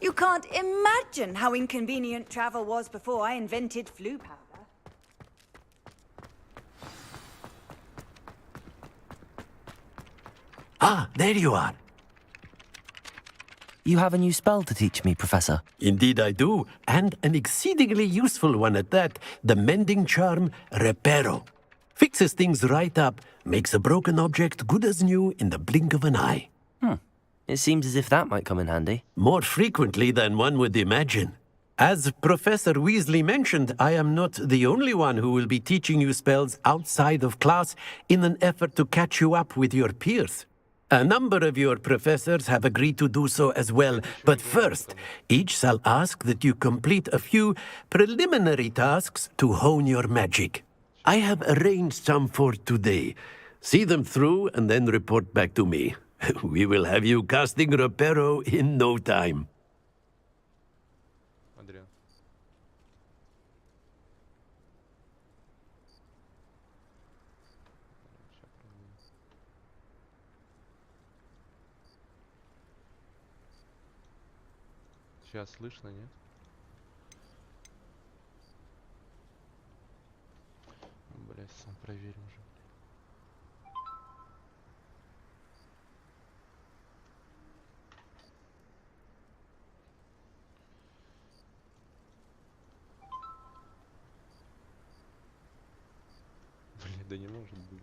You can't imagine how inconvenient travel was before I invented flu powder. Ah, there you are. You have a new spell to teach me, Professor. Indeed I do, and an exceedingly useful one at that. The mending charm, Reparo. Fixes things right up, makes a broken object good as new in the blink of an eye. It seems as if that might come in handy. More frequently than one would imagine. As Professor Weasley mentioned, I am not the only one who will be teaching you spells outside of class in an effort to catch you up with your peers. A number of your professors have agreed to do so as well, but first, each shall ask that you complete a few preliminary tasks to hone your magic. I have arranged some for today. See them through and then report back to me. We will have you casting Reparo in no time. Адриан. Сейчас слышно, нет? Блять, сам проверим уже. Блин, да не может быть.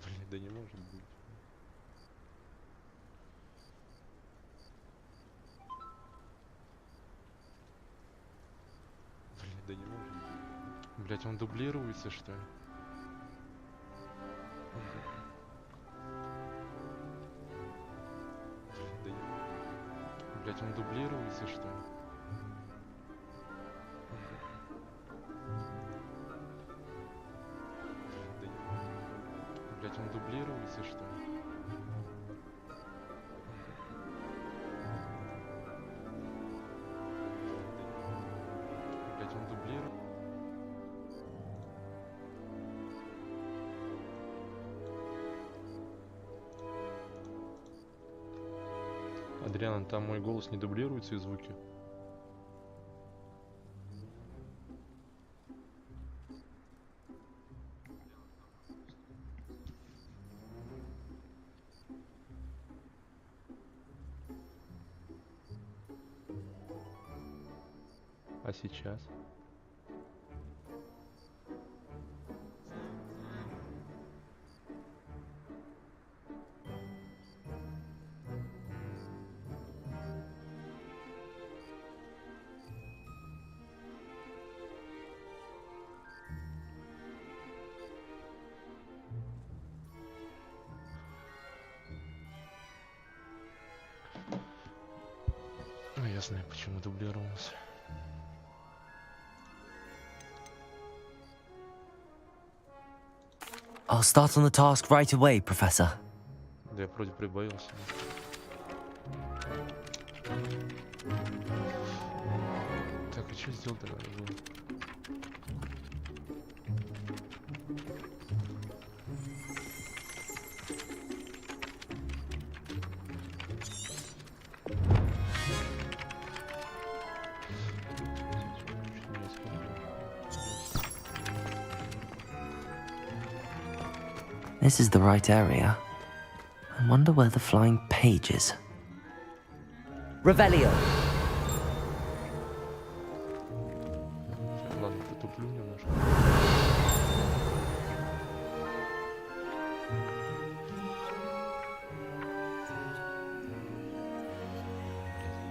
Блин, да не может быть. Блин, да не может быть. Блять, он дублируется, что ли? Блин, да не может быть. Блять, он дублируется, что ли? Блять, он дублируется, что ли? Блять, он дублирует. Адриан, там мой голос не дублируется и звуки? А сейчас? Ну, я знаю, почему дублировался. I'll start on the task right away, Professor. Да я вроде прибавился. Так, а что сделать-то надо было? This is the right area. I wonder where the flying page is. Revelio! Ладно, потуплю немножко.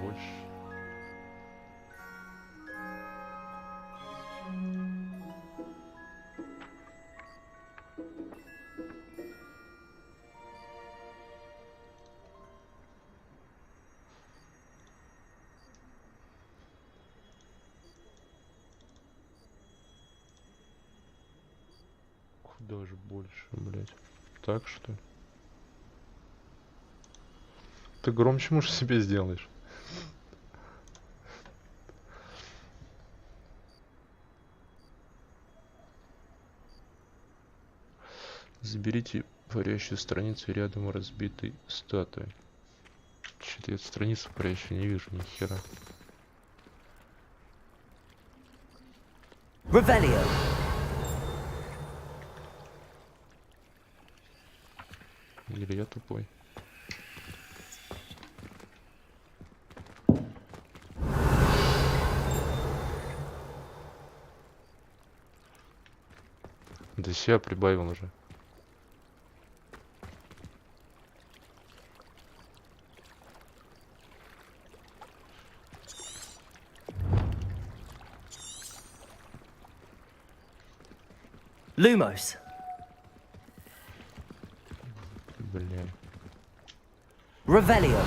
Больше. Даже больше, блять. Так что ли? Ты громче, может, себе сделаешь. Заберите парящую страницу рядом разбитой статуей. Что-то я страницу парящую не вижу, ни хера. Revelio. Или я тупой? Да себя прибавил уже. Lumos. Бля. Revelio.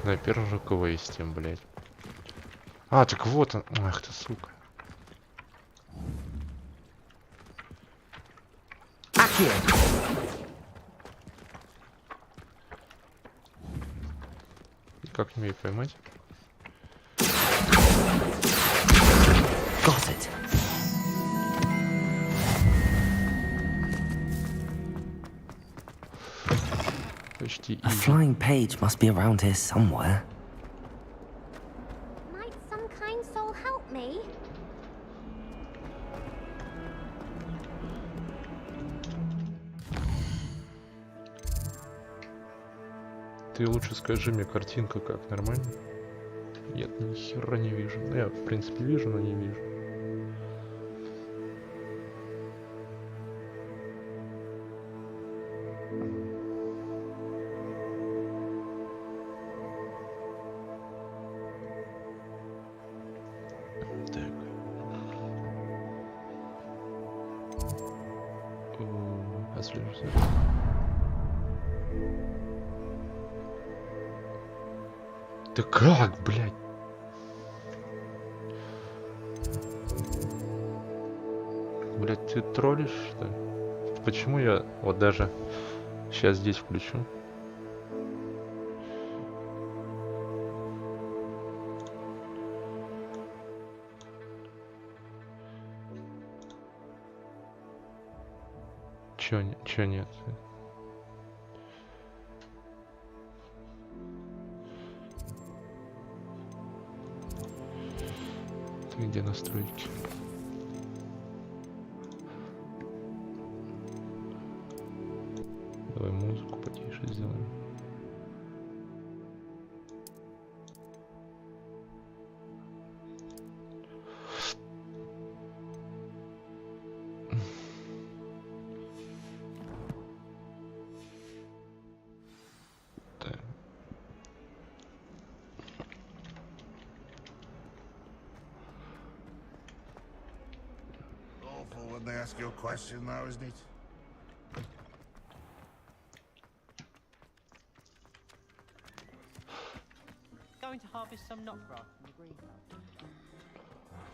На первом же квесте, блядь. А, так вот он. Ах ты, сука. Accio. Как мне ее поймать? Got it. Почти A easy. flying page must be around here somewhere. Might some kind soul help me? Ты лучше скажи мне, картинка как, нормально? Нет, ни хера не вижу. Ну, я, в принципе, вижу, но не вижу. Так. Отслеживайся. Да как, блядь? Блядь, ты троллишь, что ли? Почему я вот даже сейчас здесь включу? Чё нет? Ты где настройки? Давай музыку потише сделаем. Так. Awful when they ask you a question now, isn't it? Going to harvest some knotgrass from the greenhouse.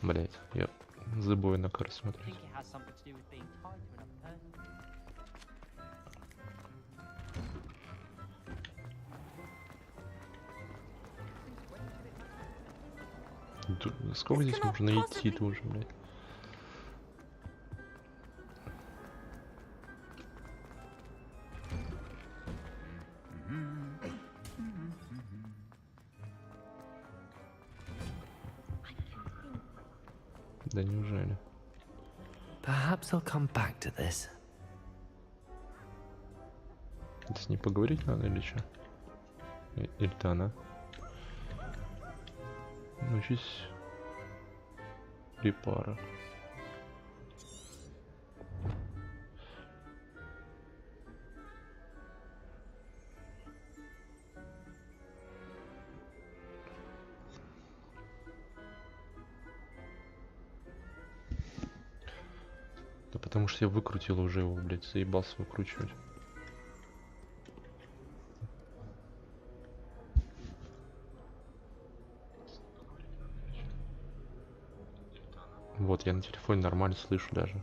Блять, я забыл на карту смотреть. Think it has something to do with being tied to another person. Сколько здесь можно идти-то уже, блядь? Да неужели? Perhaps I'll come back to this. Это с ней поговорить надо или что? Или-то она? Научись репара. Да потому что я выкрутил уже его, блядь, заебался выкручивать. Вот, я на телефоне нормально слышу даже.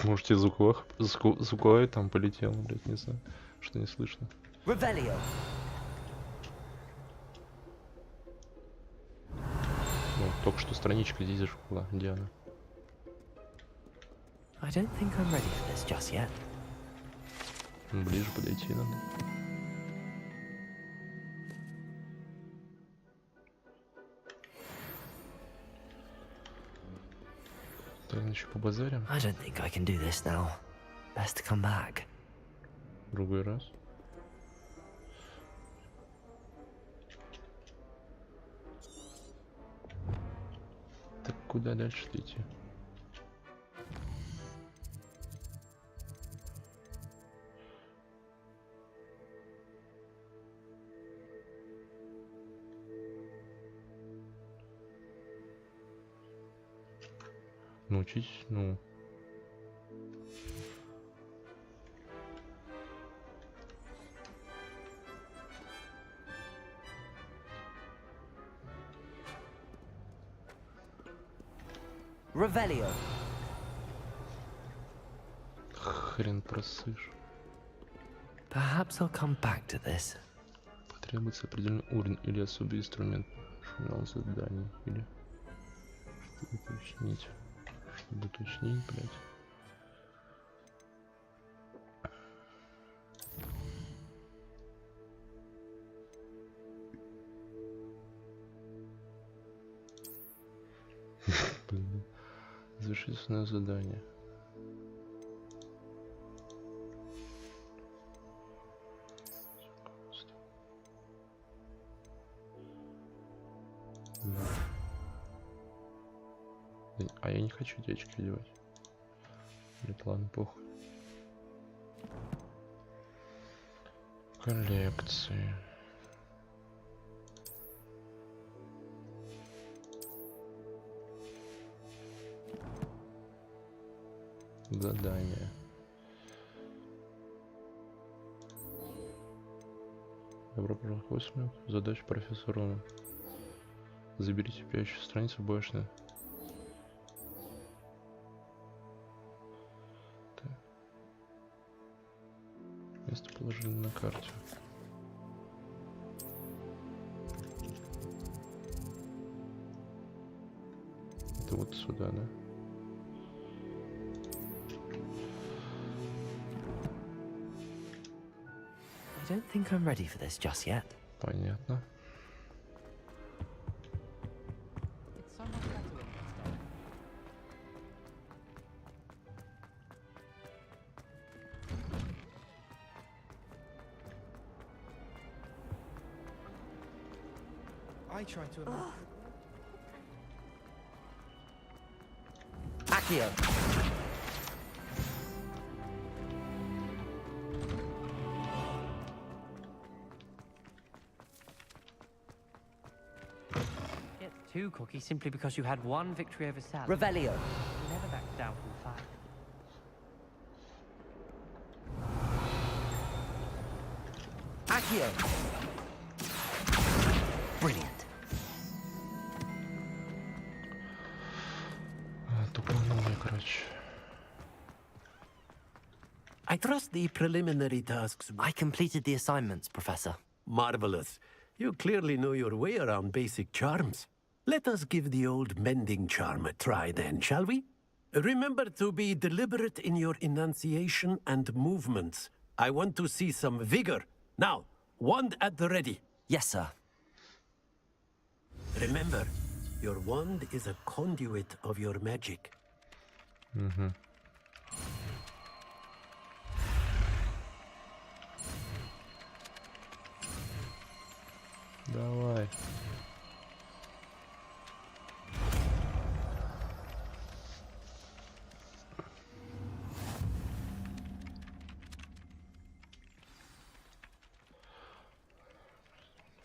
Может, и звуковой там полетел, блядь, не знаю, что не слышно. Revelio. Только что страничка здесь же была. Где она? I don't think I'm ready for this just yet. Ближе подойти надо. Так, еще побазарим. I don't think I can do this now. Best to come back. Другой раз. Так куда дальше идти? Научись, ну. Revelio. Хрен просышь. Perhaps I'll come back to this. Потребуется определенный уровень или особый инструмент. Журнал заданий. Или чтобы уточнить. Чтобы уточнить, блядь. Блин. Завершить основное задание. А я не хочу эти очки одевать. Нет, ладно, похуй. Коллекции. Задание. Добро пожаловать в 8 минут. Задача профессора Рона. Заберите пящую страницу башни. Так. Местоположение на карте. Это вот сюда, да? I don't think I'm ready for this just yet. Понятно. It's so much better in this day. I try to imagine. Accio. Get two cookies simply because you had one victory over Sally. Revelio. Never back down from the fight. Accio. Brilliant. Тупанул я, короче. I trust the preliminary tasks. I completed the assignments, Professor. Marvelous. You clearly know your way around basic charms. Let us give the old mending charm a try then, shall we? Remember to be deliberate in your enunciation and movements. I want to see some vigor. Now, wand at the ready. Yes, sir. Remember, your wand is a conduit of your magic. Давай.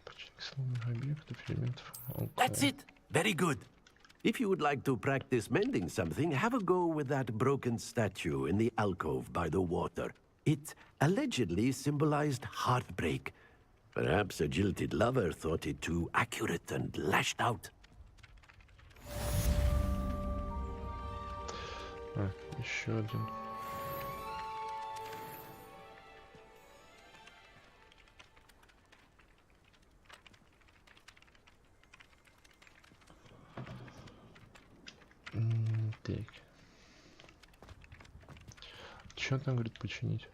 Почти сломанных объектов, элементов. That's it! Very good. If you would like to practice mending something, have a go with that broken statue in the alcove by the water. It allegedly symbolized heartbreak. Perhaps a jilted lover thought it too accurate and lashed out. Еще один. Так. Что там говорит починить?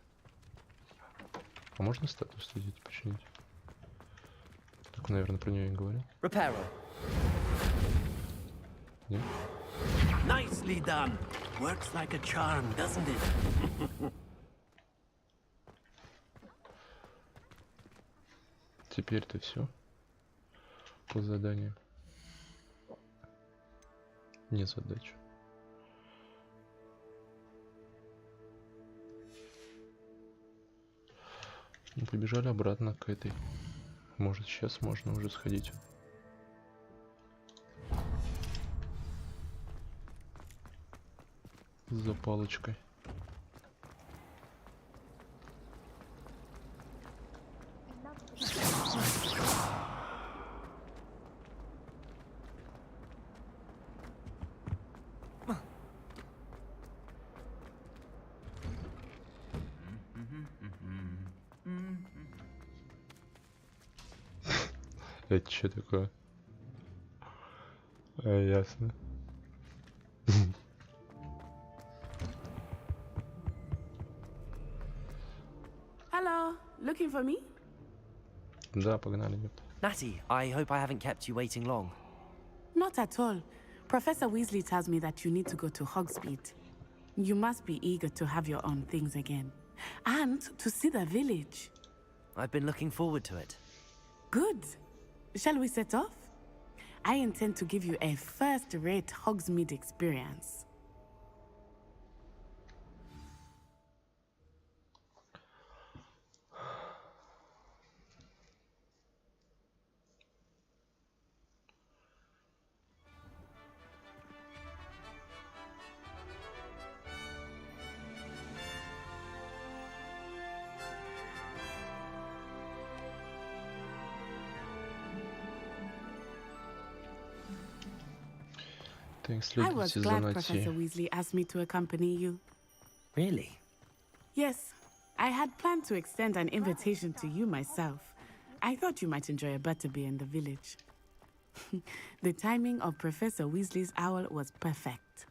А можно статус, кстати, починить? Так, наверное, про нее я говорил. Reparo. Нет? Nicely done. Works like a charm, doesn't it? Теперь-то все по заданию. Не задача. Мы побежали обратно к этой. Может, сейчас можно уже сходить. За палочкой. Это что такое? Ясно. Hello, looking for me? Да, погнали, нет. Natty, I hope I haven't kept you waiting long. Not at all. Professor Weasley tells me that you need to go to Hogsmeade. You must be eager to have your own things again. And to see the village. I've been looking forward to it. Good. Shall we set off? I intend to give you a first-rate Hogsmeade experience. I was glad Professor Weasley asked me to accompany you. Really? Yes, I had planned to extend an invitation to you myself. I thought you might enjoy a butterbeer in the village. The timing of Professor Weasley's owl was perfect.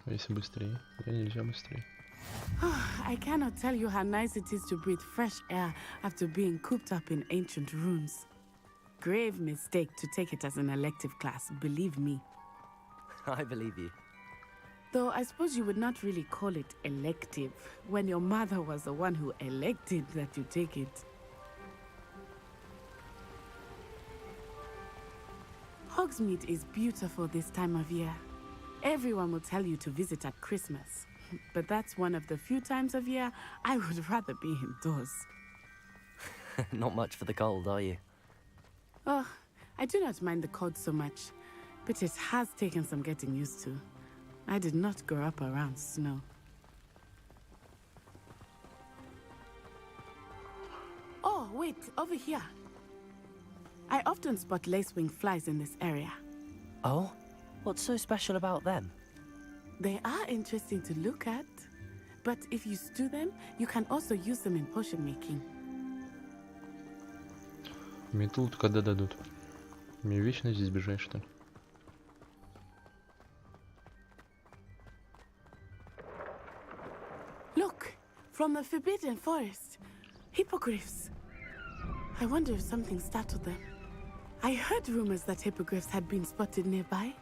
Если быстрее, нельзя быстрее. I cannot tell you how nice it is to breathe fresh air after being cooped up in ancient ruins. Grave mistake to take it as an elective class, believe me. I believe you. Though I suppose you would not really call it elective when your mother was the one who elected that you take it. Hogsmeade is beautiful this time of year. Everyone will tell you to visit at Christmas, but that's one of the few times of year I would rather be indoors. Not much for the cold, are you? Oh, I do not mind the cold so much, but it has taken some getting used to. I did not grow up around snow. Oh, wait, over here. I often spot lacewing flies in this area. Oh? What's so special about them? They are interesting to look at, but if you stew them, you can also use them in potion making. Метлу когда дадут? Мне вечно здесь бежать, что ли? Look, from the Forbidden Forest, hippogriffs. I wonder if something startled them. I heard rumors that hippogriffs had been spotted nearby.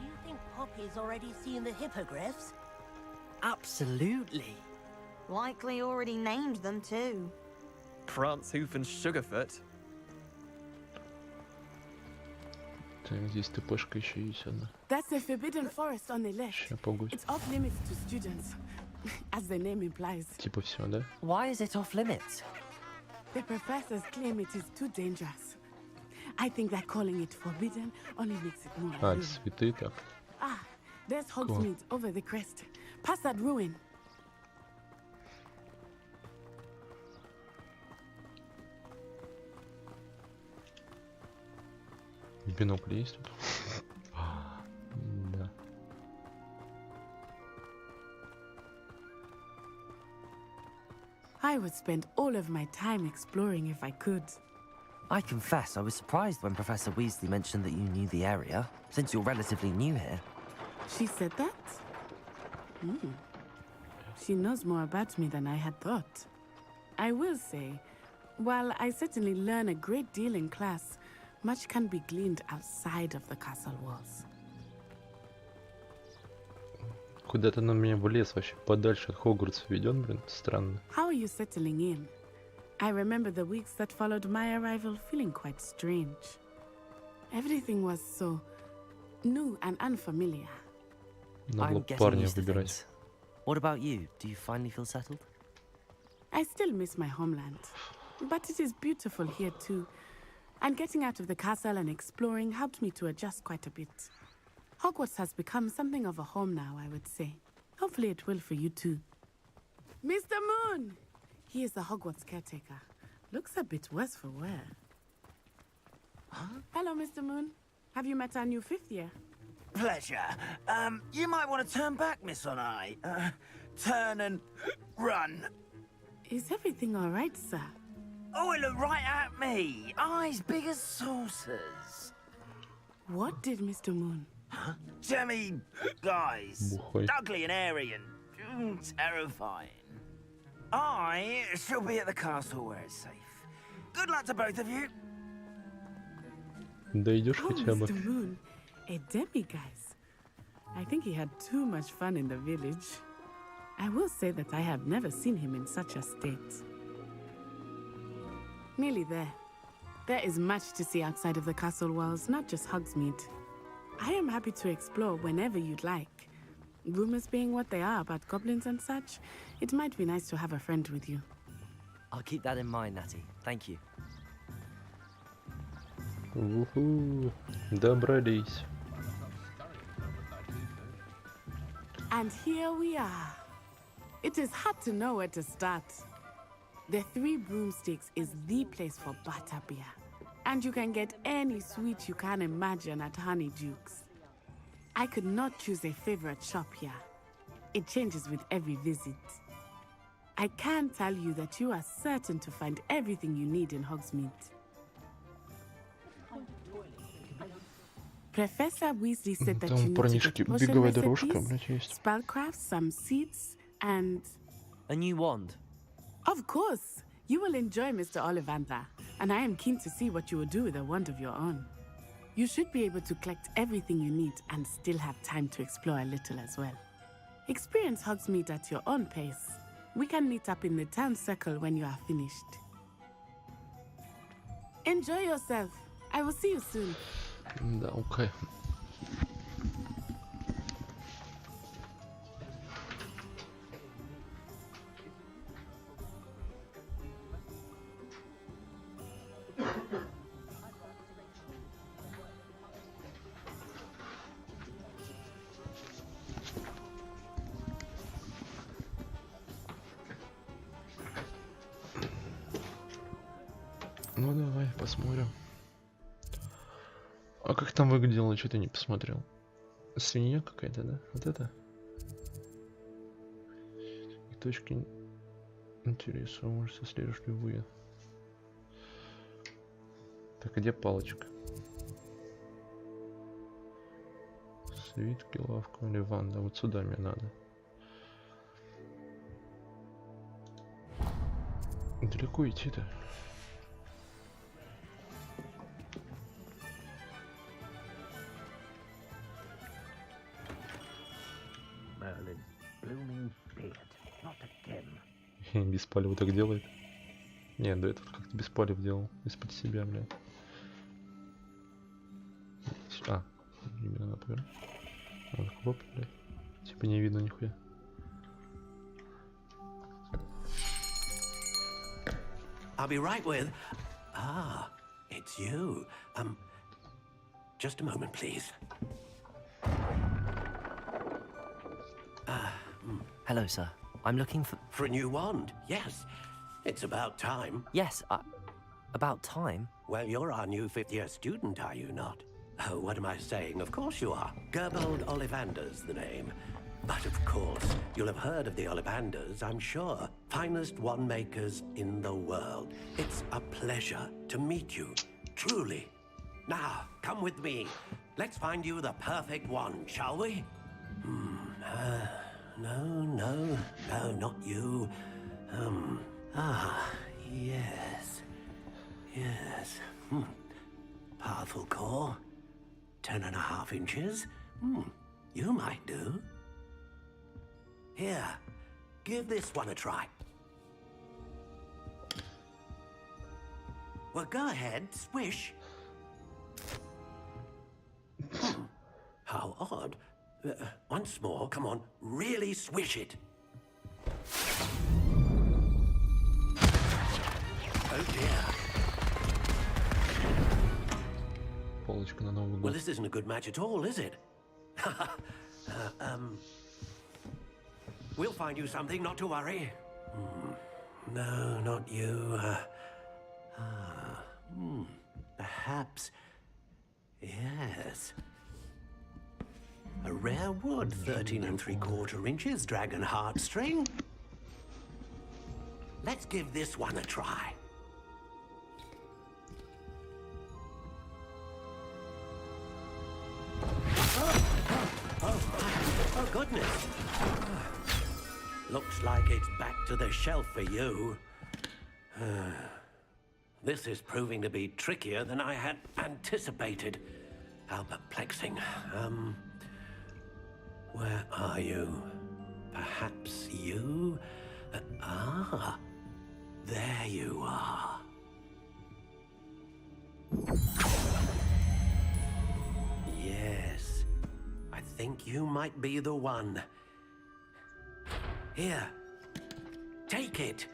You think Poppy's already seen the hippogriffs? Absolutely. Likely already named them too. Prance, Hoof, and Sugarfoot. Так, здесь ТПшка еще есть одна. That's the Forbidden Forest on the left. Ща погодь. It's off limits to students, as the name implies. Типа все, да? Why is it off limits? The professors claim it is too dangerous. I think that calling it forbidden only makes it more А, real. цветы так. Ah, there's Hogsmeade over the crest. Past that ruin. Бинокль есть тут? Да. I would spend all of my time exploring if I could. I confess I was surprised when Professor Weasley mentioned that you knew the area, since you're relatively new here. She said that? She knows more about me than I had thought. I will say, while I certainly learn a great deal in class, much can be gleaned outside of the castle walls. Куда-то на меня в лес вообще подальше от Хогвартса ведет, блин, странно. How are you settling in? I remember the weeks that followed my arrival feeling quite strange. Everything was so new and unfamiliar. Надо I'm было getting парня used to выбирать. things. What about you? Do you finally feel settled? I still miss my homeland, but it is beautiful here too. And getting out of the castle and exploring helped me to adjust quite a bit. Hogwarts has become something of a home now, I would say. Hopefully it will for you too. Mr. Moon! He is the Hogwarts caretaker. Looks a bit worse for wear. Huh? Hello, Mr. Moon. Have you met our new 5th year? Pleasure. You might want to turn back, Miss Onai. Turn and run. Is everything all right, sir? Oh, it looked right at me. Eyes big as saucers. What did Mr. Moon? Huh? Jemmy guys. Бухой. Ugly and airy and terrifying. I shall be at the castle where it's safe. Good luck to both of you. Дойдешь Oh, хотя бы. Mr. Moon, a demiguise. I think he had too much fun in the village. I will say that I have never seen him in such a state. Nearly there. There is much to see outside of the castle walls, not just Hogsmeade. I am happy to explore whenever you'd like. Rumors being what they are about goblins and such, it might be nice to have a friend with you. I'll keep that in mind, Natty. Thank you. Уху. Добрались. And here we are. It is hard to know where to start. The Three Broomsticks is the place for butterbeer. And you can get any sweet you can imagine at Honeydukes. I could not choose a favorite shop here. It changes with every visit. I can tell you that you are certain to find everything you need in Hogsmeade. Professor Weasley said that you Там need to парнишки get potion беговая дорожка, recipes, блядь, есть. spellcraft, some seeds, and... A new wand. Of course! You will enjoy Mr. Ollivander, and I am keen to see what you will do with a wand of your own. You should be able to collect everything you need and still have time to explore a little as well. Experience Hogsmeade at your own pace. We can meet up in the town circle when you are finished. Enjoy yourself. I will see you soon. Да, окей. Ну давай посмотрим. А как там выглядело, что ты не посмотрел? Свинья какая-то, да? Вот это? И точки интереса, может, сослежешь любые. Так, а где палочка? Свитки, лавка, ливан, да, вот сюда мне надо. Далеко идти-то? Без палева так делает? Нет, да этот как-то без палев делал. Из-под себя, блядь. А, именно например. Вот, хлоп, блядь. Типа не видно нихуя. I'll be right with... Ah, it's you. Just a moment, please. Hello, sir. I'm looking for... For a new wand, yes. It's about time. Yes, about time? Well, you're our new 5th year student, are you not? Oh, what am I saying? Of course you are. Gerbold Ollivander's the name. But of course, You'll have heard of the Ollivanders, I'm sure. Finest wand makers in the world. It's a pleasure to meet you, truly. Now, come with me. Let's find you the perfect wand, shall we? No, not you. Yes. Powerful core. 10.5 inches. You might do. Here, give this one a try. Well, go ahead, swish. How odd. Once more, come on, really swish it. Oh dear. Полочка на Новый Well, год. this isn't a good match at all, is it? We'll find you something, not to worry. No, not you. Perhaps. Yes. A rare wood, 13 3/4 inches, dragon heartstring. Let's give this one a try. Oh, goodness. Looks like it's back to the shelf for you. This is proving to be trickier than I had anticipated. How perplexing. Where are you? Perhaps you? There you are. Yes, I think you might be the one. Here, take it.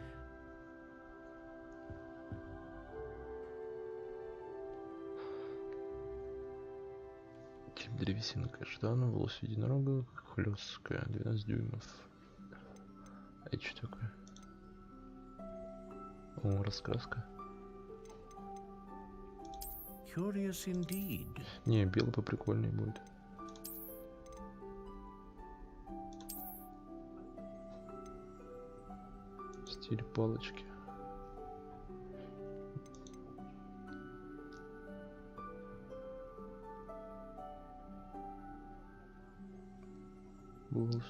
Тип древесина каштана, волос единорога, хлесткая, 12 дюймов. А это что такое? О, раскраска. Curious indeed. Не, белый поприкольнее будет. Стиль палочки. Волос.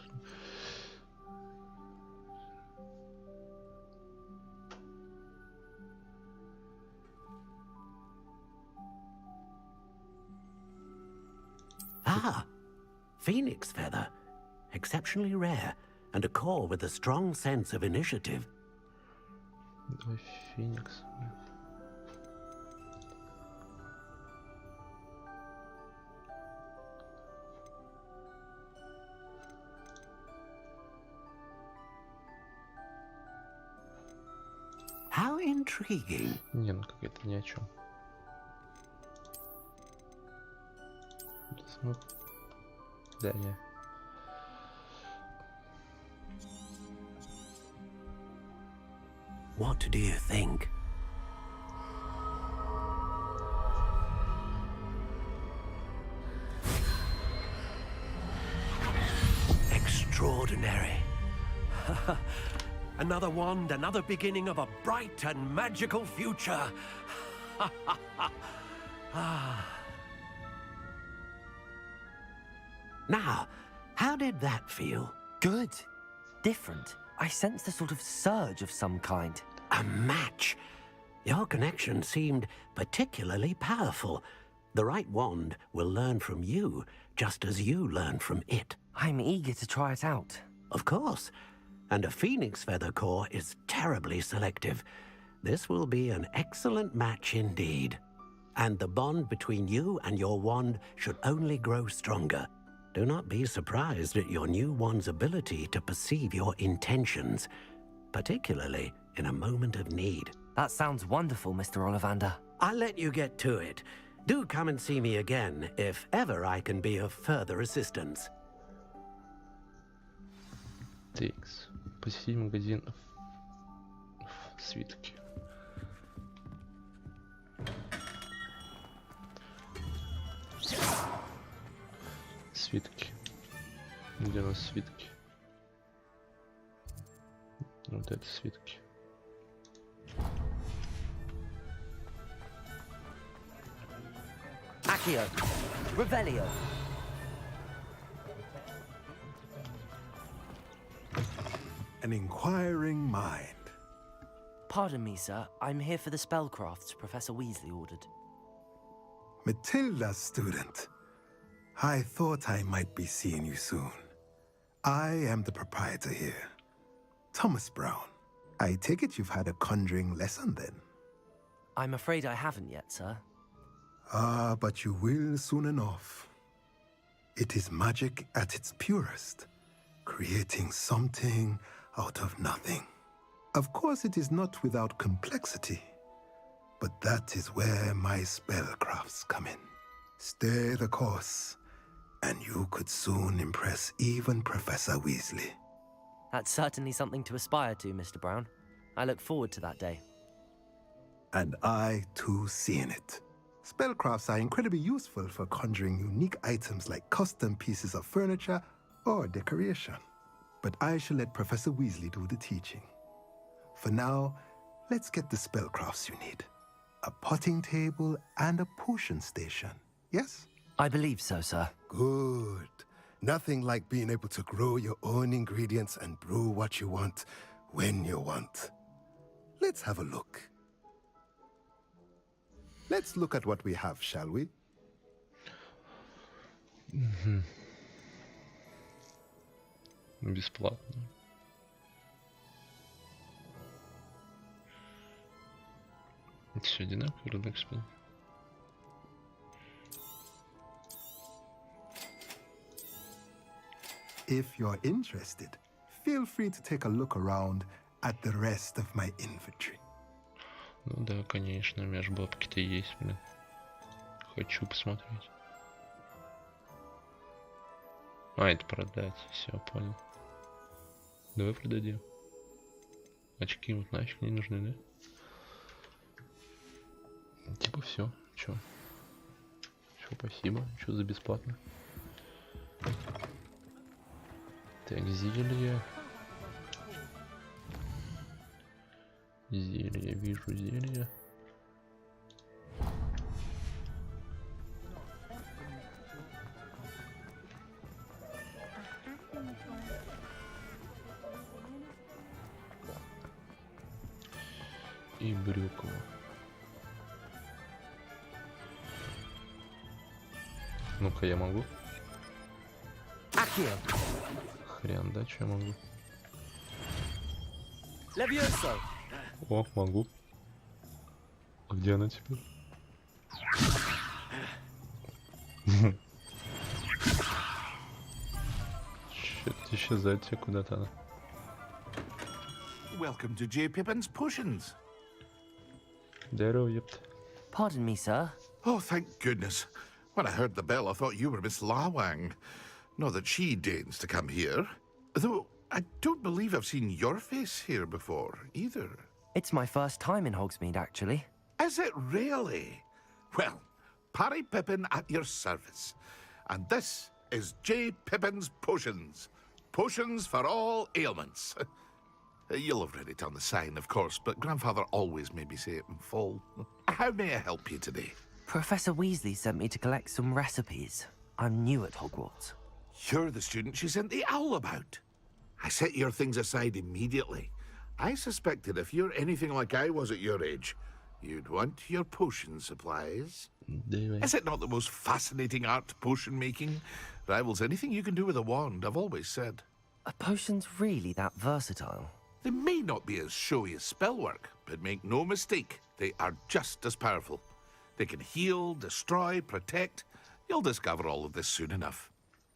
Phoenix feather. Exceptionally rare, and a core with a strong sense of initiative. Давай Феникс. How intriguing. Не, ну какая-то ни о чем. Да, не. What do you think? Extraordinary. Another wand, another beginning of a bright and magical future. Now, how did that feel? Good. Different. I sensed a sort of surge of some kind. A match. Your connection seemed particularly powerful. The right wand will learn from you, just as you learn from it. I'm eager to try it out. Of course. And a phoenix feather core is terribly selective. This will be an excellent match indeed. And the bond between you and your wand should only grow stronger. Do not be surprised at your new wand's ability to perceive your intentions, particularly in a moment of need. That sounds wonderful, Mr. Ollivander. I'll let you get to it. Do come and see me again if ever I can be of further assistance. Текс. Посетить магазин свитки. Свитки. Где у нас свитки? Вот это свитки. Accio. Revelio. An inquiring mind. Pardon me, sir. I'm here for the spellcrafts Professor Weasley ordered. Matilda's student. I thought I might be seeing you soon. I am the proprietor here, Thomas Brown. I take it you've had a conjuring lesson then? I'm afraid I haven't yet, sir. Ah, but you will soon enough. It is magic at its purest, creating something out of nothing. Of course, it is not without complexity, but that is where my spellcrafts come in. Stay the course, and you could soon impress even Professor Weasley. That's certainly something to aspire to, Mr. Brown. I look forward to that day. And I, too, see in it. Spellcrafts are incredibly useful for conjuring unique items like custom pieces of furniture or decoration. But I shall let Professor Weasley do the teaching. For now, let's get the spellcrafts you need. A potting table and a potion station, yes? I believe so, sir. Good. Nothing like being able to grow your own ingredients and brew what you want when you want. Let's have a look. Let's look at what we have, shall we? Бесплатно. Это все одинаково, Редекспен. If you're interested, feel free to take a look around at the rest of my inventory. Ну да, конечно, у меня же бабки-то есть, блин. Хочу посмотреть. А, это продать. Все, понял. Давай продадим. Очки вот нафиг не нужны, да? Типа все. Чё? Все, спасибо. Что за бесплатно? Так, зелье. Зелье, вижу зелье. И брюква. Ну-ка, я могу? Хрен, да, что я могу? О, могу. А где она теперь? Чё-то исчезает тебе куда-то она. Welcome to J. Pippin's Potions. Здорово, ёпта. Pardon me, sir. Oh, thank goodness. When I heard the bell, I thought you were Miss Lawang. Not that she deigns to come here. Though, I don't believe I've seen your face here before, either. It's my first time in Hogsmeade, actually. Is it really? Well, Parry Pippin at your service. And this is J. Pippin's Potions. Potions for all ailments. You'll have read it on the sign, of course, but Grandfather always made me say it in full. How may I help you today? Professor Weasley sent me to collect some recipes. I'm new at Hogwarts. You're the student she sent the owl about. I set your things aside immediately. I suspected if you're anything like I was at your age, you'd want your potion supplies. Is it not the most fascinating art, potion making? Rivals anything you can do with a wand, I've always said. Are potions really that versatile? They may not be as showy as spellwork, but make no mistake, they are just as powerful. They can heal, destroy, protect. You'll discover all of this soon enough.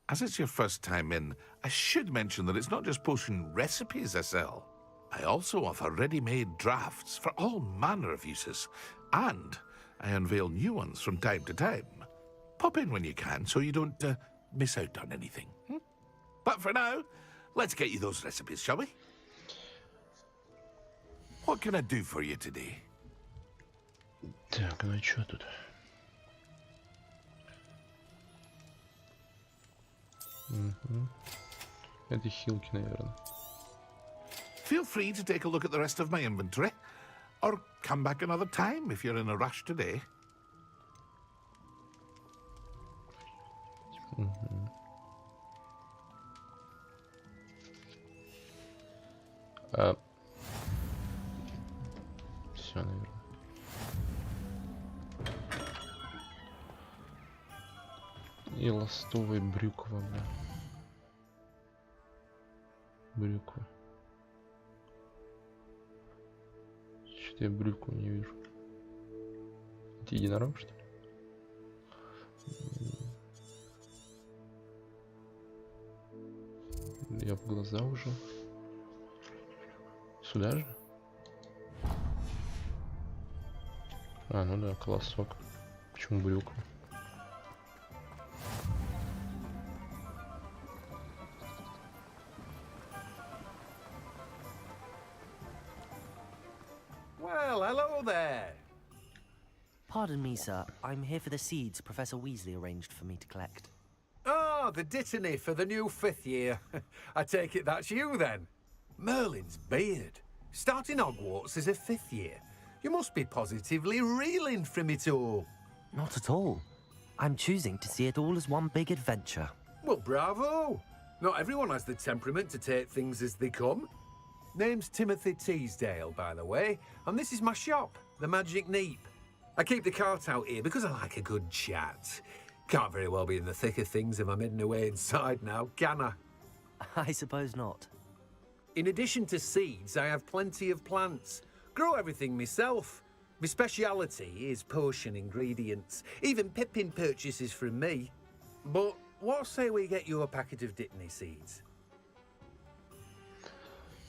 As it's your first time in, I should mention that it's not just potion recipes I sell. I also offer ready-made drafts for all manner of uses, and I unveil new ones from time to time. Pop in when you can so you don't miss out on anything. But for now, let's get you those recipes, shall we? What can I do for you today? Так, ну что тут? Угу. Это хилки, наверное. Feel free to take a look at the rest of my inventory, or come back another time if you're in a rush today. Все, наверное. И ластовая брюква, бля. Брюква. Что-то я брюкву не вижу. Это единорог, что ли? Я в глаза уже. Сюда же? А, ну да, колосок. Почему брюква? Well, hello there. Pardon me, sir. I'm here for the seeds Professor Weasley arranged for me to collect. Ah, the dittany for the new 5th year. I take it that's you then. Merlin's beard. Starting Hogwarts as a 5th year. You must be positively reeling from it all. Not at all. I'm choosing to see it all as one big adventure. Well, bravo. Not everyone has the temperament to take things as they come. Name's Timothy Teasdale, by the way, and this is my shop, the Magic Neep. I keep the cart out here because I like a good chat. Can't very well be in the thick of things if I'm hidden away inside now, can I? I suppose not. In addition to seeds, I have plenty of plants. Grow everything myself. My speciality is potion ingredients. Even Pippin purchases from me. But what say we get you a packet of Dittany seeds?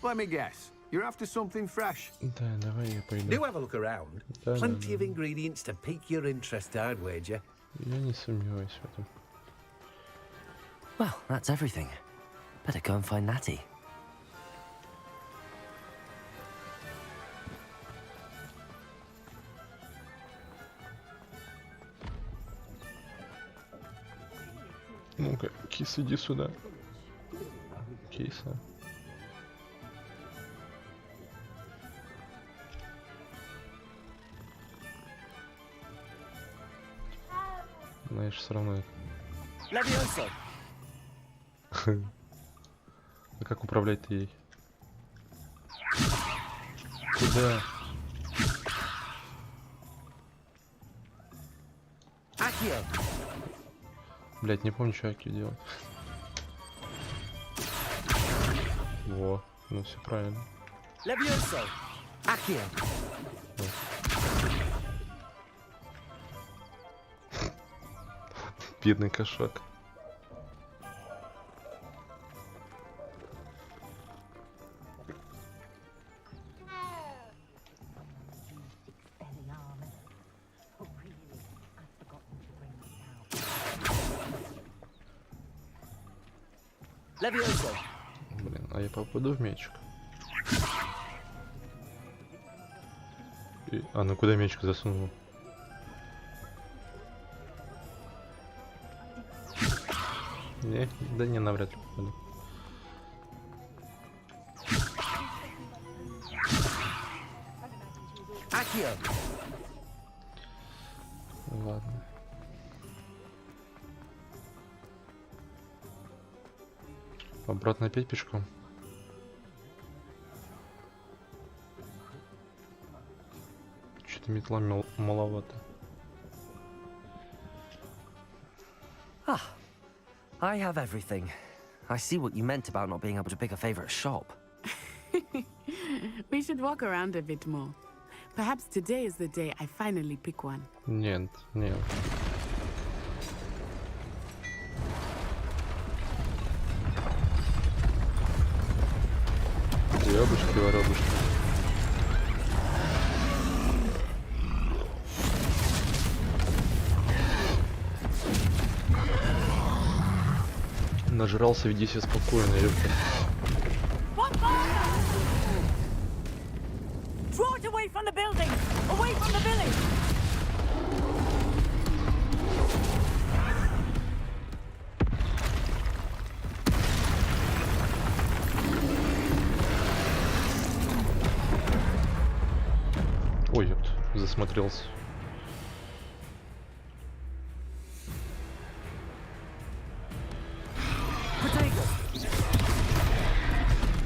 Let me guess. You're after something fresh. Да, давай я пойду. Do have a look around. Plenty of ingredients to pique your interest, I'd wager. Я не сомневаюсь в этом. Well, that's everything. Better go and find Natty. Ну-ка, кис, иди сюда. Киса. Знаешь, все равно. А как управлять-то ей? Куда? Блять, не помню, что Аки делать. Во, ну все правильно. Бедный кошак. Блин, а я попаду в мячик? А ну куда мячик засунул? Не, да не, навряд ли попаду. Ладно. Обратно опять пешком. Что-то метла маловато. I have everything. I see what you meant about not being able to pick a favorite shop. We should walk around a bit more. Perhaps today is the day I finally pick one. Нет, нет. Воробушки, воробушки. Нажрался, веди себя спокойно, ребята. Draw it away from the building! Away from the village! засмотрелся.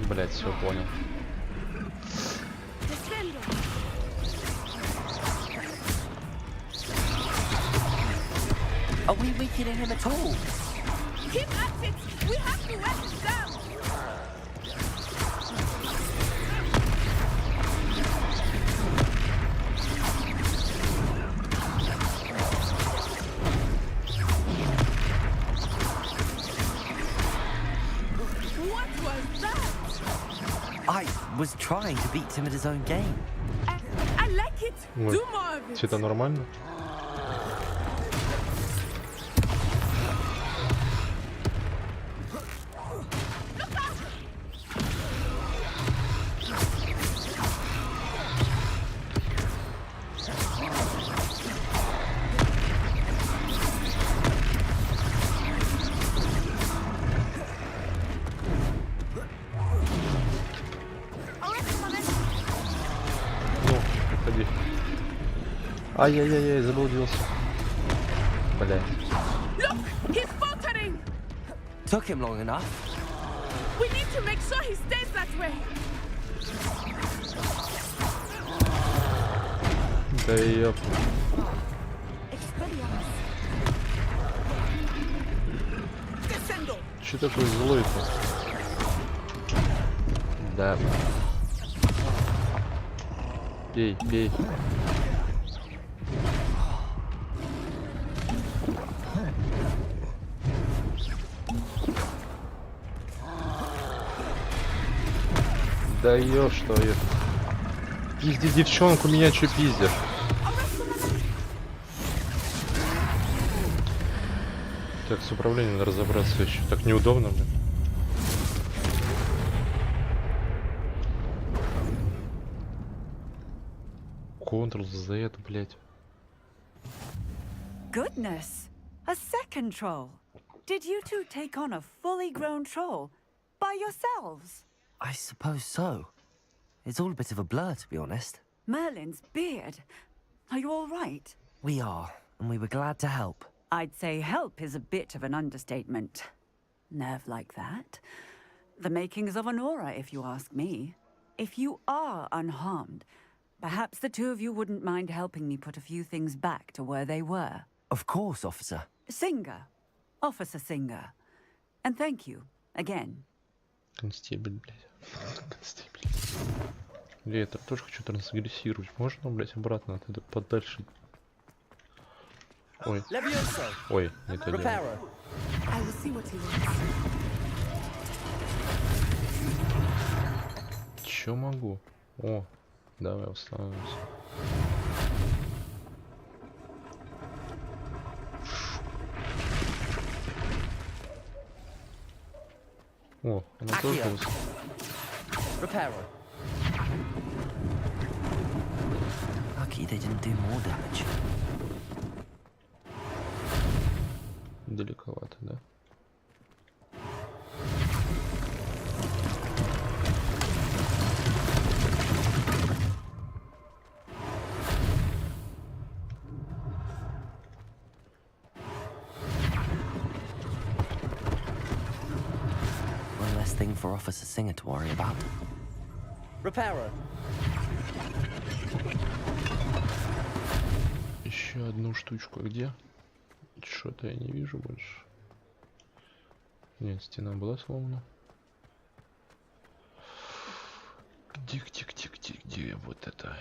Блять, все понял. Are we weakening him at all? Keep at it! We have to let him down! What was that? I was trying to beat him at his own game. I like it! Ой, Do more of it! все это нормально? Ай-яй-яй, заблудился. Блядь. Look! He's faltering! Took him long enough. We need to make sure he stays that way! Да ёп. Чё такой злой-то? Да. Пей, пей. Да ёж, что я. Пизди девчонку, меня чё пиздишь? Так, с управлением надо разобраться еще. Так неудобно, блин. Ctrl-Z, блядь. Goodness! A second troll! Did you two take on a fully grown troll by yourselves? I suppose so. It's all a bit of a blur, to be honest. Merlin's beard. Are you all right? We are, and we were glad to help. I'd say help is a bit of an understatement. Nerve like that. The makings of an aura, if you ask me. If you are unharmed, perhaps the two of you wouldn't mind helping me put a few things back to where they were. Of course, officer. Singer. Officer Singer. And thank you, again. Констебль, блядь. Констебль. Я это тоже хочу трансгрессировать. Можно, блядь, обратно оттуда подальше? Ой. Ой, не то дело. Чё могу? О, давай установимся. О, она тоже Lucky they didn't do more damage. далековато, да? One less thing for Officer Singer to worry about. Еще одну штучку. Где? Что-то я не вижу больше. Нет, стена была сломана. Где вот это?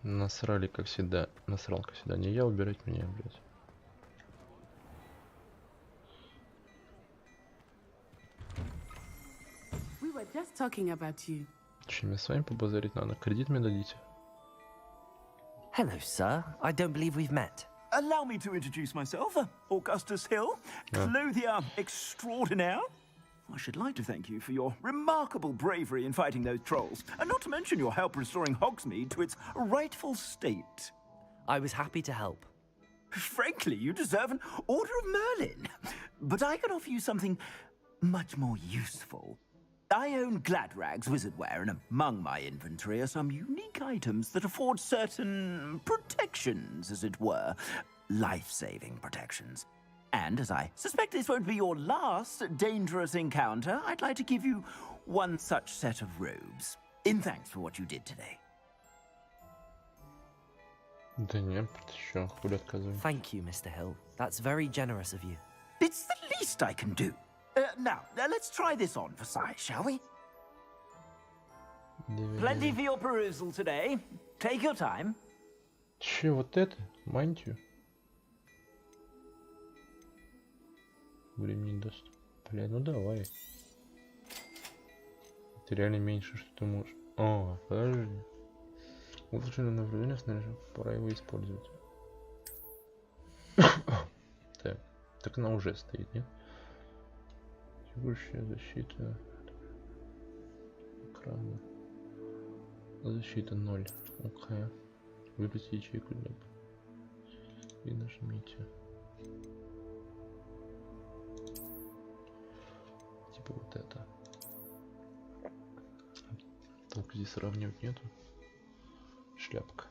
Насрали, как всегда. Насрал, как всегда. Не я, убирать меня, блядь. We were just talking about you. Чем мне с вами побазарить надо? Кредит мне дадите? Hello, sir. I don't believe we've met. Allow me to introduce myself, Augustus Hill, clothier extraordinaire. I should like to thank you for your remarkable bravery in fighting those trolls, and not to mention your help restoring Hogsmeade to its rightful state. I was happy to help. Frankly, you deserve an Order of Merlin. But I can offer you something much more useful. I own Gladrag's wizardware, and among my inventory are some unique items that afford certain protections, as it were. Life-saving protections. And as I suspect this won't be your last dangerous encounter, I'd like to give you one such set of robes, in thanks for what you did today. Да нет, еще хули отказываем. Thank you, Mr. Hill. That's very generous of you. It's the least I can do. Now, let's try this on for size, shall we? Plenty for your perusal today. Take your time. Че, вот это? Мантию? Времени не даст. Бля, ну давай. Это реально меньше, что ты можешь. О, подожди. Улучшенное наблюдение снаряжа. Пора его использовать. Так, так она уже стоит, нет? Текущая защита. Экрана. Защита 0. Окей. Выбросьте ячейку для... И нажмите. Типа вот это. Толку здесь сравнивать нету. Шляпка.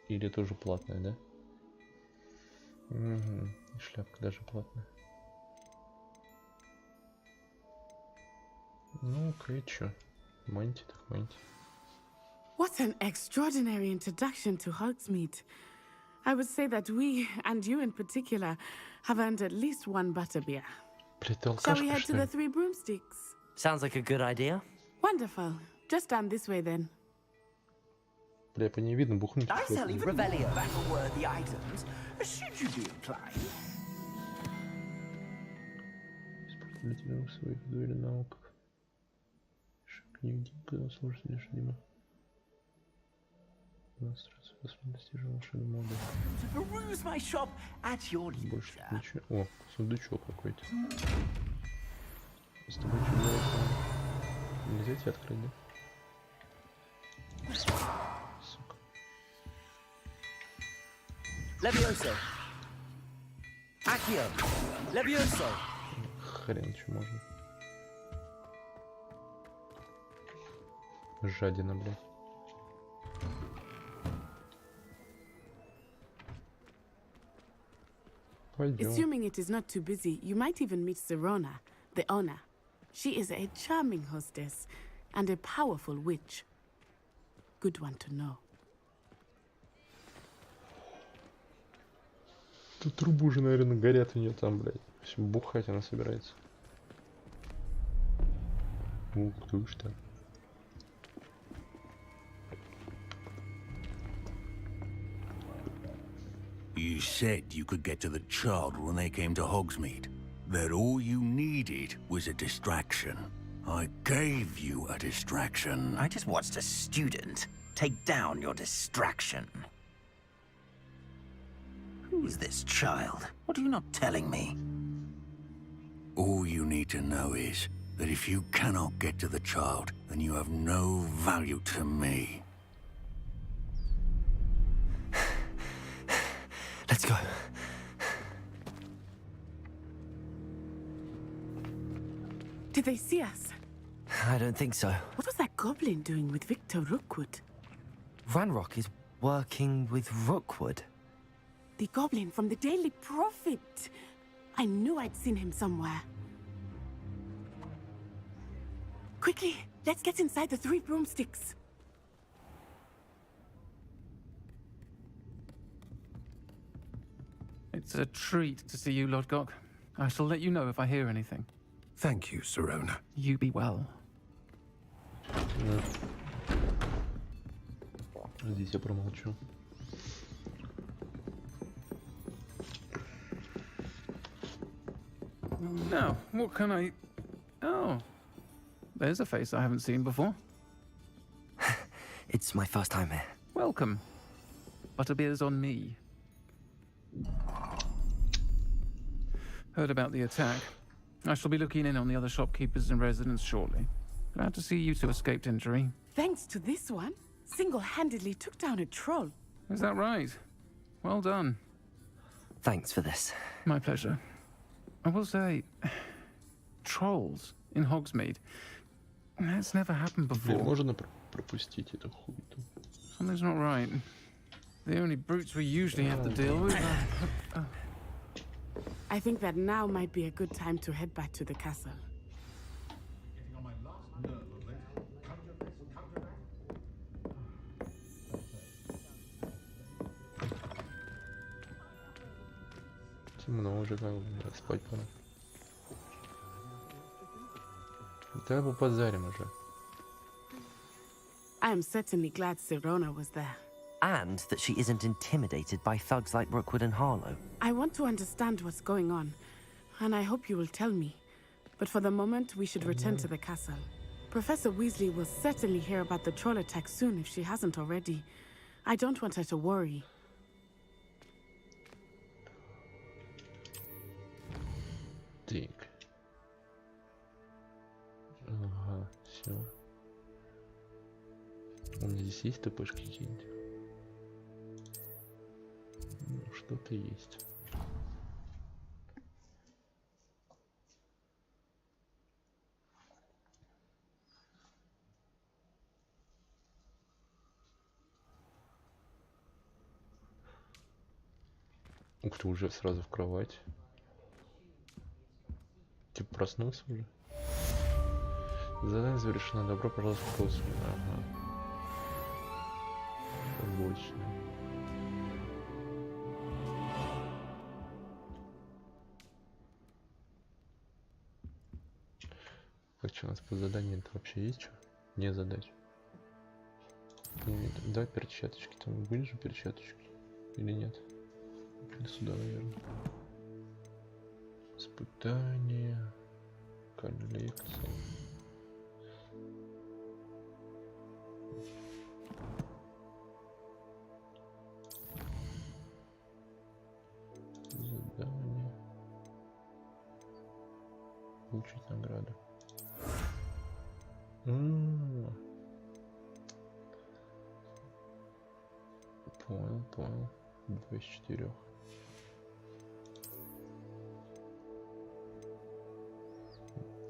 Или тоже платная, да? Угу. Шляпка даже платная. Ну, окей, чё? Манти так манти. What an extraordinary introduction to Hogsmeade. I would say that we, and you in particular, have earned at least one butterbeer. Shall we head to the Three Broomsticks? Sounds like a good idea. Wonderful. Just down this way then. Бля, по ней видно бухнуть. I sell even more battle-worthy items, should you be inclined. Использователям своих дуэлей навыков. Книги, когда слушать лишнего. Демонстрация возможностей волшебного мода. Больше ничего. О, сундучок какой-то. С тобой что делать? Нельзя тебе открыть, да? Сука. Levioso. Accio. Levioso. Хрен что можно. Жадина, блядь. Пойдем. Assuming it is not too busy, you might even meet Sirona, the owner. She is a charming hostess and a powerful witch. Good one to know. Тут трубы уже, наверное, горят у нее там, блядь. Все, бухать она собирается. Ух ты что. You said you could get to the child when they came to Hogsmeade. That all you needed was a distraction. I gave you a distraction. I just watched a student take down your distraction. Who is this child? What are you not telling me? All you need to know is that if you cannot get to the child, then you have no value to me. Let's go. Did they see us? I don't think so. What was that goblin doing with Victor Rookwood? Ranrock is working with Rookwood. The goblin from the Daily Prophet. I knew I'd seen him somewhere. Quickly, let's get inside the Three Broomsticks. It's a treat to see you, Lord Gok. I shall let you know if I hear anything. Thank you, Sirona. You be well. Здесь я промолчу. Now, what can I... Oh. There's a face I haven't seen before. It's my first time here. Welcome. Butterbeer's on me. Heard about the attack. I shall be looking in on the other shopkeepers and residents shortly. Glad to see you two escaped injury. Thanks to this one, single-handedly took down a troll. Is that right? Well done. Thanks for this. My pleasure. I will say, trolls in Hogsmeade. That's never happened before. Можно пропустить эту хуйту. Something's not right. The only brutes we usually have to deal with are... I think that now might be a good time to head back to the castle. Темно уже, как бы, спать пора. Давай попозарим уже. I am certainly glad Sirona was there. And that she isn't intimidated by thugs like Rookwood and Harlow. I want to understand what's going on, and I hope you will tell me. But for the moment, we should return to the castle. Professor Weasley will certainly hear about the troll attack soon if she hasn't already. I don't want her to worry. Так. Ага, все. У меня здесь есть ТПшки какие-нибудь? Ну, что-то есть. Ух ты, уже сразу в кровать. Типа проснулся уже. Задание завершено. Добро пожаловать в космос. Ага. Побочно. Так, что у нас по заданию это вообще есть что? Не задач. Нет, да, перчаточки. Там были же перчаточки? Или нет? Или сюда, наверное. Испытание. Коллекция. Задание. Получить награду. Понял. 2 из 4.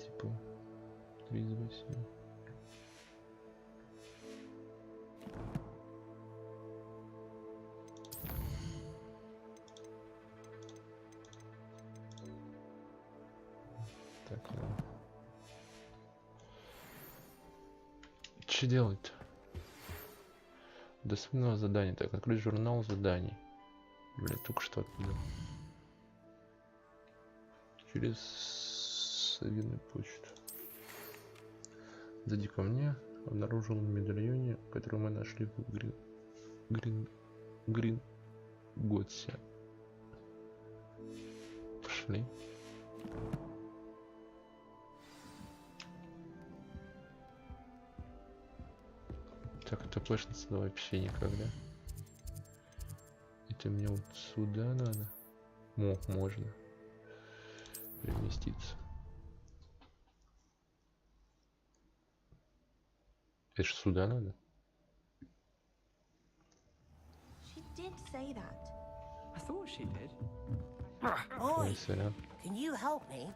Типа 3 из 8. Так, ладно. Что делать-то? До сменного задания. Так, открыть журнал заданий. Блин, только что оттуда. Через совиную почту. Зайди ко мне. Обнаружил в медальоне, который мы нашли в Гринготсе. Пошли. Так, это пэшница вообще никогда. Это мне вот сюда надо. Можно переместиться. Это же сюда надо. She did say that. I thought she did. Oi, Сорян. can you help me?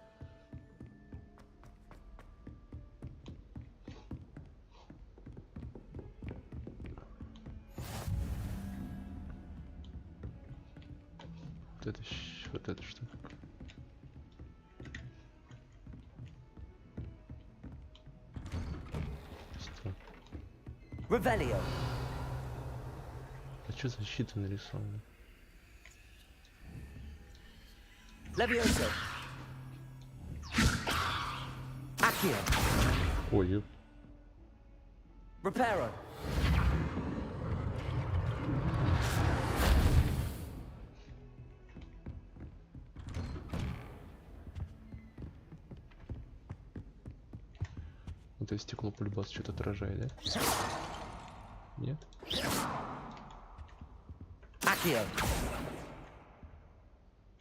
Вот это что? Revelio. А что защита нарисована? Levioso. Accio. Ой, Reparo. вот это стекло полюбас что-то отражает, да? Нет? Accio.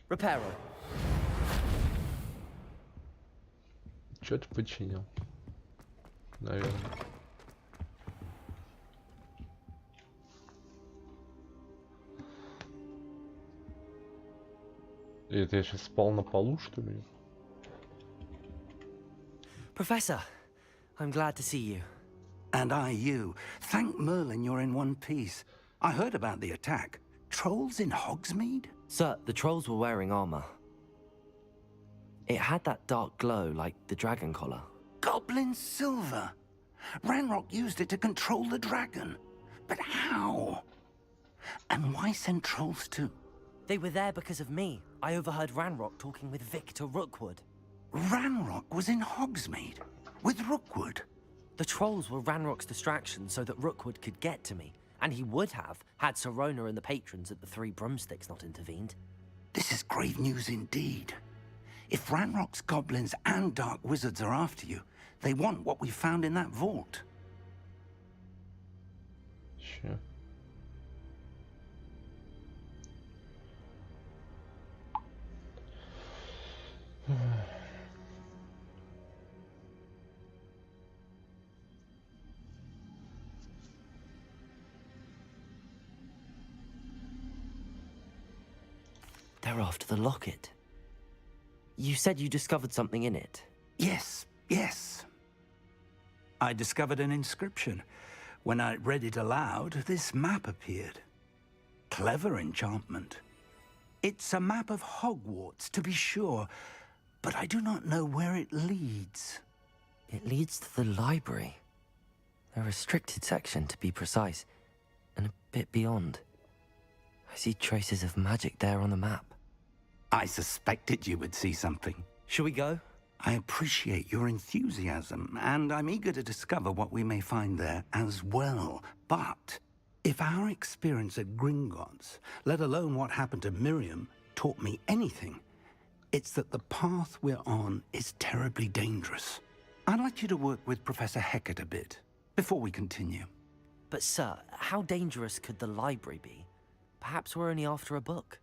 Reparo. Что-то починил. Наверное. И это я сейчас спал на полу, что ли? Professor, I'm glad to see you. And I you. Thank Merlin you're in one piece. I heard about the attack. Trolls in Hogsmeade? Sir, the trolls were wearing armor. It had that dark glow like the dragon collar. Goblin silver. Ranrock used it to control the dragon. But how? And why send trolls to... They were there because of me. I overheard Ranrock talking with Victor Rookwood. Ranrock was in Hogsmeade? With Rookwood? The trolls were Ranrock's distraction so that Rookwood could get to me. And he would have, had Sirona and the patrons at the Three Broomsticks not intervened. This is grave news indeed. If Ranrock's goblins and dark wizards are after you, they want what we found in that vault. Sure. They're after the locket. You said you discovered something in it. Yes, yes. I discovered an inscription. When I read it aloud, this map appeared. Clever enchantment. It's a map of Hogwarts, to be sure, but I do not know where it leads. It leads to the library. A restricted section, to be precise, and a bit beyond. I see traces of magic there on the map. I suspected you would see something. Shall we go? I appreciate your enthusiasm, and I'm eager to discover what we may find there as well. But if our experience at Gringotts, let alone what happened to Miriam, taught me anything, it's that the path we're on is terribly dangerous. I'd like you to work with Professor Hecat a bit, before we continue. But sir, how dangerous could the library be? Perhaps we're only after a book.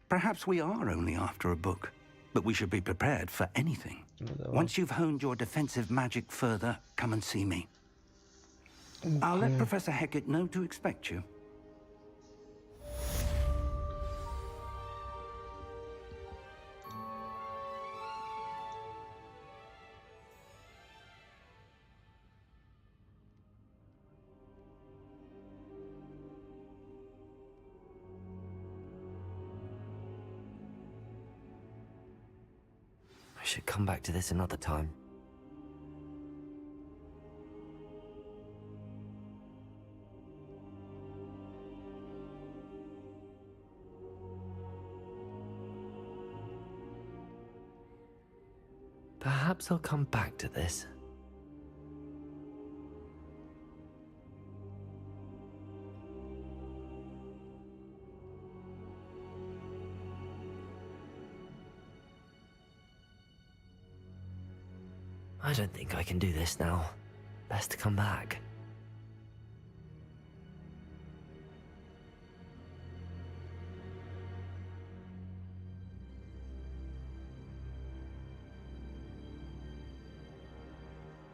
Perhaps we are only after a book, but we should be prepared for anything. Once you've honed your defensive magic further, come and see me. Okay. I'll let Professor Hecat know to expect you. I should come back to this another time. Perhaps I'll come back to this. I don't think I can do this now. Best to come back.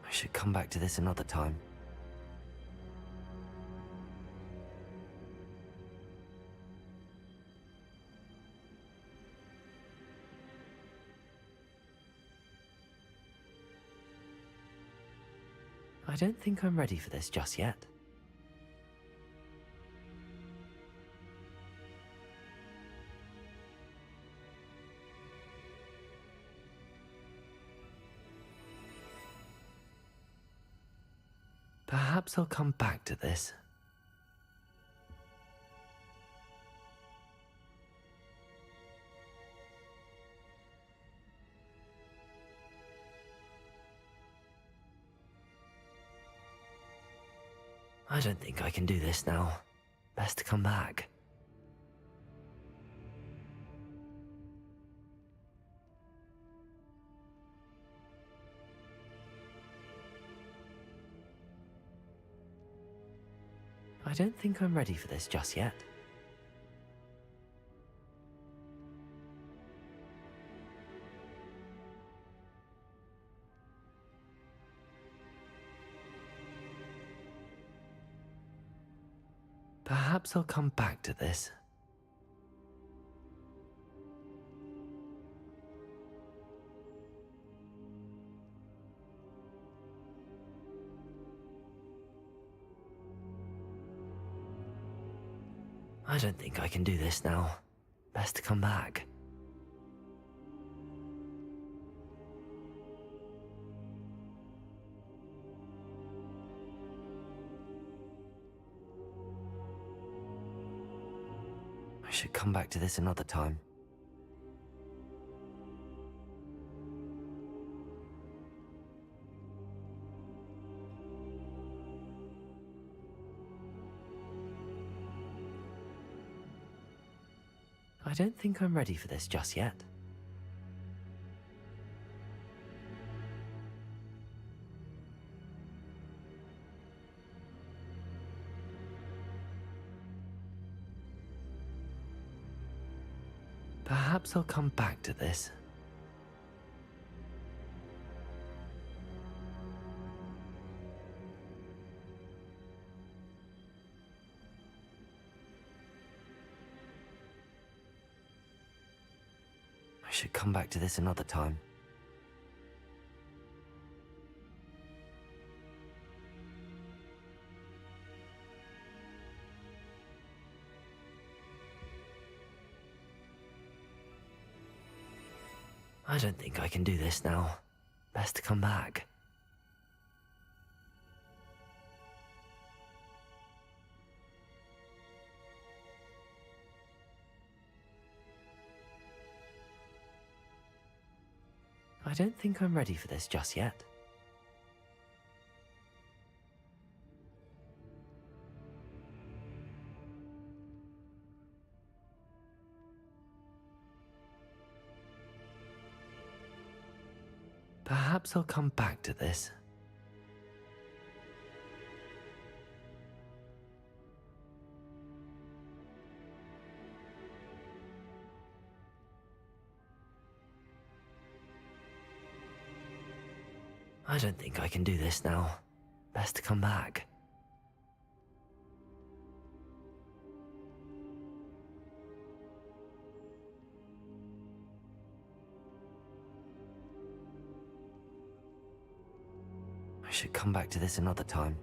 I should come back to this another time. I don't think I'm ready for this just yet. Perhaps I'll come back to this. I don't think I can do this now. Best to come back. I don't think I'm ready for this just yet. Perhaps I'll come back to this. I don't think I can do this now. Best to come back. I should come back to this another time. I don't think I'm ready for this just yet. Perhaps I'll come back to this. I should come back to this another time. I don't think I can do this now. Best to come back. I don't think I'm ready for this just yet. Perhaps I'll come back to this. I don't think I can do this now. Best to come back. I should come back to this another time.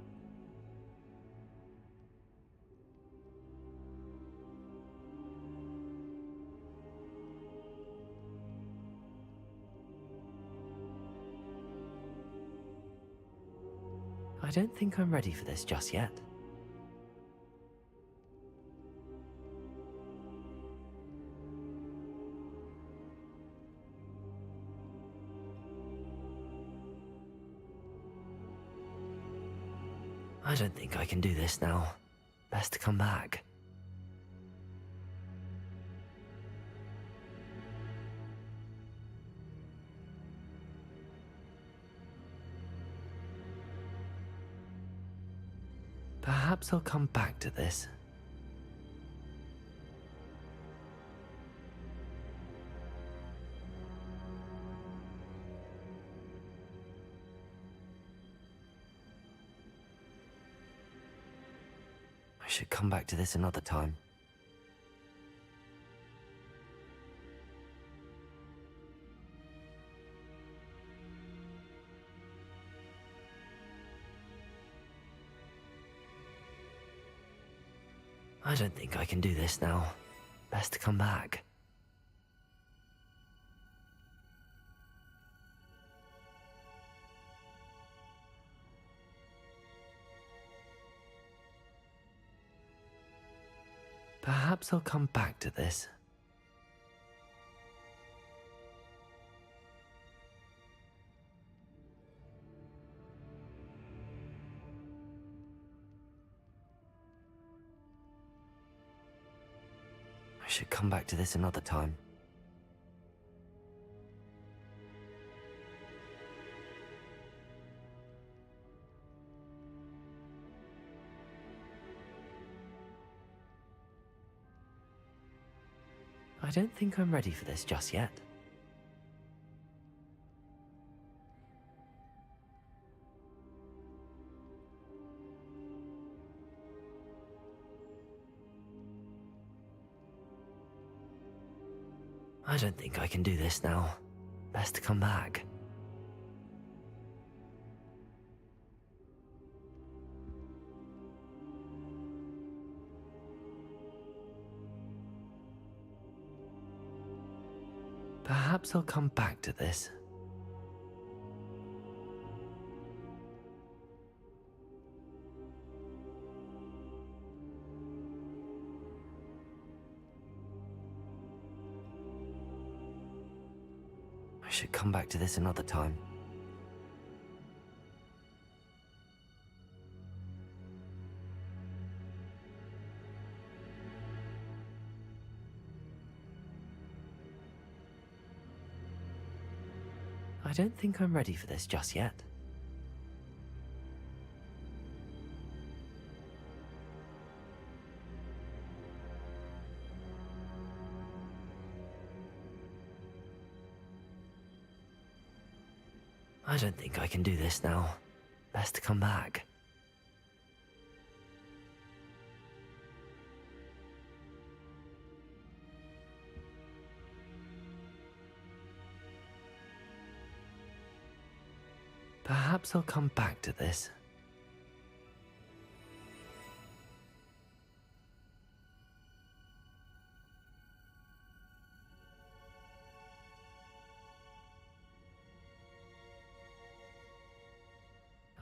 I don't think I'm ready for this just yet. I don't think I can do this now. Best to come back. Perhaps I'll come back to this. I should come back to this another time. I don't think I can do this now. Best to come back. Perhaps I'll come back to this. I should come back to this another time. I don't think I'm ready for this just yet. I don't think I can do this now. Best to come back. Perhaps I'll come back to this. I should come back to this another time. I don't think I'm ready for this just yet. I don't think I can do this now. Best to come back. Perhaps I'll come back to this.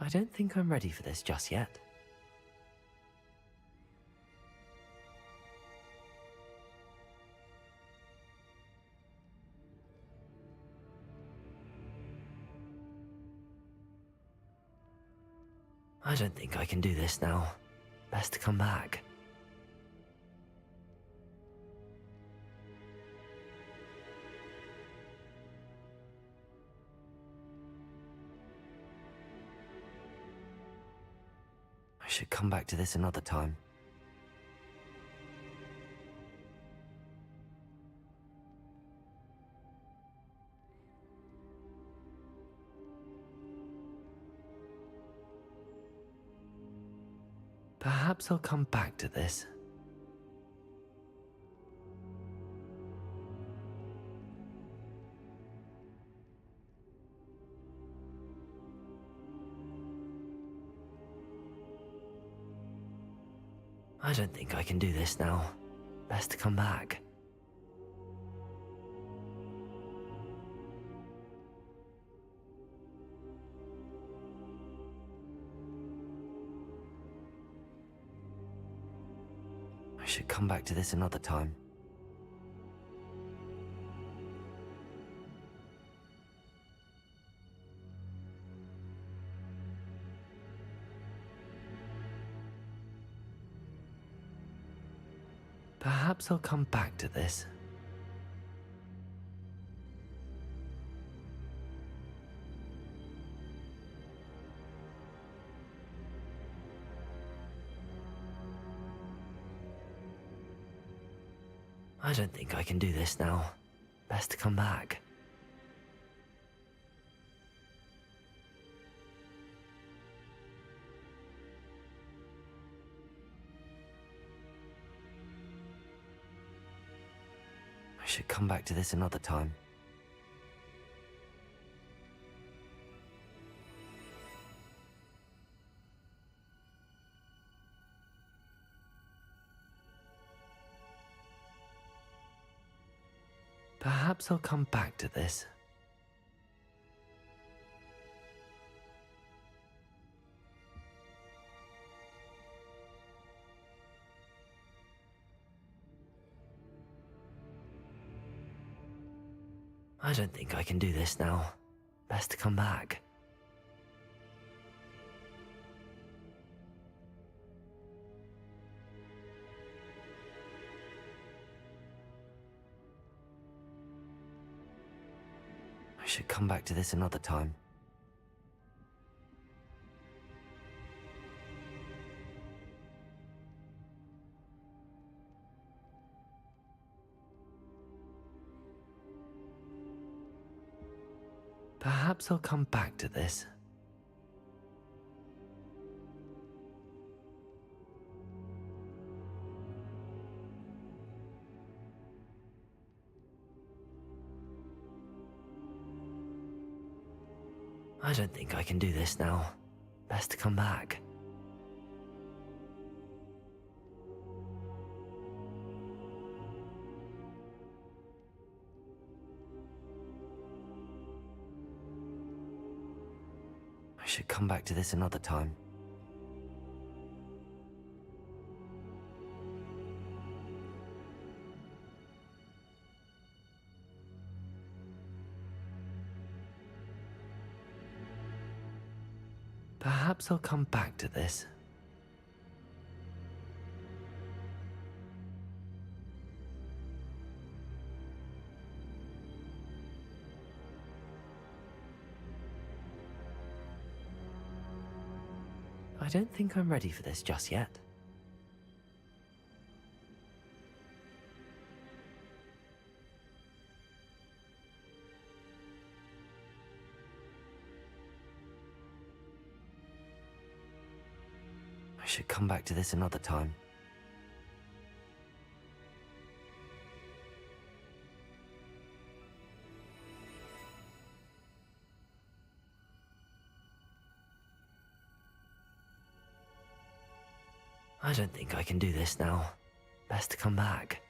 I don't think I'm ready for this just yet. I don't think I can do this now. Best to come back. I should come back to this another time. Perhaps I'll come back to this. I don't think I can do this now. Best to come back. I should come back to this another time. Perhaps I'll come back to this. I don't think I can do this now. Best to come back. I should come back to this another time. Perhaps I'll come back to this. I don't think I can do this now. Best to come back. I should come back to this another time. Perhaps I'll come back to this. I don't think I can do this now. Best to come back. should come back to this another time. Perhaps I'll come back to this. I don't think I'm ready for this just yet. I should come back to this another time. I don't think I can do this now. Best come back.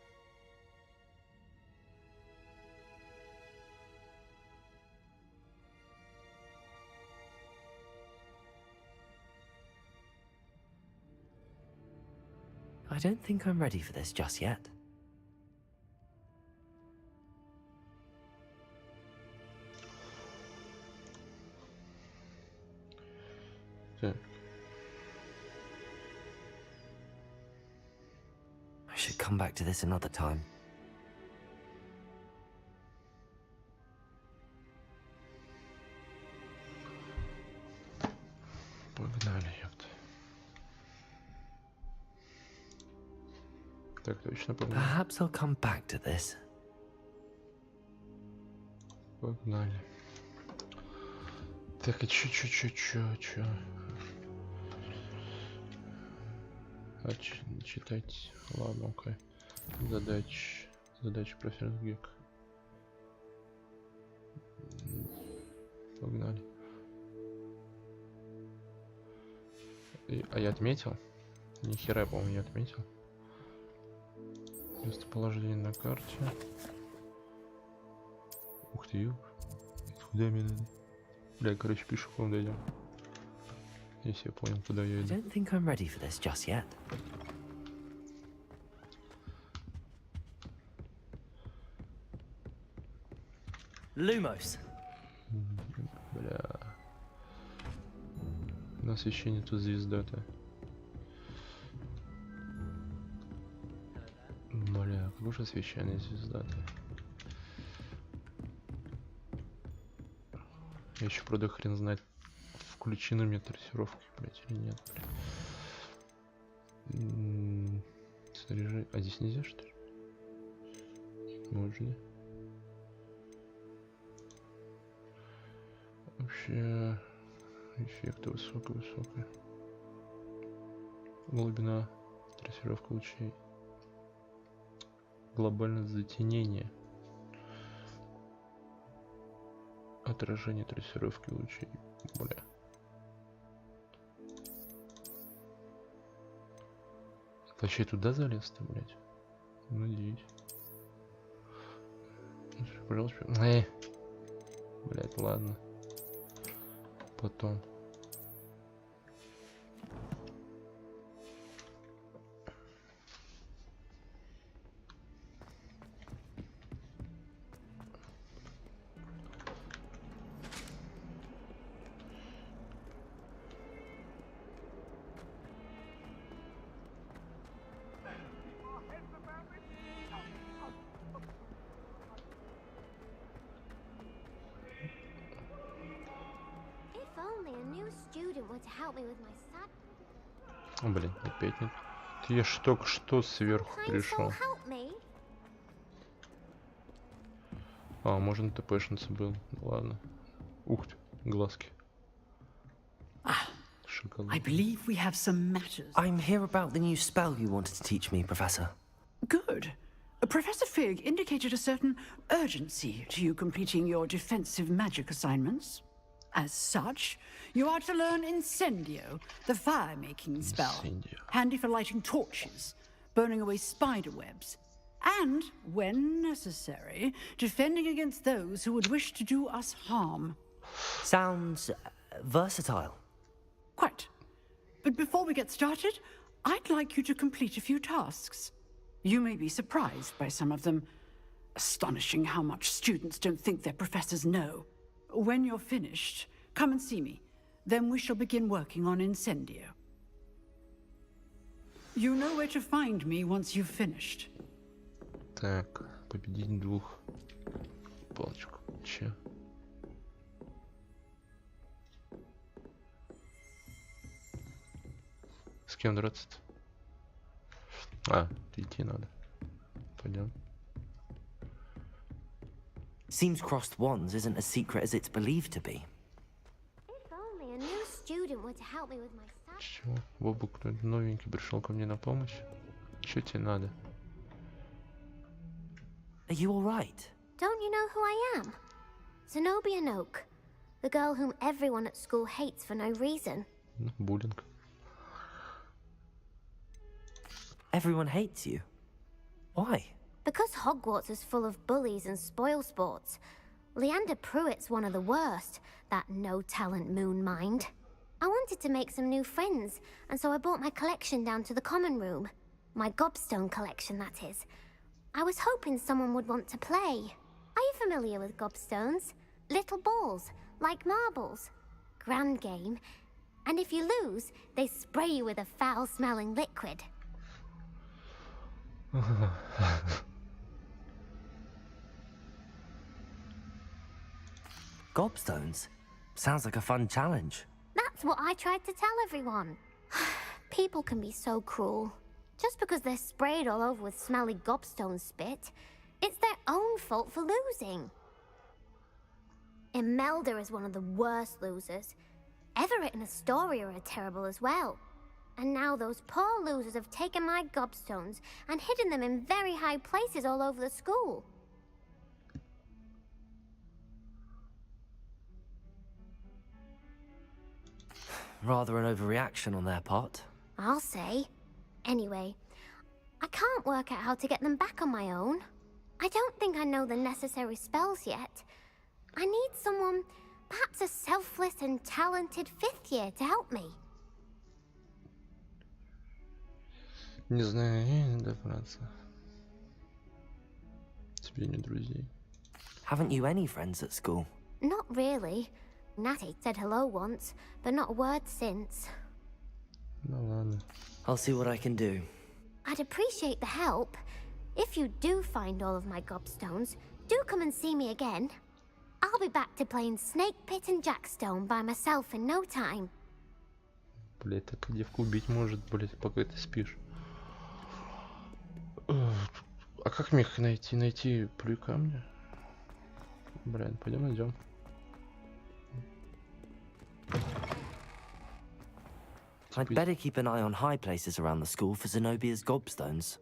I don't think I'm ready for this just yet. Так. I should come back to this another time. Погнали, ёпта. Так, точно погнали. Perhaps I'll come back to this. Погнали. Так, и чё? Читать. Ладно, окей. Задачи профессор Гек. Погнали. А я отметил? Ни хера, я, по-моему, не отметил. Местоположение на карте. Ух ты, ёп. Куда мне надо? Бля, короче, пешком дойдем. Если я понял, куда я I иду. don't think I'm ready for this just yet. Lumos. Бля. На освещение тут звезда-то. Бля, какое же освещение звезда-то. Я еще, правда, хрен знает, включены у меня трассировки, блять, или нет, блядь. Снаряжение. А здесь нельзя, что ли? Можно. Вообще эффекты высокая. Глубина трассировка лучей. Глобальное затенение. Отражение трассировки лучей. Бля. Вообще туда залез-то, блядь? Надеюсь. Пожалуйста. Блядь, ладно. Потом. О, блин, опять нет. Я ж только что сверху пришел. А, можно ТПшница был. Ладно. Ух ты, глазки. Шоколад. I believe we have some matters. I'm here about the new spell you wanted to teach me, Professor. Good. Professor Fig indicated a certain urgency to you completing your defensive magic assignments. As such, you are to learn Incendio, the fire-making spell. Incendio. Handy for lighting torches, burning away spider webs, and, when necessary, defending against those who would wish to do us harm. Sounds versatile. Quite. But before we get started, I'd like you to complete a few tasks. You may be surprised by some of them. Astonishing how much students don't think their professors know. When you're finished, come and see me. Then we shall begin working on Incendio. You know where to find me once you've finished. Так, победить двух палочек. Че? С кем драться-то? А, идти надо. Пойдем. Seems crossed wands isn't as secret as it's believed to be. If only a new student were to help me with my stuff. Чего? Бобук новенький пришел ко мне на помощь. Что тебе надо? Are you all right? Don't you know who I am? Zenobia Noak, the girl whom everyone at school hates for no reason. Буллинг. Everyone hates you. Why? Because Hogwarts is full of bullies and spoilsports. Leander Pruitt's one of the worst, that no-talent moon mind. I wanted to make some new friends, and so I brought my collection down to the common room. My gobstone collection, that is. I was hoping someone would want to play. Are you familiar with gobstones? Little balls, like marbles. Grand game. And if you lose, they spray you with a foul-smelling liquid. Gobstones? Sounds like a fun challenge. That's what I tried to tell everyone. People can be so cruel. Just because they're sprayed all over with smelly gobstone spit, it's their own fault for losing. Imelda is one of the worst losers. Everett and Astoria are terrible as well. And now those poor losers have taken my gobstones and hidden them in very high places all over the school. Rather an overreaction on their part. I'll say. Anyway, I can't work out how to get them back on my own. I don't think I know the necessary spells yet. I need someone, perhaps a selfless and talented fifth year to help me. Не знаю, не добраться. Тебе не друзей. Haven't you any friends at school? Not really. Natty said hello once, but not a word since. Ну ладно. I'll see what I can do. I'd appreciate the help. If you do find all of my gobstones, do come and see me again. I'll be back to playing Snake Pit and Jackstone by myself in no time. Блять, так девку убить может, блять, пока ты спишь. А как мне их найти? Найти плюй камня? Блин, пойдем найдем. I'd better keep an eye on high places around the school for Zenobia's gobstones.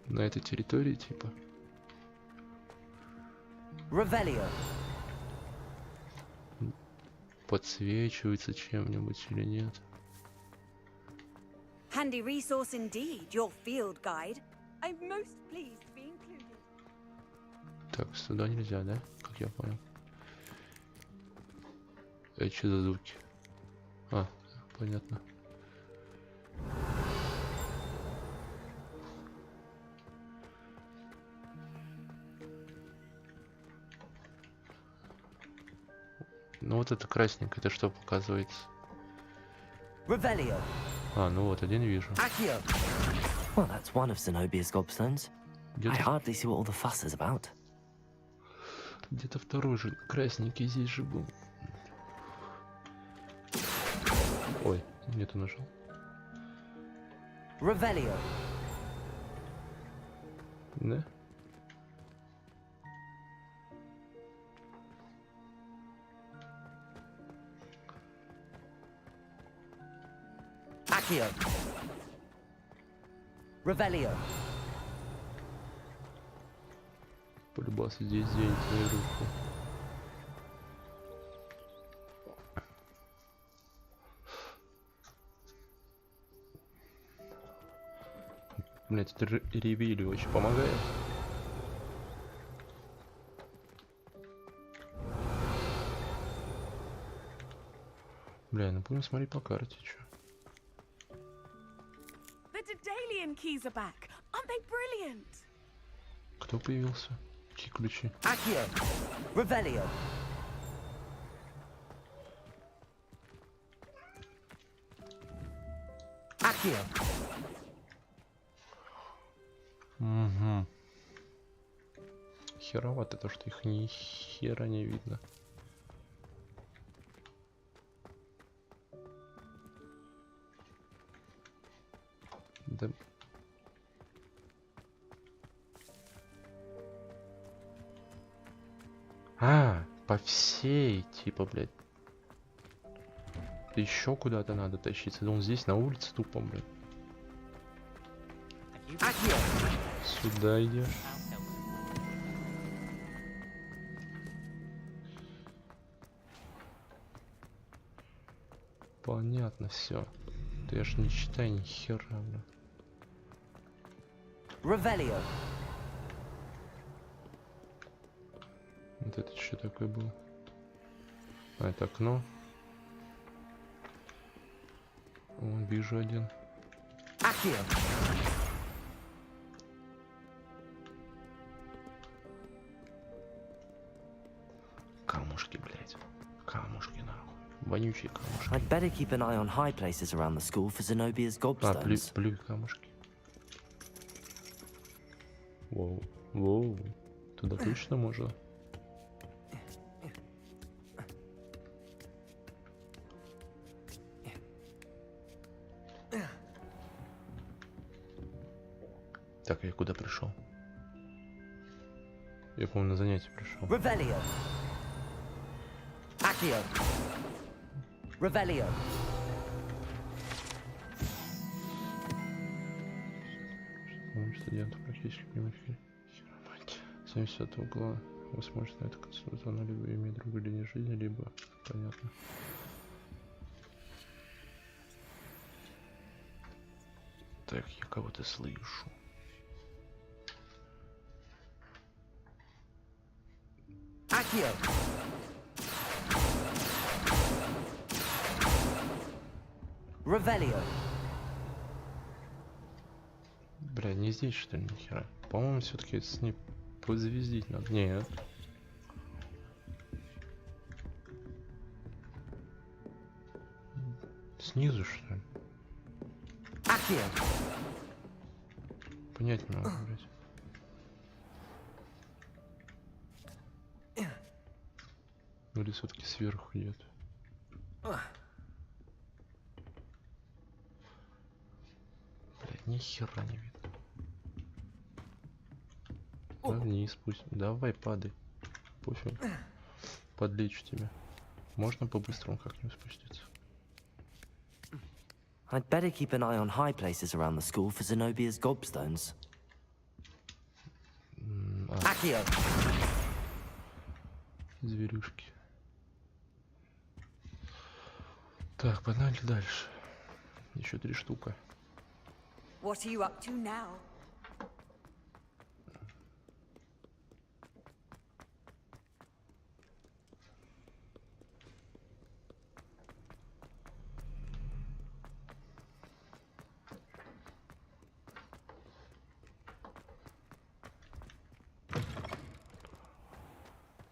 На этой территории, типа. Revelio. Подсвечивается чем-нибудь или нет? Handy resource indeed, your field guide. I'm most pleased to be included. Так, сюда нельзя, да? Как я понял. Это что за звуки? А, понятно. Ну вот это красненькое, это что показывается? Revelio. А, ну вот, один вижу. Accio. Well, that's one of Zenobia's gobstones. I hardly see what all the fuss is about. Где-то второй же красненький здесь же был. Ой, нету нашел. Revelio. Да? Accio. Revelio. Полюбался здесь денег свою руку. Блять, это ревили очень помогает. Бля, ну будем смотреть по карте, чё. The Daedalian keys are back. Aren't they brilliant? Кто появился? Какие ключи? Accio! Revelio! Accio! Угу. Херовато то, что их ни хера не видно. Да. А, по всей, типа, блядь. Да еще куда-то надо тащиться. Да он здесь на улице тупо, блядь. Сюда идешь. Понятно все. Да я ж не считаю ни хера, блядь. Revelio! Вот это что такое было? А, это окно. Вон, вижу один. Accio! Камушки, блядь. Камушки, нахуй. Вонючие камушки. I'd better keep an eye on high places around the school for Zenobia's gobstones. Плюй камушки. Воу. Воу. Туда точно можно? Так, я куда пришел? Я, по-моему, на занятие пришел. Revelio! Accio! Revelio! Студентов практически понимать. 70 угла. Вы сможете на это консультационно либо иметь другую линию жизни, либо... Понятно. Так, я кого-то слышу. Accio! Revelio! Бля, не здесь что ли, нихера? По-моему, все-таки с ней позвездить надо. Нет. Снизу что ли? Accio! Понять не могу, блядь. Или все-таки сверху идет? Блядь, ни хера не видно. Да, вниз пусть. Давай, падай. Пофиг. Подлечу тебя. Можно по-быстрому как-нибудь спуститься? I'd better keep an eye on high places around the school for Zenobia's gobstones. Accio! Зверюшки. Так, погнали дальше. Еще 3 штука. What are you up to now?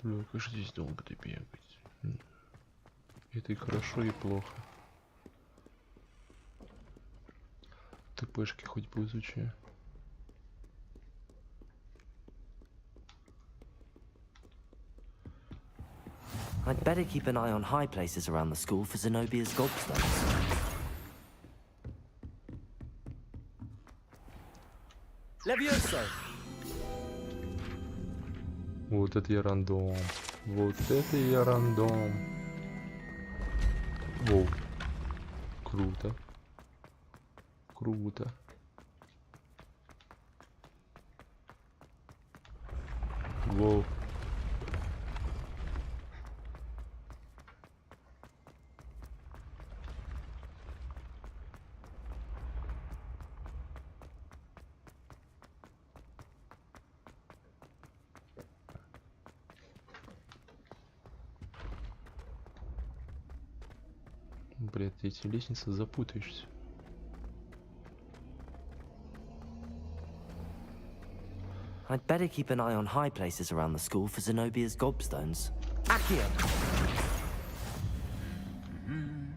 Бля, как же здесь долго-то бегать? Это и хорошо, и плохо. ТПшки хоть бы изучи. I'd better keep an eye on high places around the school for Zenobia's gobstones. Levioso! Вот это я рандом. Вот это я рандом. Воу. Круто. Круто. Воу. Блядь, ты эти лестницы запутаешься. I'd better keep an eye on high places around the school for Zenobia's gobstones. Accio!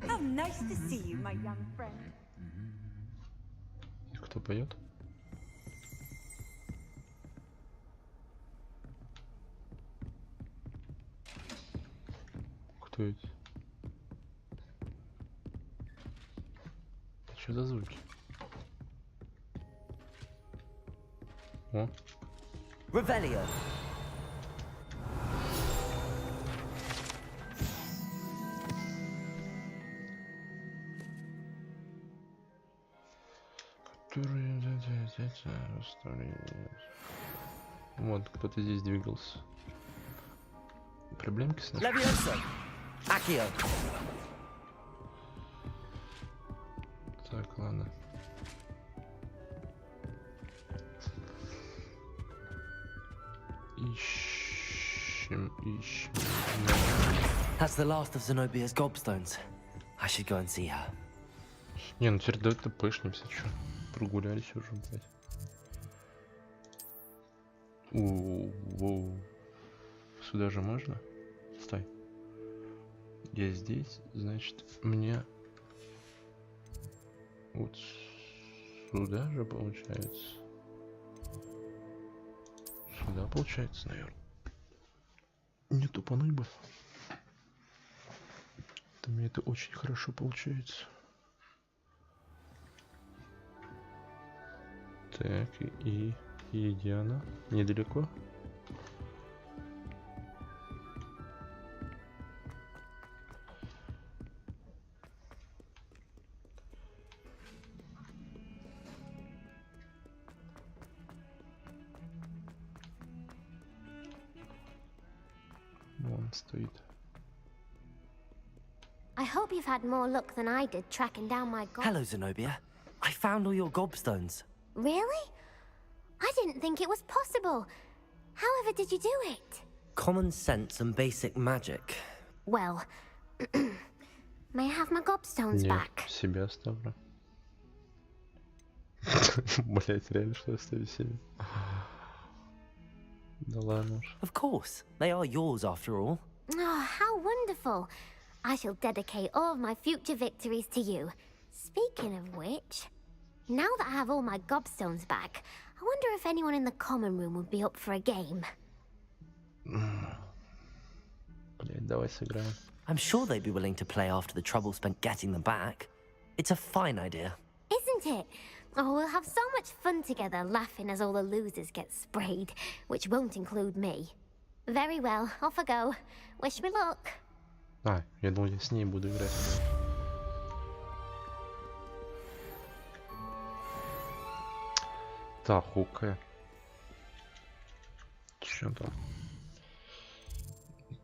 How nice to see you, my young friend. Кто поет? Кто это? Что за звуки? О. Revelio. Вот, кто-то здесь двигался. Проблемки с ним? Accio. Так, ладно. Ищем. That's the last of Zenobia's gobstones. I should go and see her. Не, ну теперь давай тпшнимся, чё. Прогулялись уже, блядь. Воу. Сюда же можно? Стой. Я здесь, значит, мне... Вот сюда же получается. Сюда получается, наверное. Не тупануть бы. У меня это очень хорошо получается. Так, и где она? Недалеко? Вон стоит. I hope you've had more luck than I did tracking down my gob. Hello, Zenobia. I found all your gobstones. Really? I didn't think it was possible. However did you do it? Common sense and basic magic. Well, may I have my gobstones back? Себя оставлю. Блять, реально что оставлю себе? Да ладно уж. Of course. They are yours after all. Oh, how wonderful. I shall dedicate all of my future victories to you. Speaking of which, now that I have all my gobstones back, I wonder if anyone in the common room would be up for a game. Блять, давай сыграем. I'm sure they'd be willing to play after the trouble spent getting them back. It's a fine idea. Isn't it? Oh, we'll have so much fun together, laughing as all the losers get sprayed, which won't include me. Very well, off I go. Wish me luck. А, я думал, я с ней буду играть. Так, хука. Чё там?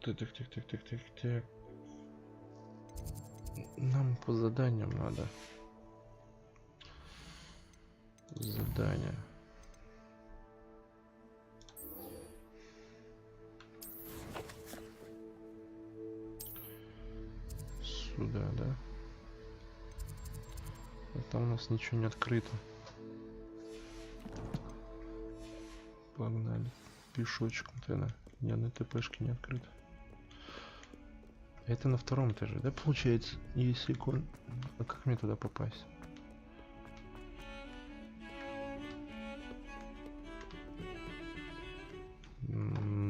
Так. Нам по заданиям надо. Задание. Сюда, да? А там у нас ничего не открыто. Погнали. Пешочком тогда. Ни одной ТПшки не открыто. Это на втором этаже, да, получается? Если кон... А как мне туда попасть?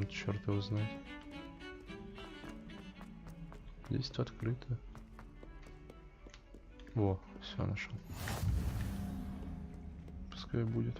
Черт его знает. Здесь-то открыто. Во, все нашел. Пускай будет.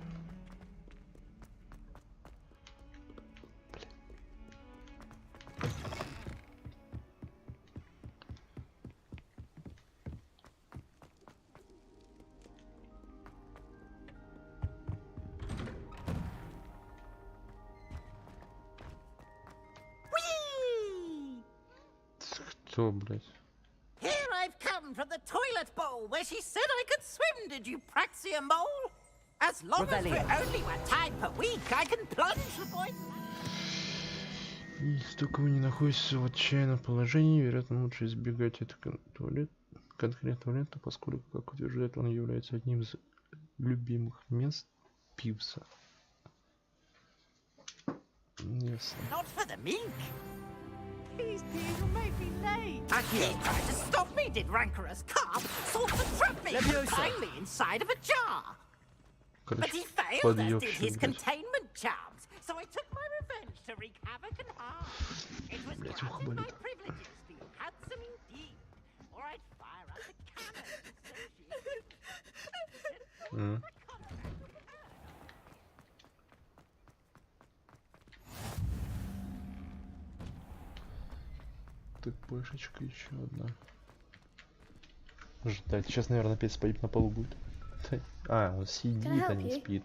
Кто, блядь? Here I've come from the toilet bowl where she said I could swim, did you praxia mole? As long as we're only one time per week, I can plunge the boy. Если только вы не находитесь в отчаянном положении, вероятно, лучше избегать этого туалет. конкретного лента, поскольку, как утверждает, он является одним из любимых мест пивца. Ясно. Not for the mink. Please, dear, you'll make me late. He tried to stop me, did rancorous carp. Sought to trap me confinely inside of a jar. But he failed, as did his containment charms. So I took my revenge to wreak havoc and harm. It was granted my privileges to be handsome indeed, or I'd fire up the cannon. Так, пышечка еще одна. Ждать. Сейчас, наверное, опять спать на полу будет. А, он сидит, а не спит.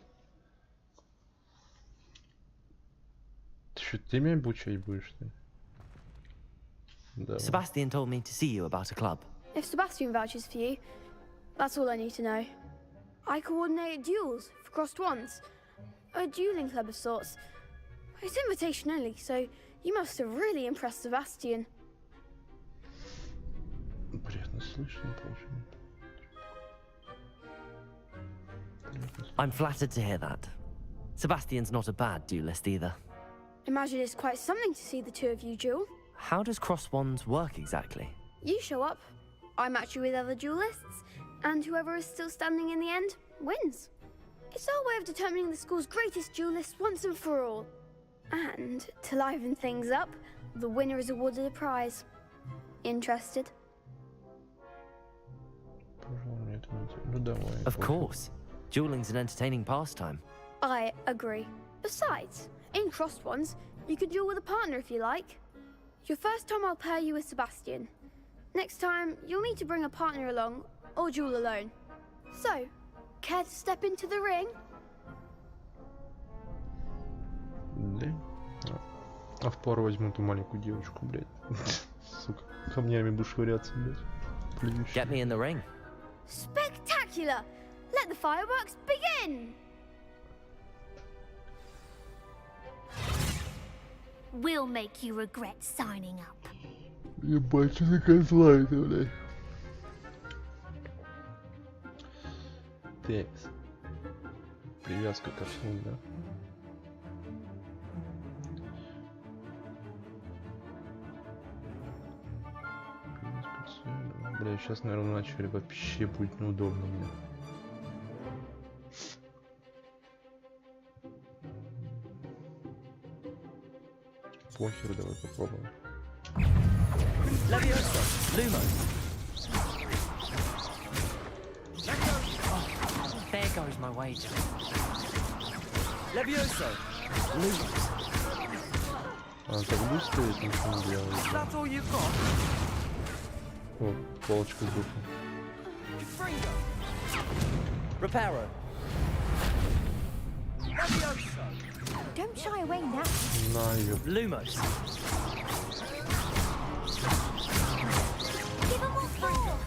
Ты меня обучать будешь, что ли? Да. Sebastian told me to see you about a club. If Sebastian vouches for you, that's all I need to know. I coordinate duels for crossed wands. A dueling club of sorts. It's invitation only, so you must have really impressed Sebastian. Приятно слышно, I'm flattered to hear that. Sebastian's not a bad duelist either. Imagine it's quite something to see the two of you duel. How does cross wands work exactly? You show up, I match you with other duelists, and whoever is still standing in the end wins. It's our way of determining the school's greatest duelist once and for all. And to liven things up, the winner is awarded a prize. Interested? Of course. Dueling's an entertaining pastime. I agree. Besides, in crossed ones, you can duel with a partner if you like. Your first time I'll pair you with Sebastian. Next time, you'll need to bring a partner along, or duel alone. So, care to step into the ring? Да? А в пару возьму ту маленькую девочку, блядь. Сука, камнями буду швыряться, блядь. Get me in the ring. Spectacular! Let the fireworks begin! We'll make you regret signing up. Ебать, что за козла это, блядь. Текс. Привязка ко всему, да? Бля, сейчас, наверное, начали вообще будет неудобно мне. Похер, давай попробуем. There goes my wager. Levioso. Lumos. А, так быстро это ничего не делает. That's all you've got? О, полочка с духом. Reparo. Don't shy away now. На ее. Lumos. Give him more floor.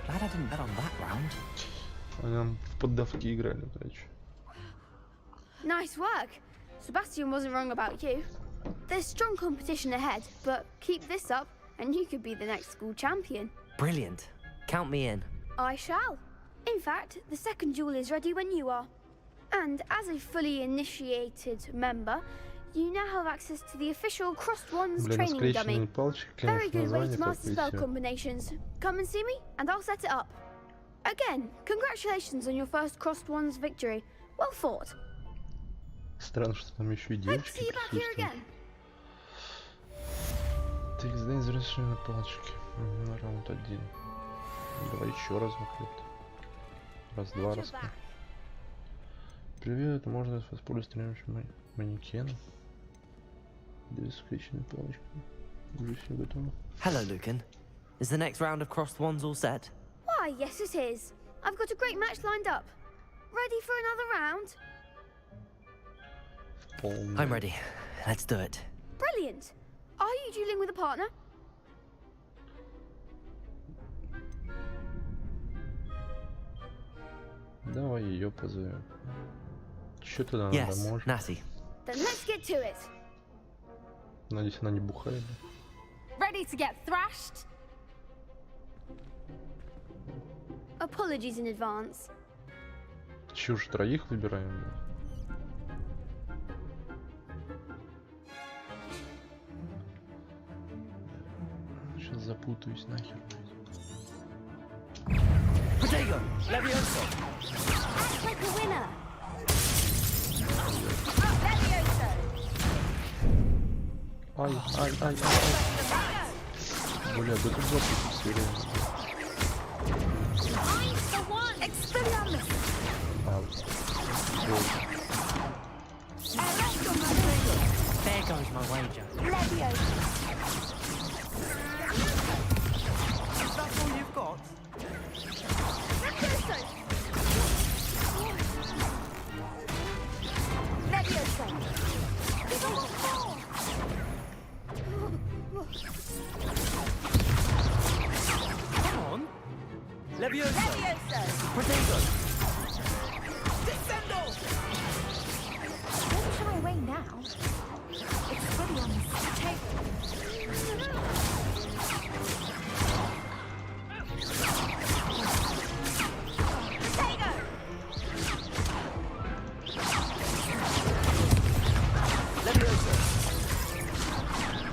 Glad I didn't bet on that round. Они в поддавки играли, короче. Nice work. Sebastian wasn't wrong about you. There's strong competition ahead, but keep this up and you could be the next school champion. Brilliant. Count me in. I shall. In fact, the second duel is ready when you are. And as a fully initiated member, you now have access to the official Crossed Wands training dummy. Very good way to master spell combinations. Come and see me, and I'll set it up. Again, congratulations on your first Crossed Wands victory. Well fought. Странно, что там еще и Hope to see девочки you back here присутствуют. again. Так, сдай завершение на палочке. На раунд 1. Давай еще раз выход. Раз-два, раз. Привет, можно воспользоваться тренирующим манекеном. Без скрещенной палочки. Уже все готово. Hello, Lucan. Is the next round of crossed wands all set? Why, yes it is. I've got a great match lined up. Ready for another round? I'm ready. Let's do it. Brilliant. Are you dueling with a partner? Давай ее позовем. Что туда надо, Yes, может? Natty. Then let's get to it. Надеюсь, она не бухает. Ready to get thrashed? Apologies in advance. Чушь, троих выбираем. Сейчас запутаюсь нахер. Protego! Levioso! Act like a winner. Ай. Бля, да тут запутаюсь все время. There goes my wager. Is that all you've got? Come on! Levioso! Protego! Don't shy away now. Expelliarmus. Levioso!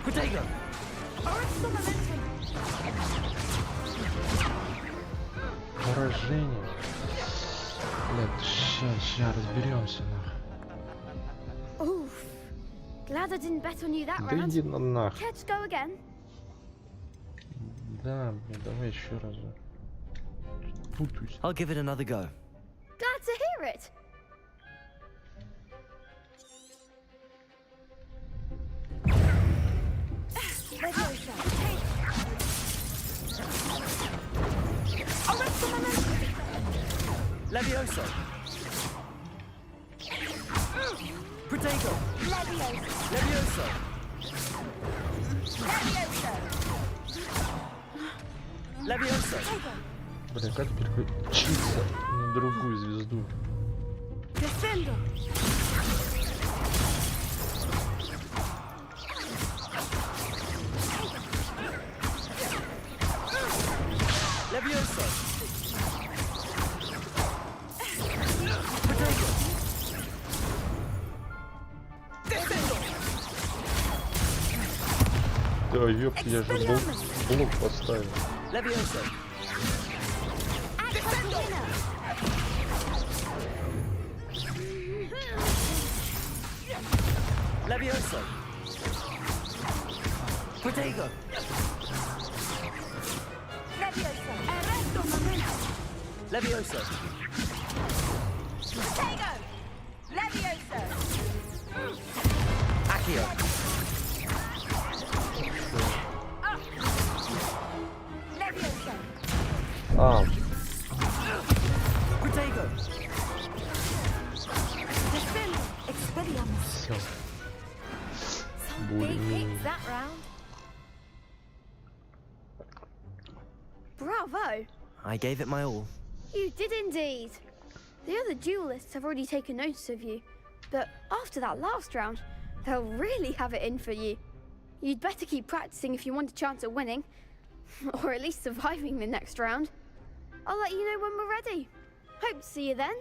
Protego! Поражение. Блядь, ща разберемся нахуй. Oof. Glad I didn't bet on you that Да round. иди на нахуй. Care to go again? Да, блин, давай еще разок. Путаюсь. I'll give it another go. Glad to hear it. Levioso! Protego! Levioso! Levioso! Блин, как переключиться на другую звезду? Descendo. Levioso! Да, ёпта, я же блок поставил. Levioso! Levioso! Protego! Levioso! Accio! А, Protego! все. Big hits that round. Bravo. I gave it my all. You did indeed. The other duelists have already taken notice of you, but after that last round, they'll really have it in for you. You'd better keep practicing if you want a chance at winning, or at least surviving the next round. I'll let you know when we're ready. Hope to see you then.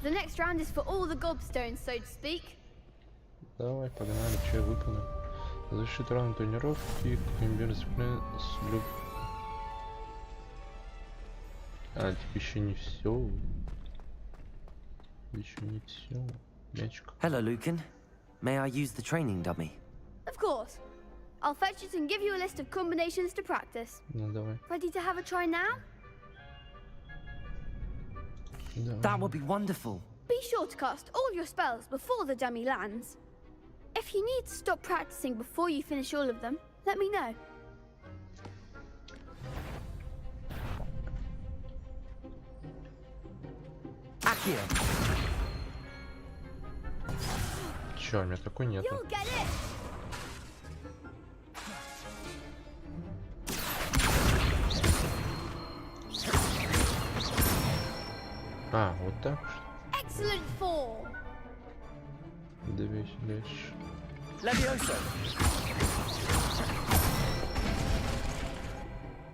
The next round is for all the gobstones, so to speak. Давай, погнали, что я выполнил. Завершить раунд тренировки, А, типа еще не все. Еще не все. Мячик. Hello, Lucan. May I use the training dummy? Of course. I'll fetch it and give you a list of combinations to practice. Ну давай. Ready to have a try now? That would be wonderful. Be sure to cast all your spells before the dummy lands. If you need to stop practicing before you finish all of them, let me know. Accio! Чё, у меня такой нету. You'll get it. А, вот так? Excellent form. Дальше. Levioso!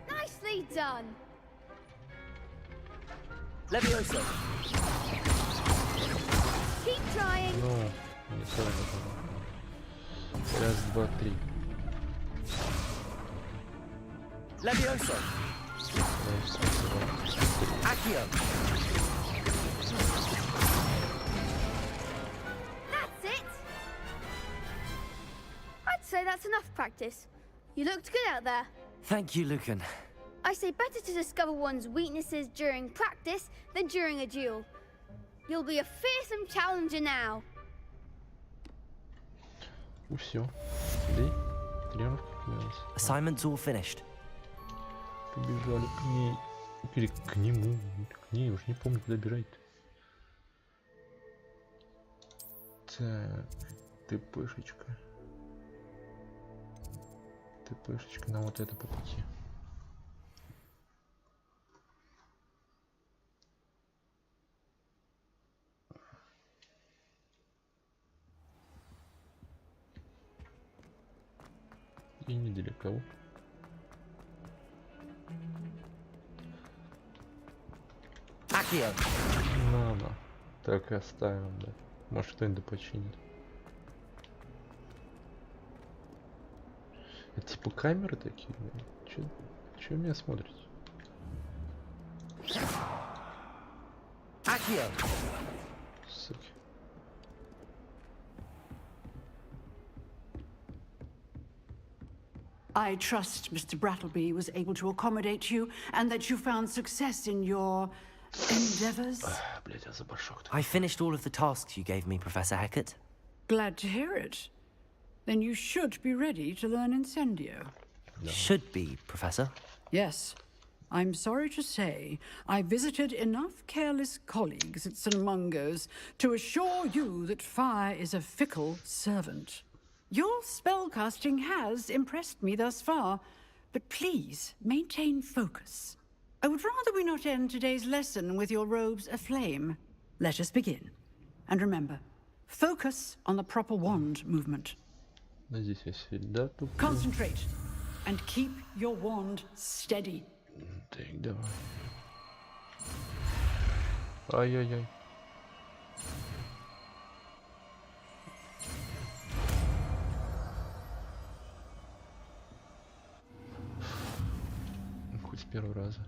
Nicely done. Levioso. Keep trying. Ну, не сразу. Раз, два, три. Levioso. Раз, два, три. Accio. That's it. I'd say that's enough practice. You looked good out there. Thank you, Lucan. I say better to discover one's weaknesses during practice than during a duel. You'll be a fearsome challenger now. Все. Тренировка началась. Assignment's all finished. Побежали к ней. Или к нему. К ней, уж не помню, куда бежать-то. Так, ТПшечка. ТПшечка на вот это по пути. И недалеко. Accio. Надо. Так и оставим, да. Может, кто-нибудь починит. Это типа камеры такие, да? Че меня смотрите? Accio. Суки. I trust Mr. Brattleby was able to accommodate you and that you found success in your endeavors. Блять, я за башок-то. I finished all of the tasks you gave me, Professor Hecat. Glad to hear it. Then you should be ready to learn Incendio. Should be, Professor. Yes. I'm sorry to say, I visited enough careless colleagues at St. Mungo's to assure you that fire is a fickle servant. Your spellcasting has impressed me thus far, but please maintain focus. I would rather we not end today's lesson with your robes aflame. Let us begin. And remember, focus on the proper wand movement. Здесь я всегда туплю. Concentrate and keep your wand steady. Так, давай. Ай-яй-яй. Хоть с первого раза.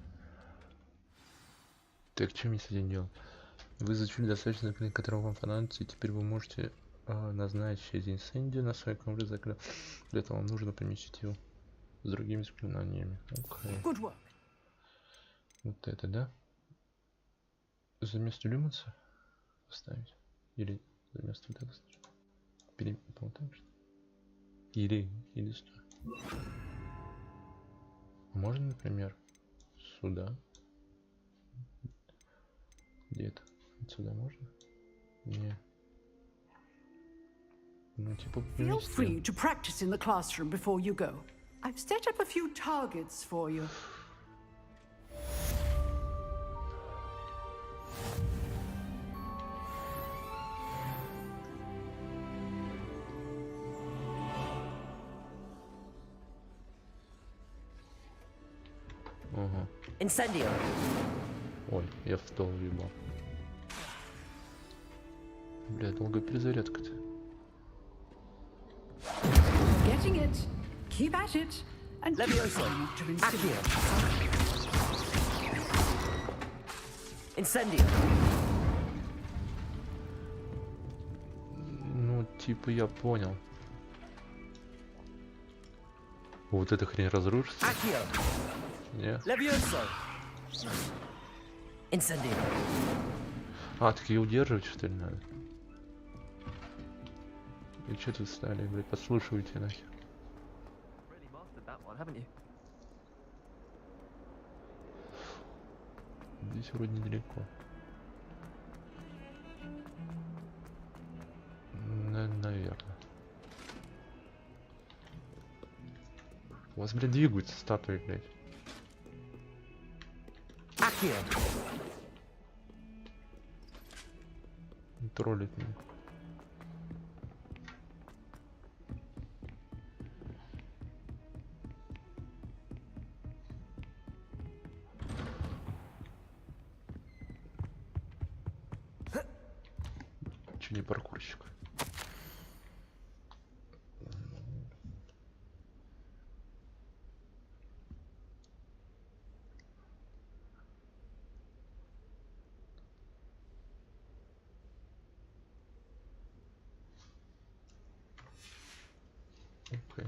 Так, что мне с этим делать? Вы изучили достаточно книг, которого вам понадобится, и теперь вы можете назначить инсендию на свой ковры закрыл. Для этого вам нужно поместить его с другими заклинаниями. Okay. Вот это, да? За место люминса поставить? Или за место вот этого? Перемотаем, что ли? Или что? Можно, например, сюда? Где-то? Отсюда можно? Не. Ну, типа, Feel free to practice in the classroom before you go. I've set up a few targets for you. Ага. Incendio. Ой, я в стол въебал. Бля, долгая перезарядка-то. Getting it. Keep at it. And Levioso. Accio. Incendio. Ну, типа, я понял. Вот эта хрень разрушится. Accio. Нет. Levioso. Incendio. А, так ее удерживать, что ли, надо? И что тут стали, блядь, подслушивайте нахер. Здесь вроде недалеко. Наверное. У вас, блядь, двигаются статуи, блядь. Accio. Троллит меня. еще не паркурщик. Окей.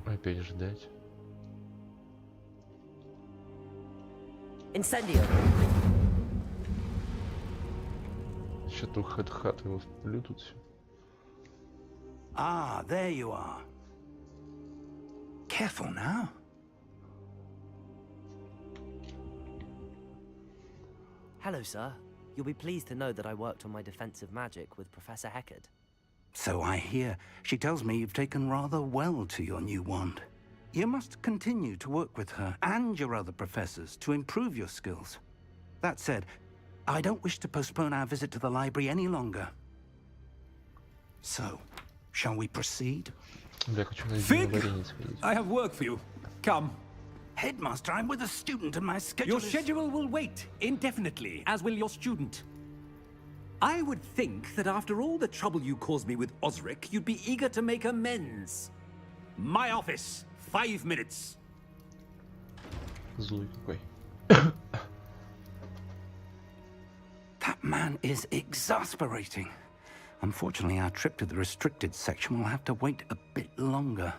Опять ждать. Incendio. Сейчас тут хат его сплю тут все. Ah, there you are. Careful now. Hello, sir. You'll be pleased to know that I worked on my defensive magic with Professor Heckard. So I hear. She tells me you've taken rather well to your new wand. You must continue to work with her and your other professors to improve your skills. That said, I don't wish to postpone our visit to the library any longer. So, shall we proceed? Fig, I have work for you. Come. Headmaster, I'm with a student and my schedule Your schedule will wait indefinitely, as will your student. I would think that after all the trouble you caused me with Osric, you'd be eager to make amends. My office, 5 minutes. Злой какой. That man is exasperating. Unfortunately, our trip to the restricted section will have to wait a bit longer.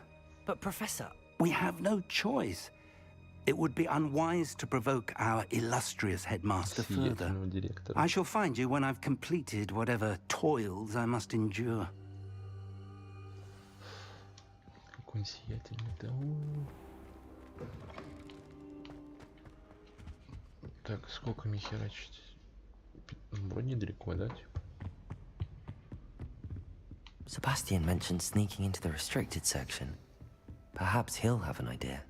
But, Professor... We have no choice. It would be unwise to provoke our illustrious headmaster further. I shall find you when I've completed whatever toils I must endure. Какой сиятельный-то. Так, сколько мне херачить? Вроде недалеко, да? Sebastian mentioned sneaking into the restricted section. Perhaps he'll have an idea.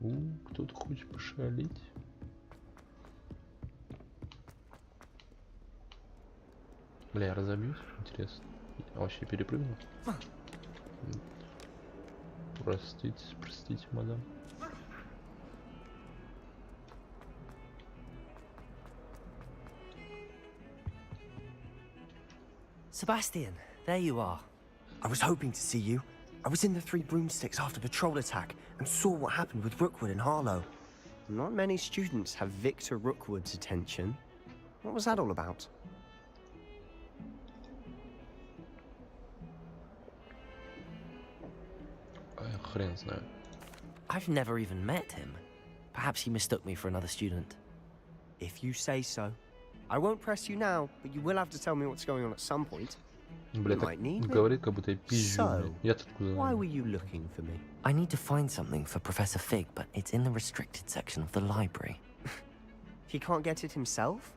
Кто-то хочет пошалить. Бля, я разобьюсь? Интересно. А вообще перепрыгну? Простите, мадам. Sebastian, there you are. I was hoping to see you. I was in the Three Broomsticks after the troll attack and saw what happened with Rookwood and Harlow. Not many students have Victor Rookwood's attention. What was that all about? Хрен знаю. I've never even met him. Perhaps he mistook me for another student. If you say so. I won't press you now, but you will have to tell me what's going on at some point. Бля, так говорит, как будто я пизжу. Я-то откуда Why were you looking for me? I need to find something for Professor Fig, but it's in the restricted section of the library. He can't get it himself?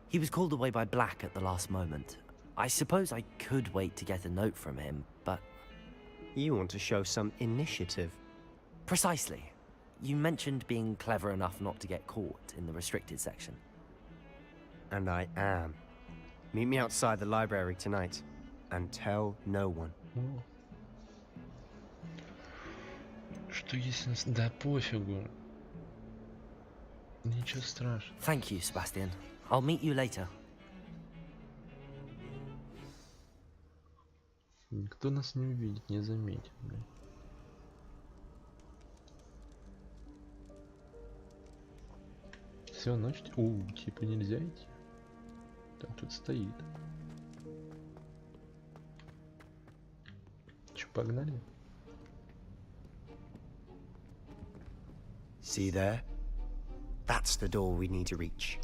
He was called away by Black at the last moment. I suppose I could wait to get a note from him, but... You want to show some initiative. Precisely. You mentioned being clever enough not to get caught in the restricted section. And I am. Meet me outside the library tonight. And tell no one. Что если... Да пофигу. Ничего страшного. Thank you, Sebastian. I'll meet you later. Никто нас не увидит, не заметит, блин. Все, ночь. Типа нельзя идти. Там тут стоит. Че, погнали? See there? That's the door we need to reach.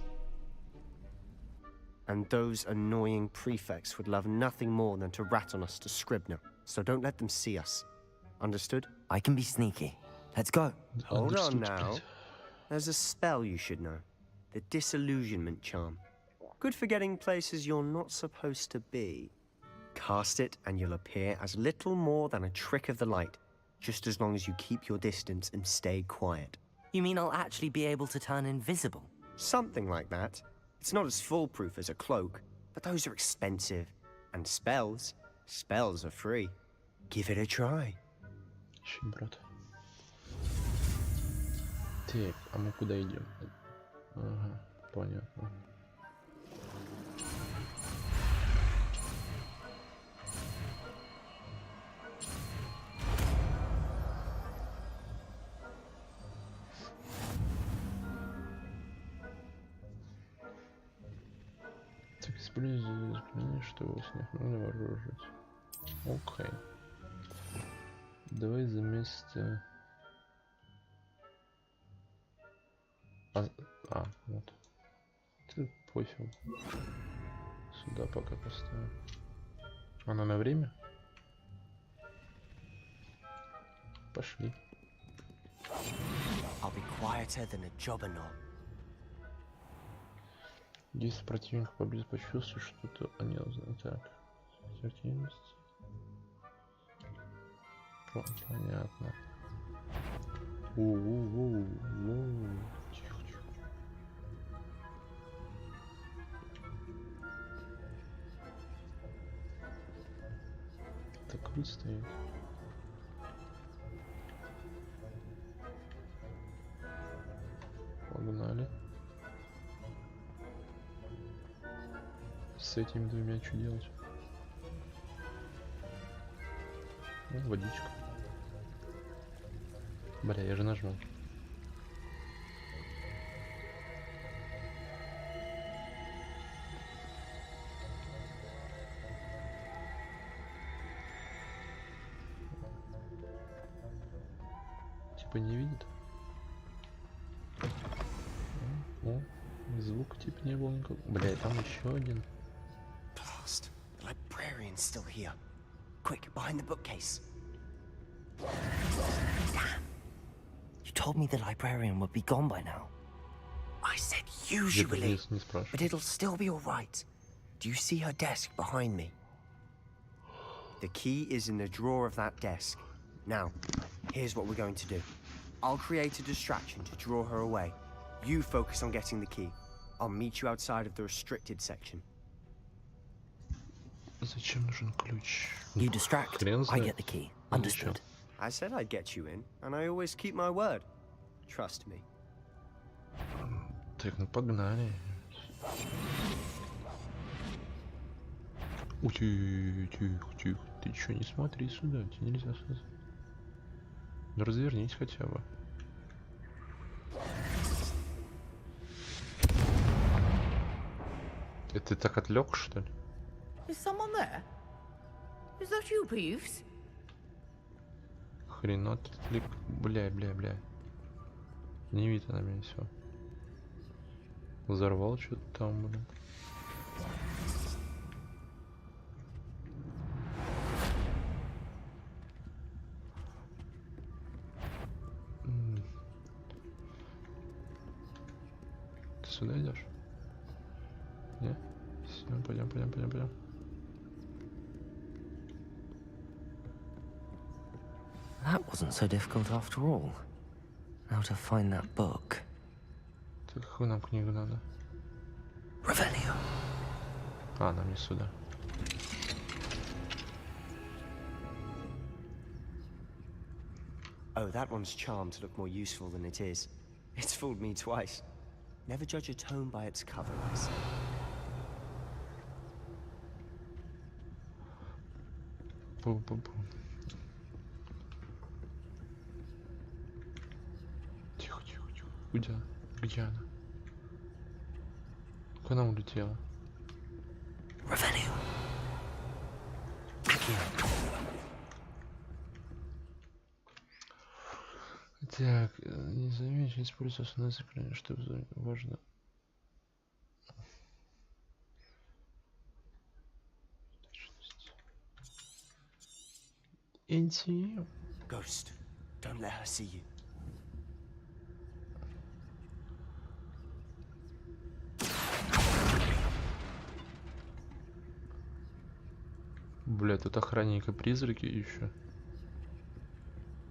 And those annoying prefects would love nothing more than to rat on us to Scribner, so don't let them see us. Understood? I can be sneaky. Let's go. Hold on now. There's a spell you should know. The Disillusionment Charm. Good for getting places you're not supposed to be. Cast it and you'll appear as little more than a trick of the light, just as long as you keep your distance and stay quiet. You mean I'll actually be able to turn invisible? Something like that. It's not as foolproof as a cloak, but those are expensive. And spells are free. Give it a try. Щи, брат. Так, а мы куда идем? Ага, понятно. Так, используй заклинание, чтобы вас не могли вооружить. Окей. Давай за место... вот. Ты пофиг. Сюда пока поставим. Она на время? Пошли. I'll be quieter than a jobberknoll. Если противник поблизости почувствует что-то, они узнают. Так. Активность. Понятно. Тихо, тихо. Так выстоит. Погнали. С этими двумя что делать? Ну, водичка. Бля, я же нажму. Типа не видит? О, звук типа не был никакого. Бля, там еще один. Blast. The librarian's still here. Quick, behind the bookcase. Damn. You told me the librarian would be gone by now. I said usually, but it'll still be all right. Do you see her desk behind me? The key is in the drawer of that desk. Now, here's what we're going to do. I'll create a distraction to draw her away. You focus on getting the key. I'll meet you outside of the restricted section. Зачем нужен ключ? You distract, I get the key. Understood. I said I'd get you in, and I always keep my word. Trust me. Так, ну погнали. Тихо, тихо. Ты чё, не смотри сюда, тебе нельзя сюда. Ну развернись хотя бы. Это ты так отвлек, что ли? Is someone there? Is that you, Peeves? Хренот. Бля. Не видит она меня, все. Взорвал что-то там, блин. Ты сюда идешь? Не? Все, пойдем. That wasn't so difficult after all. Now to find that book. Так, какую нам книгу надо? Revelio. Нам не сюда. Oh, that one's charmed to look more useful than it is. It's fooled me twice. Never judge a tome by its cover, I say. Тихо. Где она? Куда она улетела? Revelio. Так, не замечу, использую основное заклинание, что важно. Интим. Ghost, don't let her see you. Бля, тут охранника призраки еще.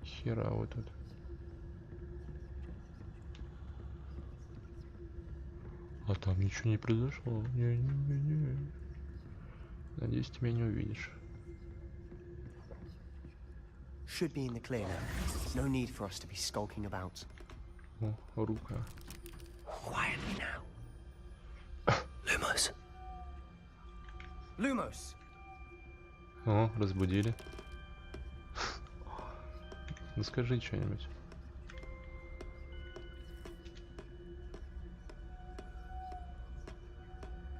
Хера вот тут. А там ничего не произошло. Не. Надеюсь, ты меня не увидишь. Should be in the clear now. No need for us to be skulking about. О, рука. quietly now. Lumos. Lumos. О, разбудили. Ну скажи что-нибудь.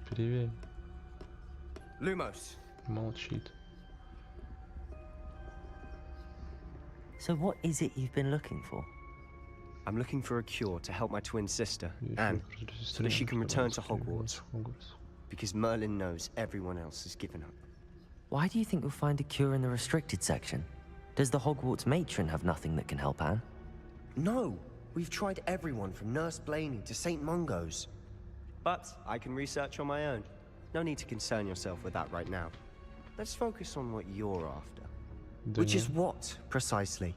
Привет. Lumos. Молчит. So what is it you've been looking for? I'm looking for a cure to help my twin sister, Anne, so that she can return to Hogwarts. Because Merlin knows everyone else has given up. Why do you think you'll find a cure in the restricted section? Does the Hogwarts matron have nothing that can help Anne? No! We've tried everyone from Nurse Blaney to St. Mungo's. But I can research on my own. No need to concern yourself with that right now. Let's focus on what you're after. Which is what, precisely?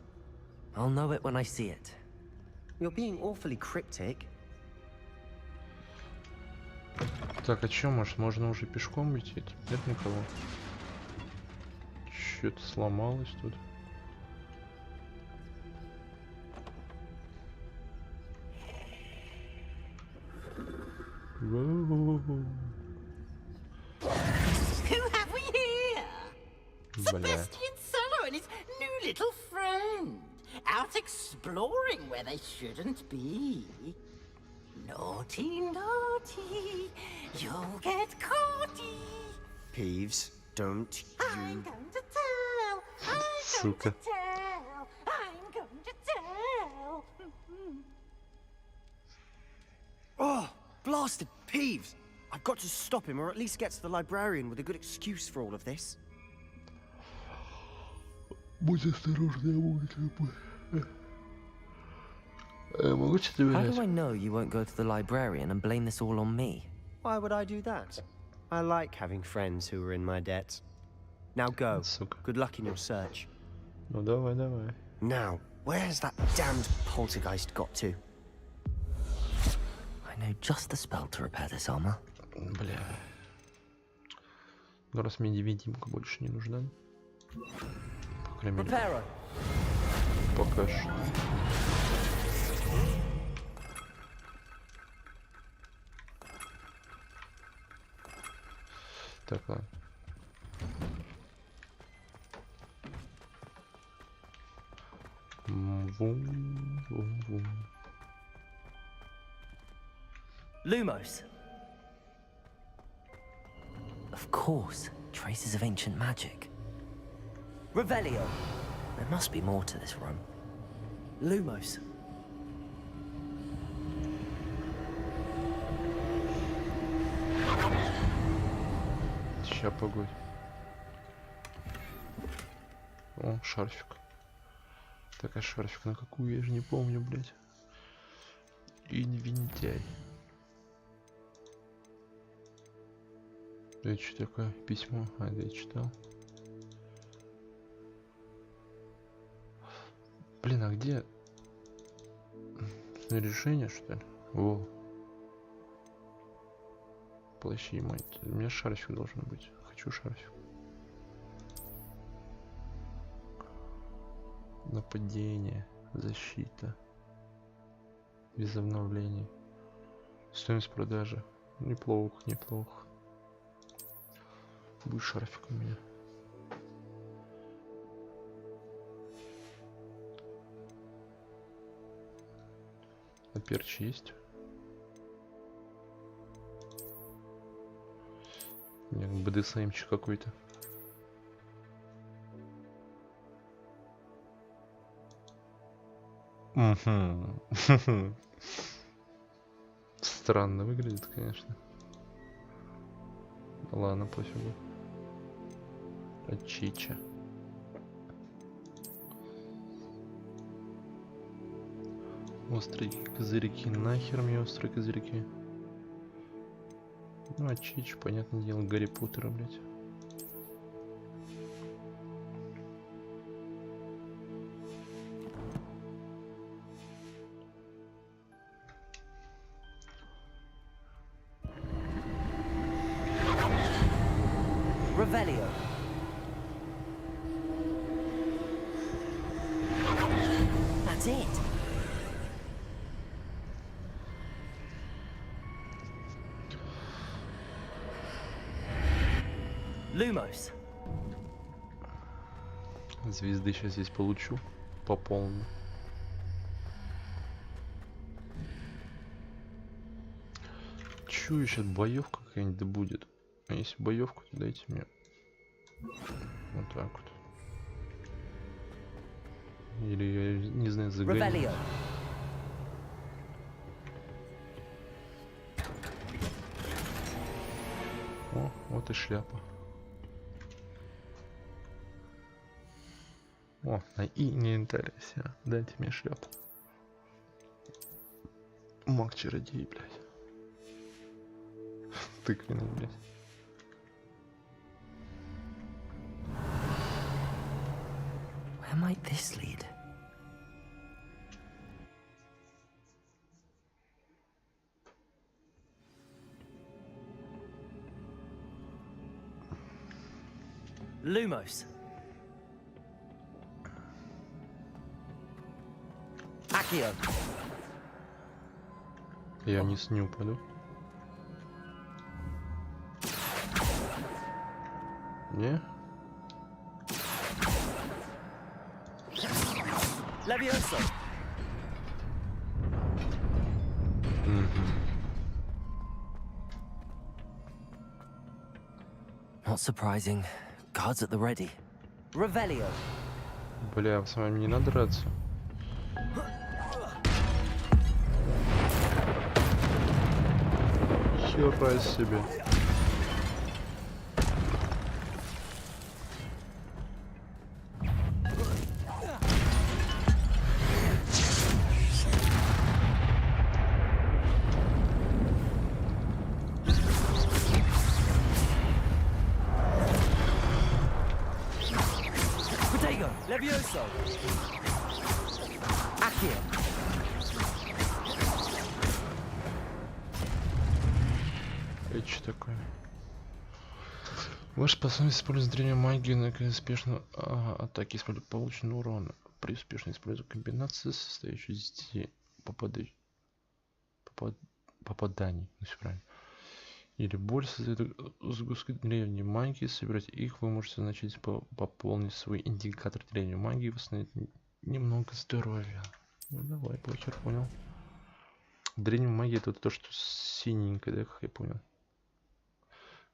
I'll know it when I see it. You're being awfully cryptic. Так, а чё, может, можно уже пешком идти? Тут нет никого. Чё-то сломалось тут. Who have we here? Бля. Sebastian Solo and his new little friend. Out exploring where they shouldn't be. Naughty, naughty, you'll get caughty. Peeves, don't I'm going to tell. I'm going to tell. I'm going to tell. Oh, blasted Peeves! I've got to stop him, or at least get to the librarian with a good excuse for all of this. Будь осторожна, могу тебе How доверять? do I know you won't go to the librarian and blame this all on me? Why would I do that? I like having friends who are in my debt. Now go. Good luck in your search. Ну давай, давай. Now, where's that damned poltergeist got to? I know just the spell to repair this armor. Бля. Ну раз мне невидимка больше не нужна. По крайней мере. Пока что. Так, ладно. Вум-вум-вум. Lumos. Of course, traces of ancient magic. Revelio. There must be more to this room. Lumos. Ща, погодь. О, шарфик. Так, а шарфик на какую? Я же не помню, блядь. Инвентарь. Это что такое? Письмо? А, это я читал. Блин, а где? Снаряжение, что ли? Во. Плащи мой. У меня шарфик должен быть. Хочу шарфик. Нападение. Защита. Без обновлений. Стоимость продажи. Неплохо, неплохо. Будет шарфик у меня. А перч есть? Нет, БДСМчик какой-то. Угу. Странно выглядит, конечно. Ладно, пофигу. Чича. Острые козырьки. Нахер мне острые козырьки. Ну, а Чич, понятное дело, Гарри Поттера, блядь. Revelio. That's it. Lumos. Звезды сейчас здесь получу по полной. Чую, сейчас боевка какая-нибудь да будет. А если боевку, то дайте мне вот так вот. Или я не знаю, загоню. О, вот и шляпа. О, и не интересно. Дайте мне шляпу. Маг-чародей, блядь. Тыквенный, блядь. Where might this lead? Lumos. Accio. Я вниз не упаду. Не? Levioso. Not surprising. Guards at the ready. Revelio. Бля, с вами не надо драться. Хера себе. Levioso. Accio. Это что такое? Ваша способность использовать древнюю магию на успешную атаке используя полученный урон. При успешном использовании комбинации, состоящей из 10 попаданий. Ну, все правильно. Или больше создает сгустки древней магии. Собирать их вы можете начать пополнить свой индикатор древней магии и восстановить немного здоровья. Ну давай, почер, понял. Древняя магия это то, что синенькое, да, как я понял.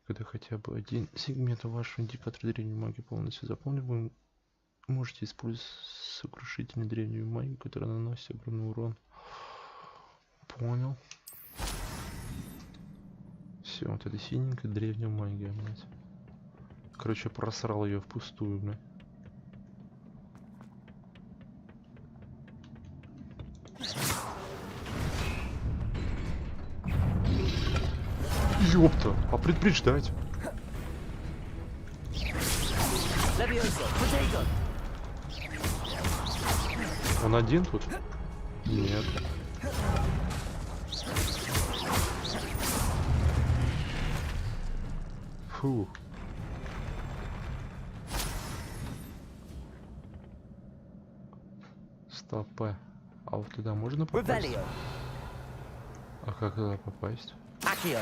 Когда хотя бы один сегмент вашего индикатора древней магии полностью заполнен, вы можете использовать сокрушительную древнюю магию, которая наносит огромный урон. Понял. Все, вот это синенькая древняя магия, блядь. Короче, просрал ее впустую, блядь. Ёпта, а предупреждать. Он один тут? Нет. Фу. Стоп. А вот туда можно попасть? А как туда попасть? Accio.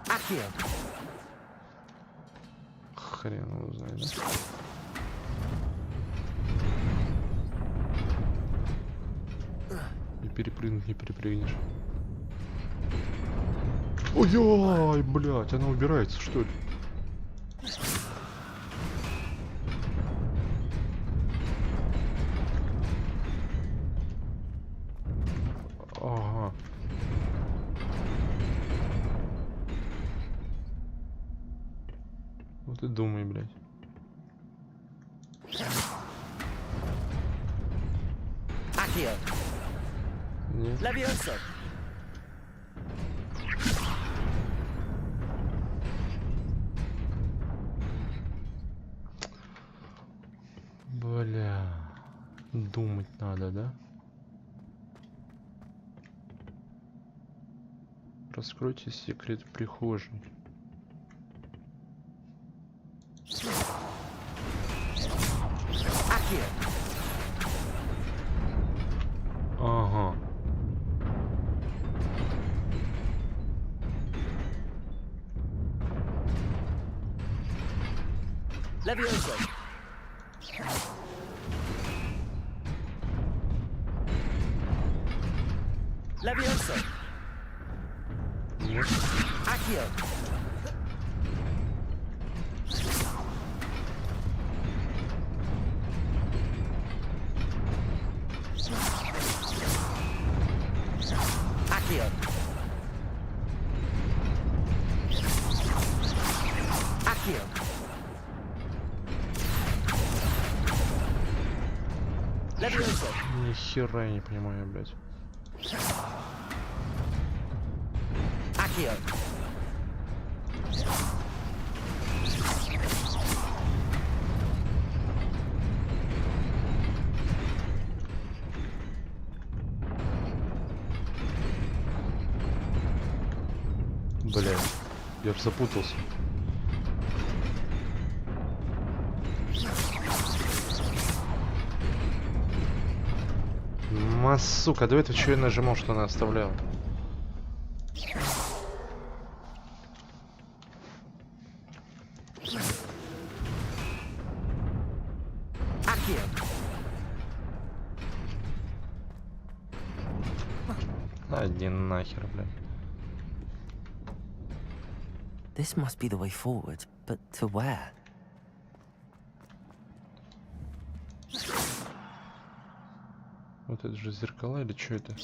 Accio. Хрен его знает, да? И перепрыгнуть не перепрыгнешь. Ой-ой, блядь, она убирается, что ли? Ага. Вот и думай, блядь. Accio. Нет. Levioso. Бля, думать надо, да? Раскройте секрет прихожей. Ага. Levioso. Levioso. Нет. Accio. Accio. Accio. Levioso. Ни хера я не понимаю, блядь. Accio. Блядь, я ж запутался. Сука, до этого что я нажимал, что она оставляла? Один нахер, блядь. This must be the way forward, but to where? Вот это же зеркала или что это?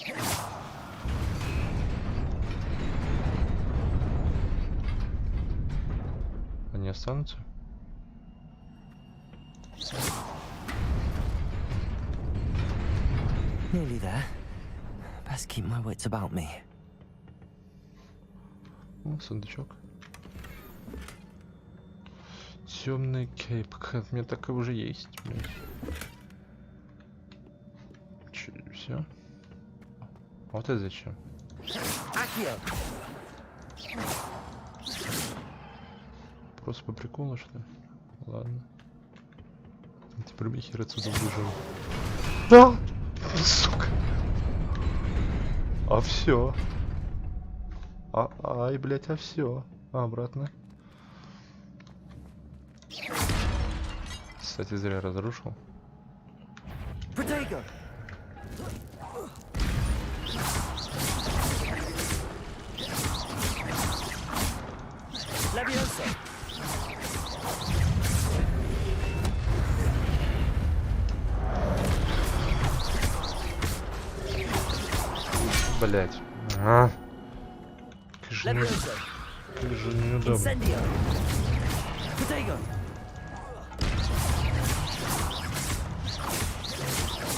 Они останутся? Nearly there. Best keep my wits about me. О, сундучок. Темный кейп. У меня такой уже есть, блядь. Все. Вот это зачем? Просто по приколу, что ли? Ладно. Теперь бы хер отсюда убежал. Да! Сука! А все. Ай, блять, а все. Обратно. Кстати, зря разрушил. Блять. Ага. Как же неудобно.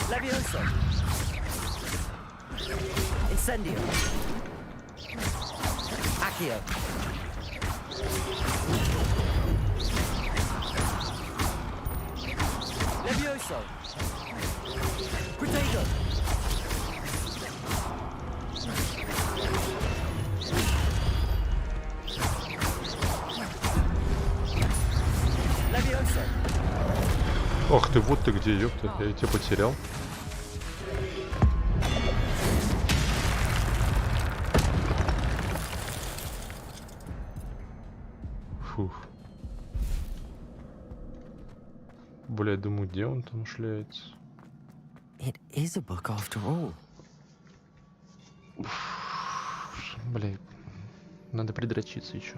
Levioso. Incendio. Accio. Levioso. Protego. Levioso. Ох ты, вот ты где, ёпта, я тебя потерял. Фух. Бля, думаю, где он там шляется? It is a book after all. Бля, надо придрочиться еще.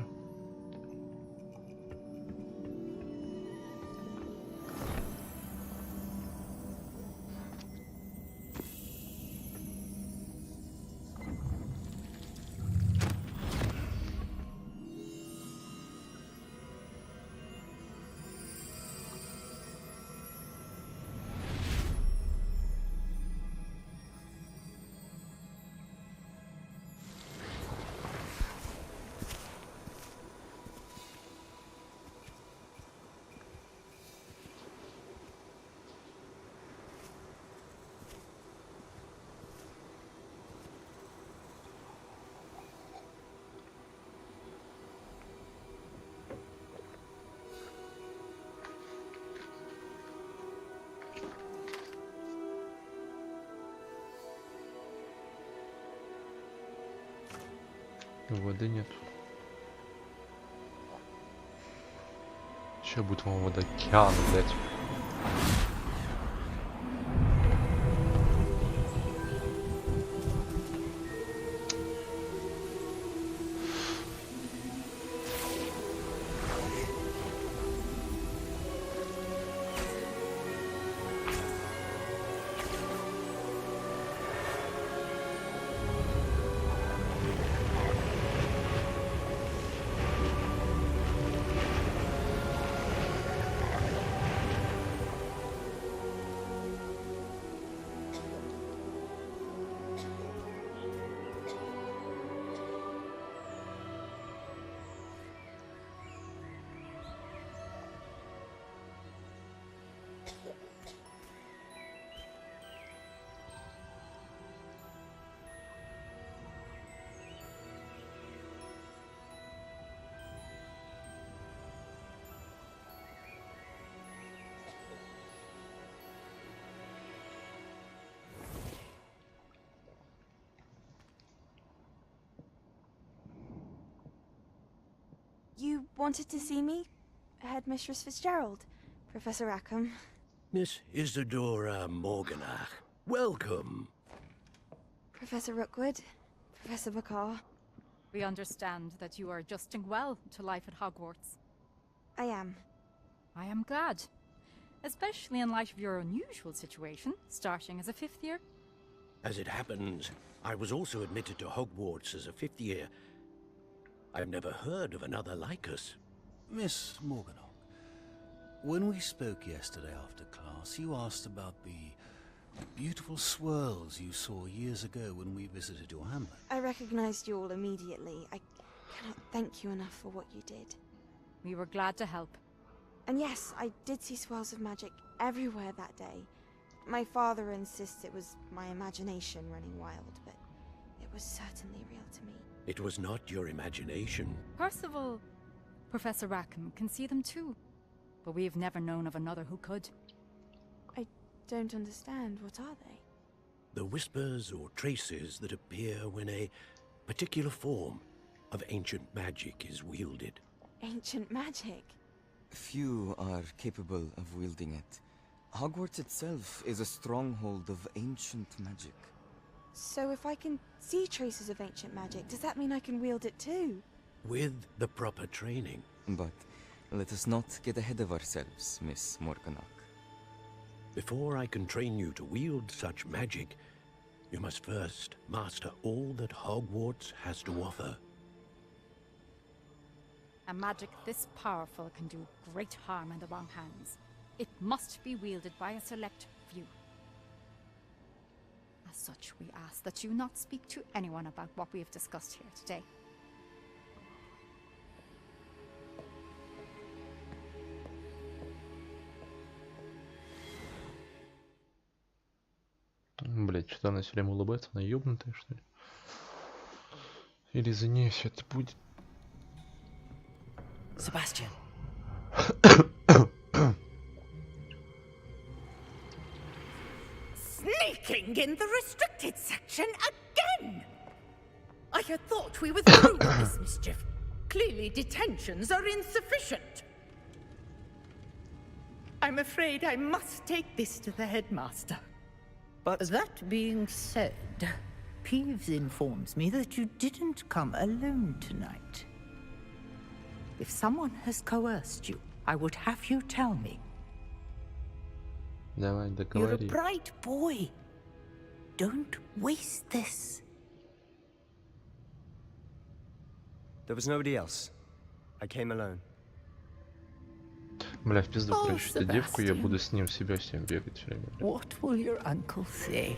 Воды нет. Сейчас будет вам водокеан, блядь. You wanted to see me? Headmistress Fitzgerald, Professor Rackham. Miss Isadora Morganach, welcome. Professor Rookwood, Professor Bakar. We understand that you are adjusting well to life at Hogwarts. I am. I am glad. Especially in light of your unusual situation, starting as a 5th year. As it happens, I was also admitted to Hogwarts as a 5th year. I've never heard of another like us. Miss Morganach, when we spoke yesterday after class, you asked about the beautiful swirls you saw years ago when we visited your hamlet. I recognized you all immediately. I cannot thank you enough for what you did. We were glad to help. And yes, I did see swirls of magic everywhere that day. My father insists it was my imagination running wild, but it was certainly real to me. It was not your imagination. Percival, Professor Rackham can see them too. But we've never known of another who could. I don't understand. What are they? The whispers or traces that appear when a particular form of ancient magic is wielded. Ancient magic? Few are capable of wielding it. Hogwarts itself is a stronghold of ancient magic. So if I can see traces of ancient magic, does that mean I can wield it too? With the proper training. But let us not get ahead of ourselves, Miss Morganach. Before I can train you to wield such magic, you must first master all that Hogwarts has to offer. A magic this powerful can do great harm in the wrong hands. It must be wielded by a select few. As such, we ask that you not speak to anyone about what we have discussed here today. Блять, что-то она все время улыбается, она ёбнутая, что ли? Или за нее все это будет? Sebastian. Sneaking in the restricted section again! I had thought we were through with this mischief. Clearly detentions are insufficient. I'm afraid I must take this to the headmaster. But that being said, Peeves informs me that you didn't come alone tonight. If someone has coerced you, I would have you tell me. Давай, You're a договори. bright boy. Don't waste this. There was nobody else. I came alone. Бля, в пизду Oh, прячу эту девку, я Sebastian. буду с ним себя всем бегать все время. бля. What will your uncle say?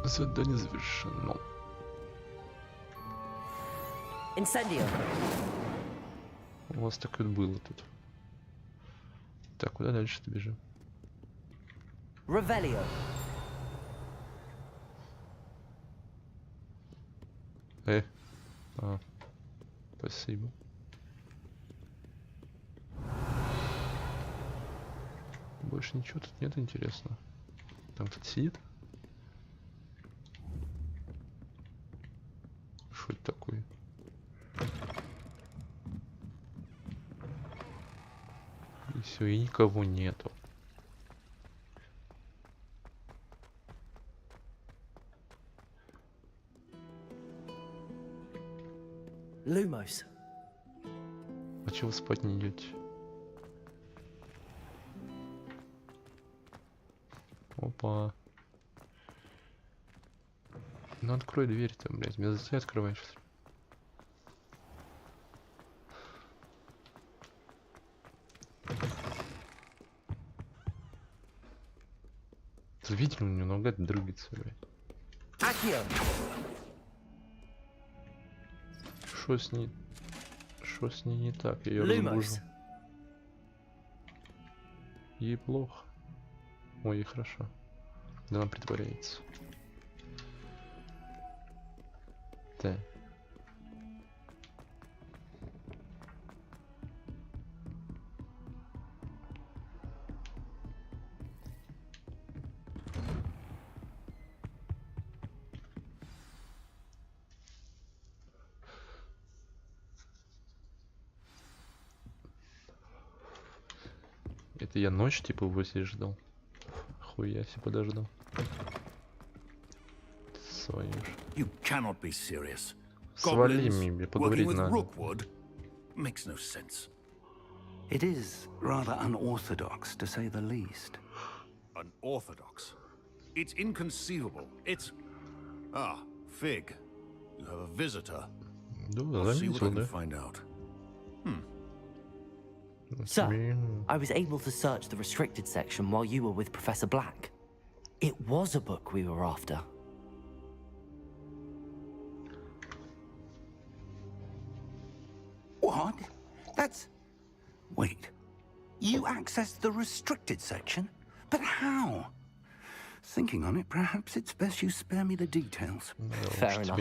Задание завершено. Incendio. У вас так вот было тут. Так, куда дальше-то бежим? Revelio. А, спасибо. Больше ничего тут нет интересного. Там кто-то сидит? Что это такое? И все, и никого нету. Lumos. А чего вы спать не идете? Опа. Ну открой дверь-то, блядь. Меня за тебя открываешь. Ты видел, у него нога дрыгается, блядь. Что с ней? Что с ней не так? Я ее разбужу. Ей плохо. Ой, ей хорошо. Да она притворяется. Так. Это я ночь типа его здесь ждал. Хуя себе подождал. Свою ж. You cannot be serious. Свали мне, поговорить Working with надо. Rookwood makes no sense. It is rather unorthodox, to say the least. Unorthodox? It's inconceivable. It's... Ah, Fig. You have a visitor. I'll see what I can find out. Sir, I was able to search the restricted section while you were with Professor Black. It was a book we were after. What? That's... Wait. You accessed the restricted section? But how? Thinking on it, perhaps it's best you spare me the details. Fair enough.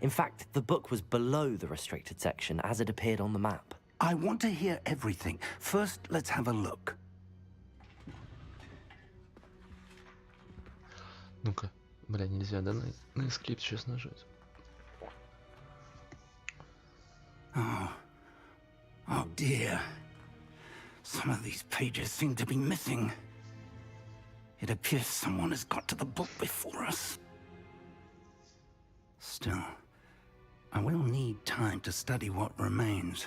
In fact, the book was below the restricted section as it appeared on the map. I want to hear everything. First, let's have a look. Ну-ка. Бля, нельзя, да, на escape сейчас нажать. Oh dear. Some of these pages seem to be missing. It appears someone has got to the book before us. Still, I will need time to study what remains.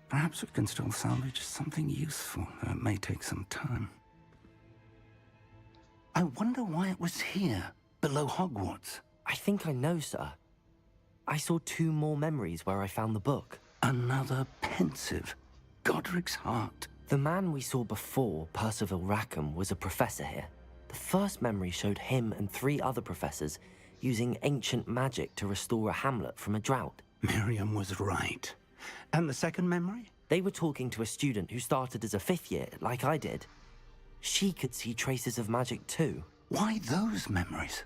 Perhaps we can still salvage something useful, though it may take some time. I wonder why it was here, below Hogwarts. I think I know, sir. I saw 2 more memories where I found the book. Another pensive. Godric's heart. The man we saw before, Percival Rackham, was a professor here. The first memory showed him and 3 other professors using ancient magic to restore a hamlet from a drought. Miriam was right. And the second memory? They were talking to a student who started as a 5th year, like I did. She could see traces of magic too. Why those memories?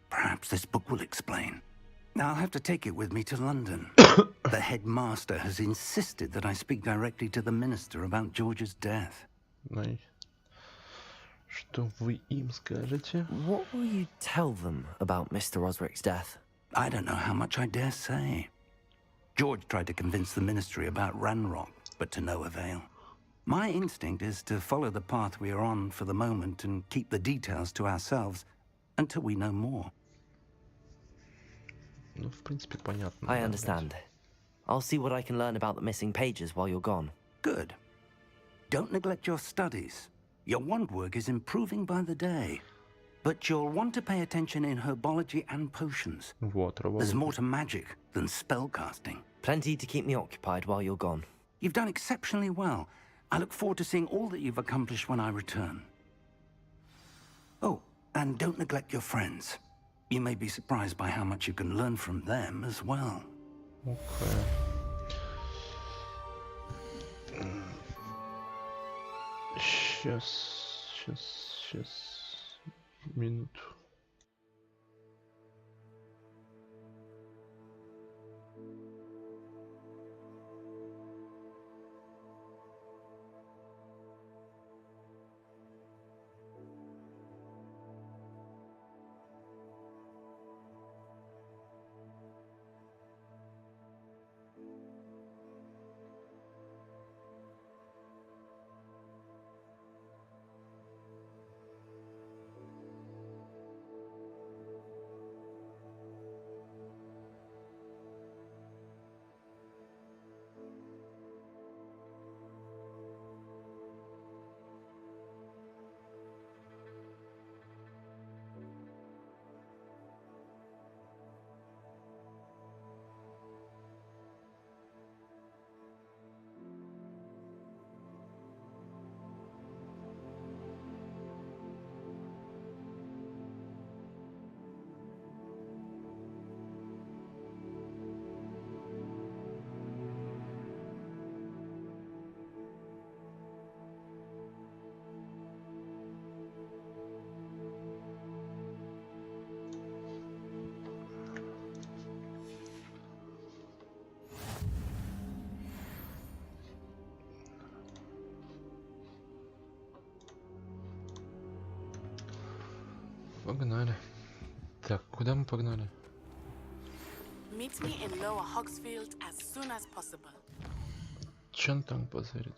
Perhaps this book will explain. I'll have to take it with me to London. The headmaster has insisted that I speak directly to the minister about George's death. Что вы им скажете? What will you tell them about Mr. Osric's death? I don't know how much I dare say. George tried to convince the ministry about Ranrock, but to no avail. My instinct is to follow the path we are on for the moment and keep the details to ourselves until we know more. Ну, в принципе, понятно. I understand. I'll see what I can learn about the missing pages while you're gone. Good. Don't neglect your studies. Your wand work is improving by the day. But you'll want to pay attention in herbology and potions. There's more to magic than spellcasting. Plenty to keep me occupied while you're gone. You've done exceptionally well. I look forward to seeing all that you've accomplished when I return. Oh, and don't neglect your friends. You may be surprised by how much you can learn from them as well. Okay. Сейчас. Минуту. Погнали. Так, куда мы погнали? Meet me in Lower Hogsfield as soon as possible. Че он там позарит?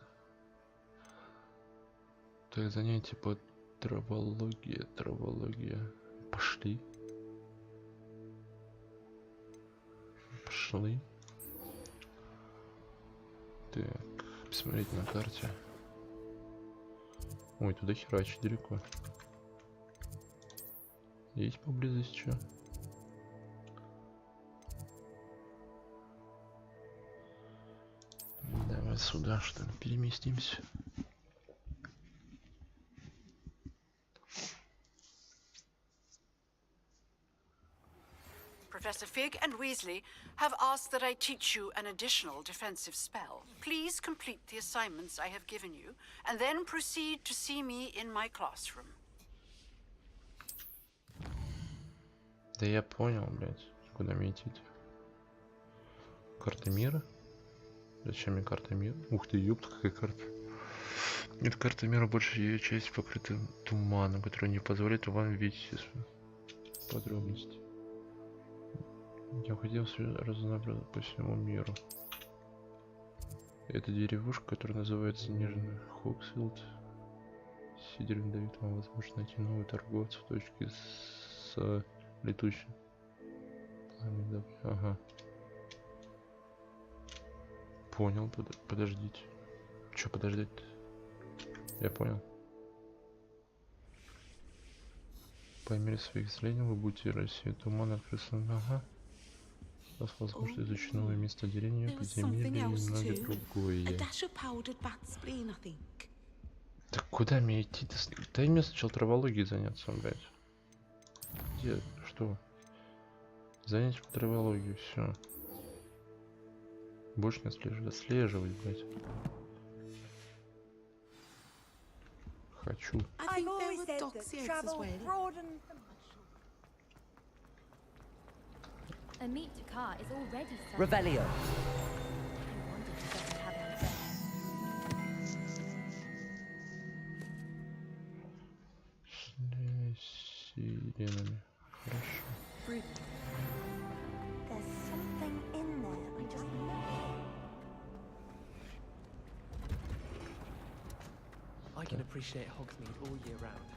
Так, занятие по травология. Пошли. Так, посмотреть на карте. Ой, туда херачить далеко. Есть поблизости что? Давай сюда, что ли, переместимся. Professor Fig and Weasley have asked that I teach you an additional defensive spell. Please complete the assignments I have given you, and then proceed to see me in my classroom. Да я понял, блядь. Куда мне идти-то? Карта мира? Зачем мне карта мира? Ух ты, ёпта, какая карта. Эта карта мира, больше ее часть покрыта туманом, который не позволит вам видеть подробности. Я хотел разнообразить по всему миру. Это деревушка, которая называется Нижний Хогсфилд. Сидерин дает вам возможность найти новую торговцев в точке с летучим. Ага. Понял, подождите. Че подождать-то? Я понял. По мере своих исследований вы будете рассеять туман, открыться. Ага. У вас возможность изучить новое место деления, подземелья и многое другое. Так куда мне идти-то? Дай мне сначала травологией заняться, блядь. Где? Что? Занятие по травологии, все. Больше не отслеживать, блядь. Хочу. Revelio. Сиренами. Хорошо. There's something in there. I just know. I can appreciate Hogsmeade all year round.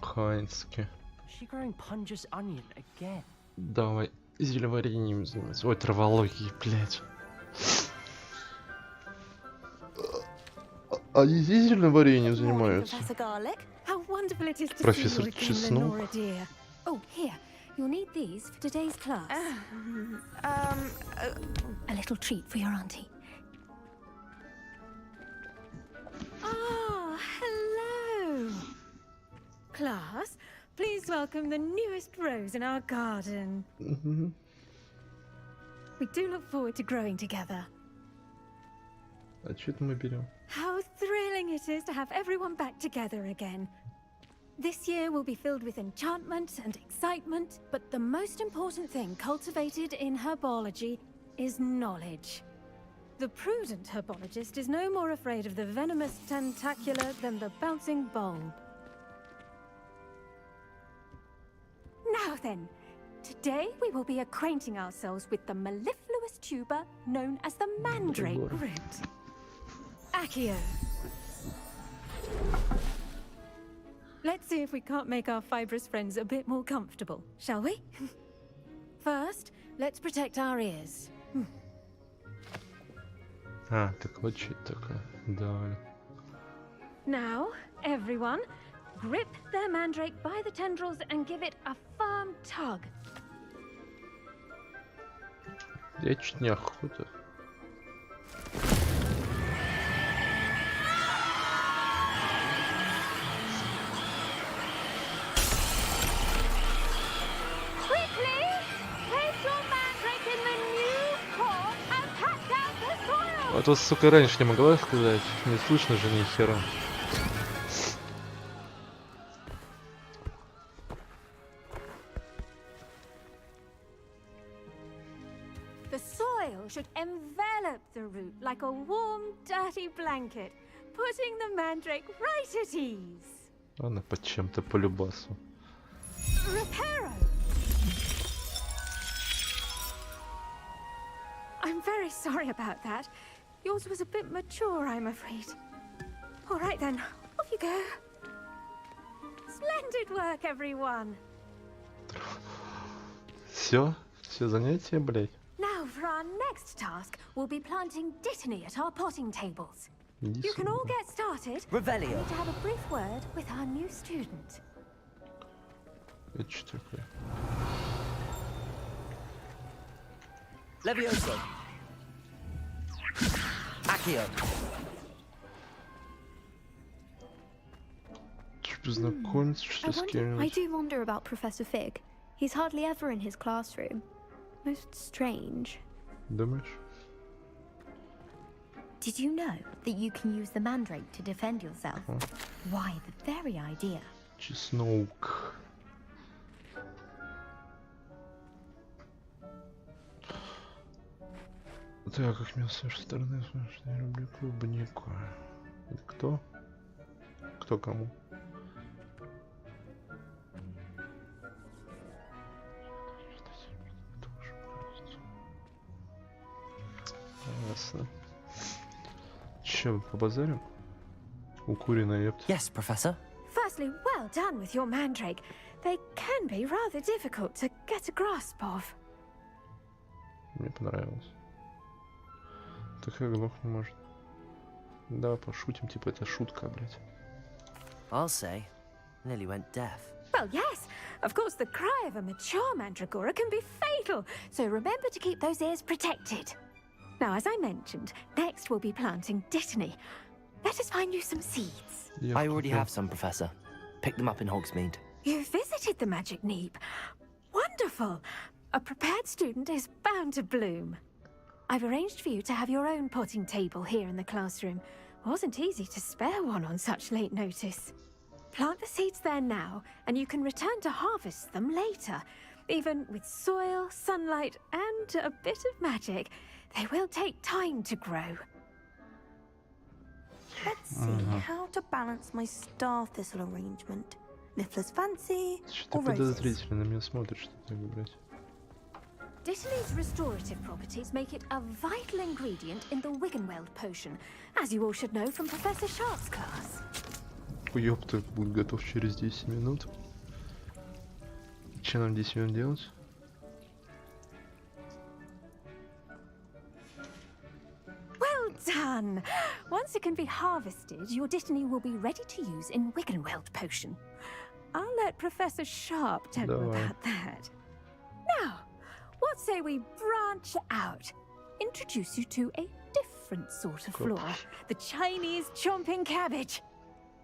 Хайнски. Is she growing Punja's onion again? Давай зельеварением заниматься. Ой, травологией, блядь. Они здесь зельеварением занимаются? Профессор Чеснок. Oh, here. You'll need these for today's class. A little treat for your auntie. Ah, hello. Class, please welcome the newest rose in our garden. We do look forward to growing together. А что это мы берем? How thrilling it is to have everyone back together again. This year will be filled with enchantment and excitement, but the most important thing cultivated in herbology is knowledge. The prudent herbologist is no more afraid of the venomous tentacula than the bouncing bulb. Now then, today we will be acquainting ourselves with the mellifluous tuber known as the mandrake root. Accio. Let's see if we can't make our fibrous friends a bit more comfortable, shall we? First, let's protect our ears. А, так вот что это такое. Давай. Now, everyone, grip their mandrake by the tendrils and give it a firm tug. Я чуть не охота. А то, сука, раньше не могла сказать. Не слышно же ни хера. The soil soil should envelop the root like a warm, dirty blanket, putting the mandrake right at ease. Она под чем-то по любасу. Reparo! I'm very sorry about that. Yours was a bit mature, I'm afraid. All right then, off you go. Splendid work, everyone. Все занятие, блядь. Now for our next task, we'll be planting dittany at our potting tables. Иди You can сюда. all get started. Revelio. We need to have a brief word with our new student. Это что такое? Levioso. Accio. Познакомиться, что с I кем-нибудь. do wonder about Professor Fig. He's hardly ever in his classroom. Most strange. Думаешь? Did you know that you can use the mandrake to defend yourself? Why, the very idea. Чеснок. Так, как мясо со стороны, что я люблю клубнику. Это кто? Кто кому? Ясно. Че, побазарим? Укуренная епта. Yes, Professor. Firstly, well done with your mandrake. They can be rather difficult to get a grasp of. Мне понравилось. Такая глох не может. Да, пошутим, типа это шутка, блядь. I'll say, nearly went deaf. Well, yes. Of course, the cry of a mature mandragora can be fatal, so remember to keep those ears protected. Now, as I mentioned, next we'll be planting dittany. Let us find you some seeds. I already have some, Professor. Picked them up in Hogsmeade. You visited the Magic Neep. Wonderful. A prepared student is bound to bloom. I've arranged for you to have your own potting table here in the classroom. Wasn't easy to spare one on such late notice. Plant the seeds there now, and you can return to harvest them later. Even with soil, sunlight, and a bit of magic, they will take time to grow. Let's see how to balance my star thistle arrangement. Niffler's fancy Что-то or roses? подозрительно на меня смотришь, что так выбрать. Dittany's restorative properties make it a vital ingredient in the Wiggenweld potion, as you all should know from Professor Sharp's class. Ёпта, будет готов через 10 минут. Что нам 10 минут делать? Well done! Once it can be harvested, your dittany will be ready to use in Wiggenweld potion. I'll let Professor Sharp tell you Давай. about that. Now, what say we branch out? Introduce you to a different sort of flora, the Chinese chomping cabbage.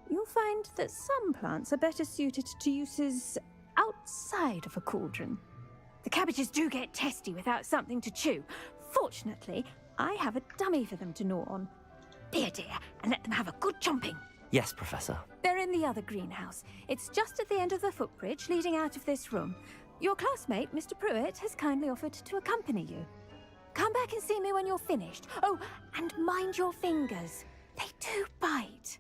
You'll find that some plants are better suited to uses outside of a cauldron. The cabbages do get testy without something to chew. Fortunately, I have a dummy for them to gnaw on. Be a dear and let them have a good chomping. Yes, Professor. They're in the other greenhouse. It's just at the end of the footbridge leading out of this room. Your classmate, Mr. Pruitt, has kindly offered to accompany you. Come back and see me when you're finished. Oh, and mind your fingers. They do bite.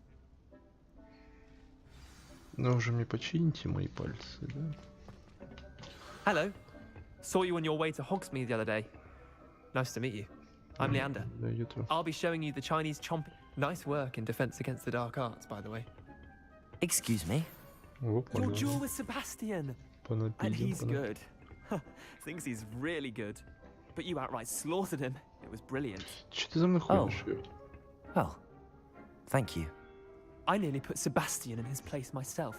Ну уже мне почините мои пальцы, да? Hello. Saw you on your way to Hogsmeade the other day. Nice to meet you. I'm Leander. Да, you too. I'll be showing you the Chinese chomping. Nice work in Defense Against the Dark Arts, by the way. Excuse me? О, Your duel with Sebastian. And he's good. Thinks he's really good. But you outright slaughtered him. It was brilliant. Че ты за мной ходишь? Well, thank you. I nearly put Sebastian in his place myself.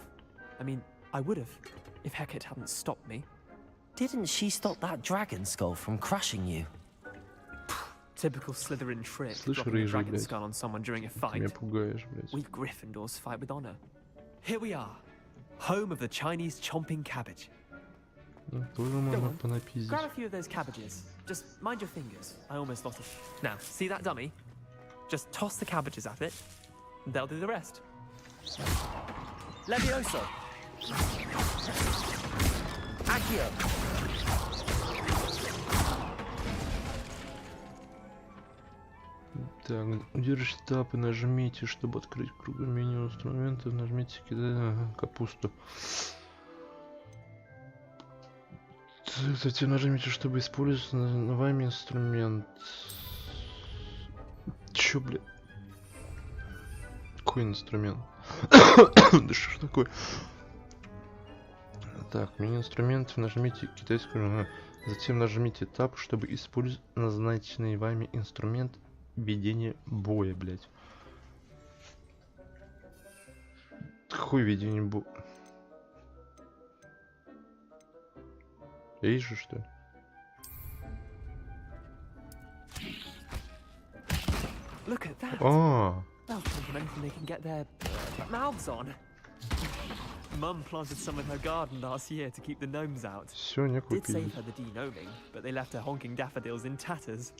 I mean, I would have, if Hecate hadn't stopped me. Didn't she stop that dragon skull from crushing you? Typical Slytherin trick, Слышь, dropping a рыжий, dragon блядь. skull on someone during a Ты fight. меня пугаешь, блядь. We Gryffindors fight with honor. Here we are, home of the Chinese chomping cabbage. Ну, тоже Go можно on, понапиздить. grab a few of those cabbages. Just mind your fingers. I almost lost it. Now, see that dummy? Just toss the cabbages at it, and they'll do the rest. Levioso. Accio. Так, удержите тап и нажмите, чтобы открыть круг меню инструментов. Нажмите капусту. Затем нажмите, чтобы использовать вами инструмент. Чё, блядь? Какой инструмент? Да что ж такое? Так, меню инструментов, нажмите китайскую. Затем нажмите Tab, чтобы использовать назначенный вами инструмент ведения боя, блядь. Какое ведение боя? Есть же, что ли? Look at that. Oh. They'll take anything they can get their mouths on. Mum planted some in her garden last year to keep the gnomes out. Всё, не Did купили. save her the de-gnoming, but they left her honking daffodils in tatters.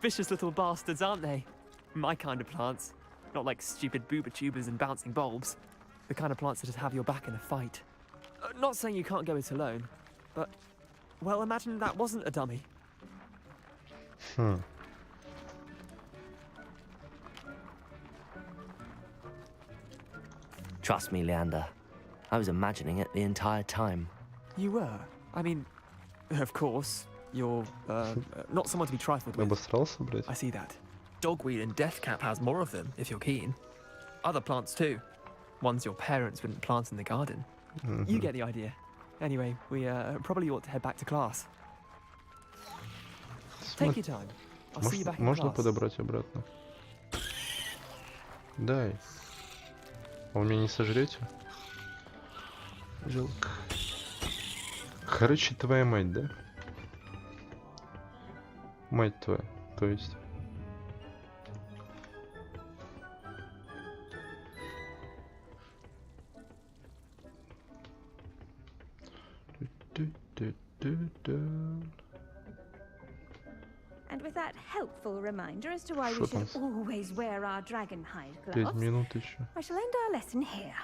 Vicious little bastards, aren't they? My kind of plants. Not like stupid booba tubers and bouncing bulbs. The kind of plants that just have your back in a fight. Not saying you can't go it alone, but, well, imagine that wasn't a dummy. Trust me, Leander. I was imagining it the entire time. You were? I mean, of course, you're, not someone to be trifled with. Обосрался, блядь. I see that. Dogweed and deathcap has more of them, if you're keen. Other plants too. Ones your parents wouldn't plant in the garden. You get the idea. Anyway, we probably ought to head back to class. Take your time. I'll see you back in class. Можно подобрать обратно? Дай. А вы меня не сожрете? Жалко. Короче, твоя мать, да? Мать твоя, то есть. And with that helpful reminder as to why we should always wear our dragon hide gloves, 5 минут еще. I shall end our lesson here.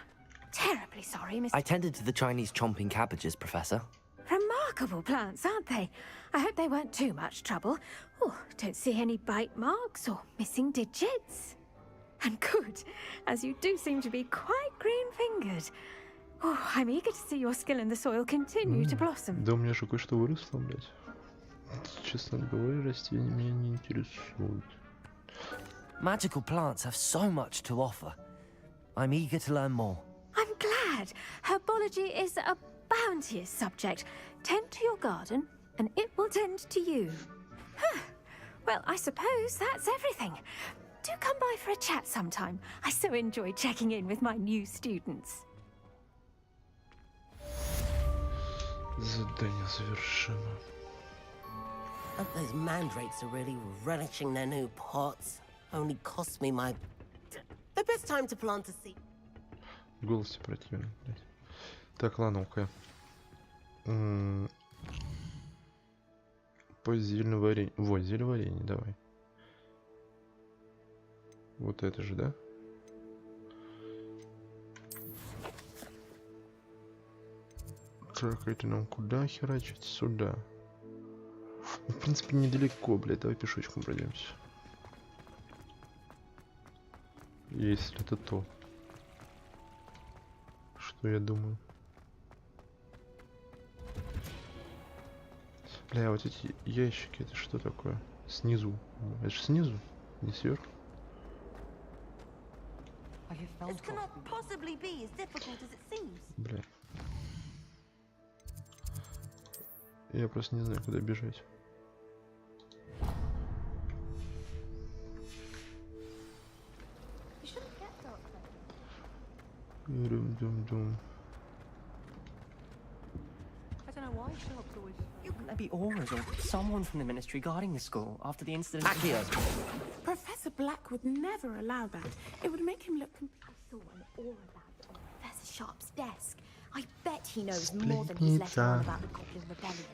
Terribly sorry, Mr. I tended to the Chinese chomping cabbages, Professor. Remarkable plants, aren't they? I hope they weren't too much trouble. Oh, don't see any bite marks or missing digits. And good, as you do seem to be quite green-fingered. Oh, I'm eager to see your skill in the soil continue to blossom. Да у меня же кое-что выросло, блядь. Честно говоря, растения меня не интересуют. Magical plants have so much to offer. I'm eager to learn more. I'm glad. Herbology is a bounteous subject. Tend to your garden, and it will tend to you. Huh. Well, I suppose that's everything. Do come by for a chat sometime. I so enjoy checking in with my new students. Задание завершено. Those mandrakes are really relishing their new pots. Only cost me my... The best time to plant a seed. В голосе противно, блядь. Так, ладно, окей. По зельеварению. Вот, зельеварение, давай. Вот это же, да? Так, это нам куда херачить? Сюда. Ну, в принципе, недалеко, блядь. Давай пешочком пройдемся. Если это то, что я думаю. Бля, вот эти ящики, это что такое? Снизу. Это же снизу, не сверху. This cannot possibly be as difficult as it seems. Бля. Я просто не знаю, куда бежать. Дум-дум-дум. I don't know why Sharp's always... You couldn't there be auras or someone from the ministry guarding the school after the incident? Professor Black would never allow that. It would make him look... I saw an aura lamp on Professor Sharp's desk. I bet he knows more than he's let on about the Goblin Rebellion.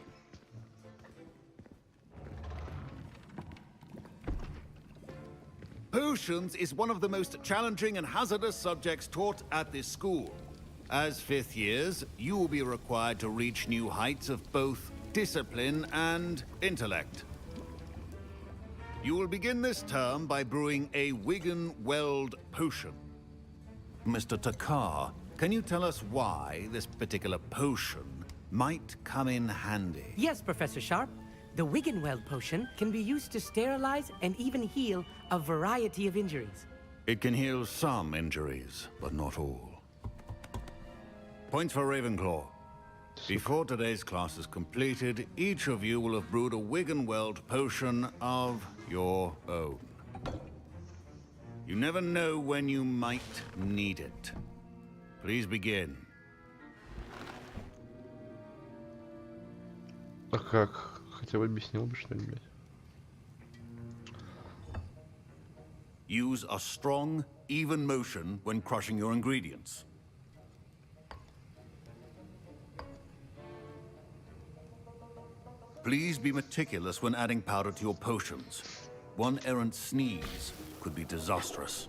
Potions is one of the most challenging and hazardous subjects taught at this school. As 5th years, you will be required to reach new heights of both discipline and intellect. You will begin this term by brewing a Wigan-Weld potion. Mr. Takar, can you tell us why this particular potion might come in handy? Yes, Professor Sharp. The Wigan-Weld potion can be used to sterilize and even heal a variety of injuries. It can heal some injuries, but not all. Points for Ravenclaw. Before today's class is completed, each of you will have brewed a Wigan-Weld potion of your own. You never know when you might need it. Please begin. А как? Хотя бы объяснил бы, что ли, блядь. Use a strong, even motion when crushing your ingredients. Please be meticulous when adding powder to your potions. One errant sneeze could be disastrous.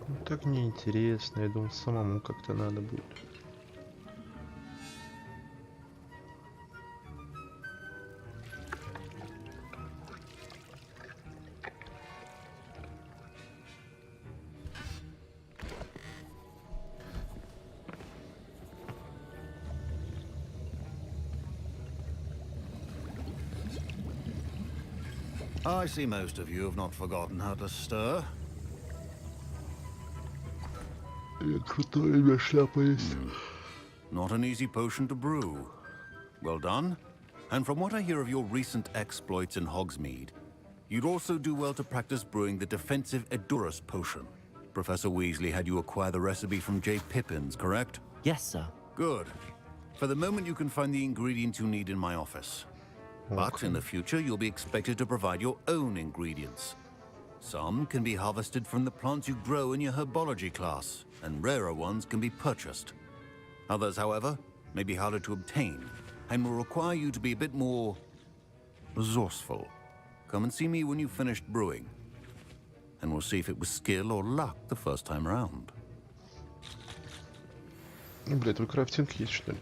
Ну, так неинтересно, я думал, самому как-то надо будет. I see most of you have not forgotten how to stir. Not an easy potion to brew. Well done. And from what I hear of your recent exploits in Hogsmeade, you'd also do well to practice brewing the defensive Edurus potion. Professor Weasley had you acquire the recipe from J. Pippin's, correct? Yes, sir. Good. For the moment, you can find the ingredients you need in my office. But in the future, you'll be expected to provide your own ingredients. Some can be harvested from the plants you grow in your herbology class, and rarer ones can be purchased. Others, however, may be harder to obtain, and will require you to be a bit more resourceful. Come and see me when you've finished brewing, and we'll see if it was skill or luck the first time around. Блядь, тут крафтинг есть, что ли?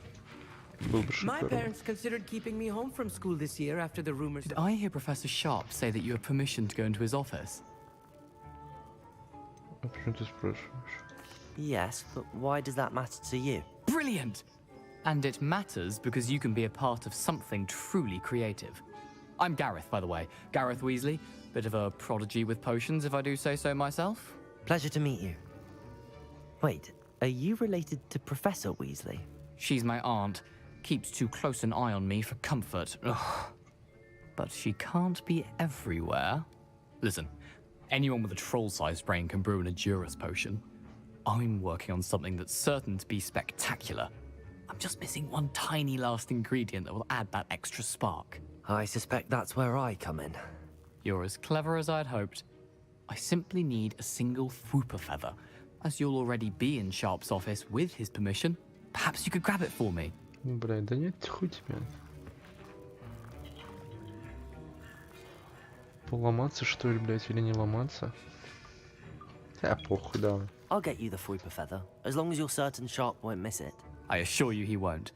My parents considered keeping me home from school this year after the rumors. Did I hear Professor Sharp say that you have permission to go into his office? Yes, but why does that matter to you? Brilliant! And it matters because you can be a part of something truly creative. I'm Gareth, by the way. Gareth Weasley. Bit of a prodigy with potions, if I do say so myself. Pleasure to meet you. Wait, are you related to Professor Weasley? She's my aunt. Keeps too close an eye on me for comfort. Ugh. But she can't be everywhere. Listen, anyone with a troll-sized brain can brew an Edurus potion. I'm working on something that's certain to be spectacular. I'm just missing one tiny last ingredient that will add that extra spark. I suspect that's where I come in. You're as clever as I'd hoped. I simply need a single Fwooper feather. As you'll already be in Sharp's office with his permission, perhaps you could grab it for me. Блядь, да нет, хуй тебя. Поломаться, что ли, блядь, или не ломаться? Похуй, давай. I'll get you the Fwooper feather, as long as you're certain Sharp won't miss it. I assure you he won't.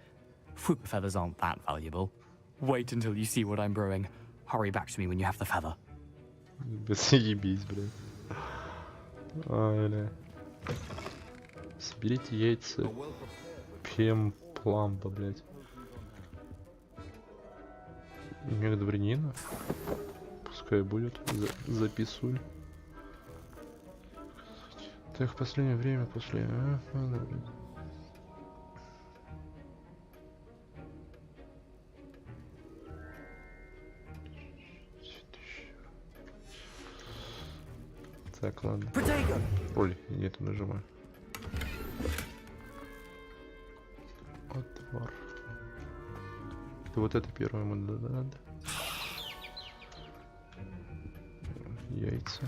Fwooper feathers aren't that valuable. Wait until you see what I'm brewing. Hurry back to me when you have the feather. Заебись, блядь. Ай, бля. Соберите яйца. Пемпламба, блядь. Мега дворянина. Пускай будет. Записывай. Так, в последнее время после... Так, ладно. Ой, не это нажимаю. Отвар. Это вот это первое ему надо. Яйца.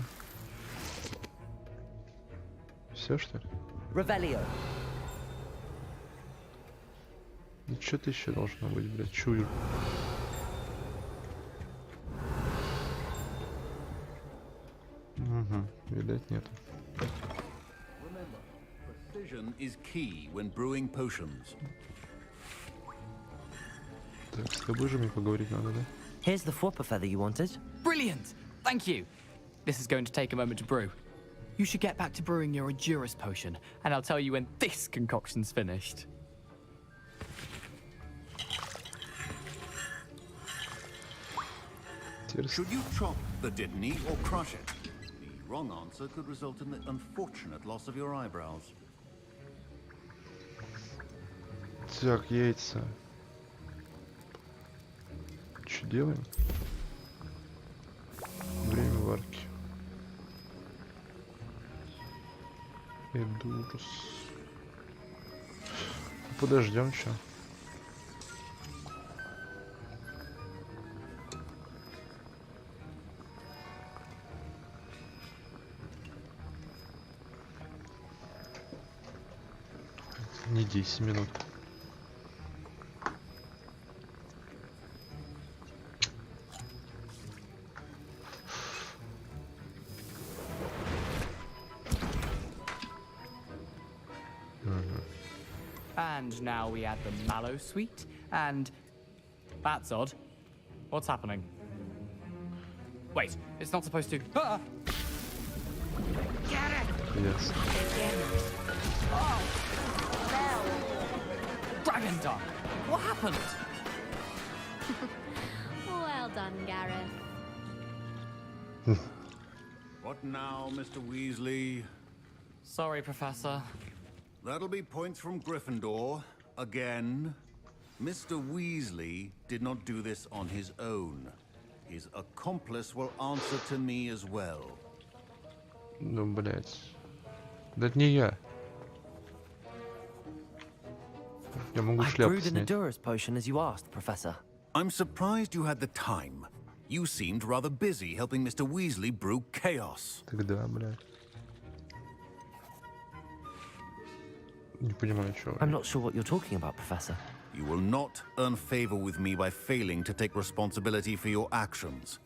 Все, что ли? Revelio. Ну что-то еще должно быть, блядь, чую. Угу, видать нету. Precision is key when brewing potions. Так, с тобой же мне поговорить надо, да? Here's the flopper feather you wanted. Brilliant! Thank you. This is going to take a moment to brew. You should get back to brewing your Endurus potion, and I'll tell you when this concoction's finished. Should you chop the Dittany or crush it? The wrong answer could result in the unfortunate loss of your eyebrows. Так, яйца. Что делаем? Время варки. Эдурус. Подождем, что? Не 10 минут. And now we add the mallow sweet, and that's odd. What's happening? Wait, it's not supposed to. Ah! Get it! Yes. Oh! Dragon Dog! What happened? Well done, Gareth. What now, Mr. Weasley? Sorry, Professor. That'll be points from Gryffindor, again. Mr. Weasley did not do this on his own. His accomplice will answer to me as well. Ну, блять. Да это не я. Я могу I шляпу brewed an снять. Endurus potion as you asked, Professor. I'm surprised you had the time. You seemed rather busy helping Mr. Weasley brew chaos. Тогда, блядь. Не понимаю, что. I'm not sure what you're talking about, Professor. You will not earn favor with me by failing to take responsibility for your actions.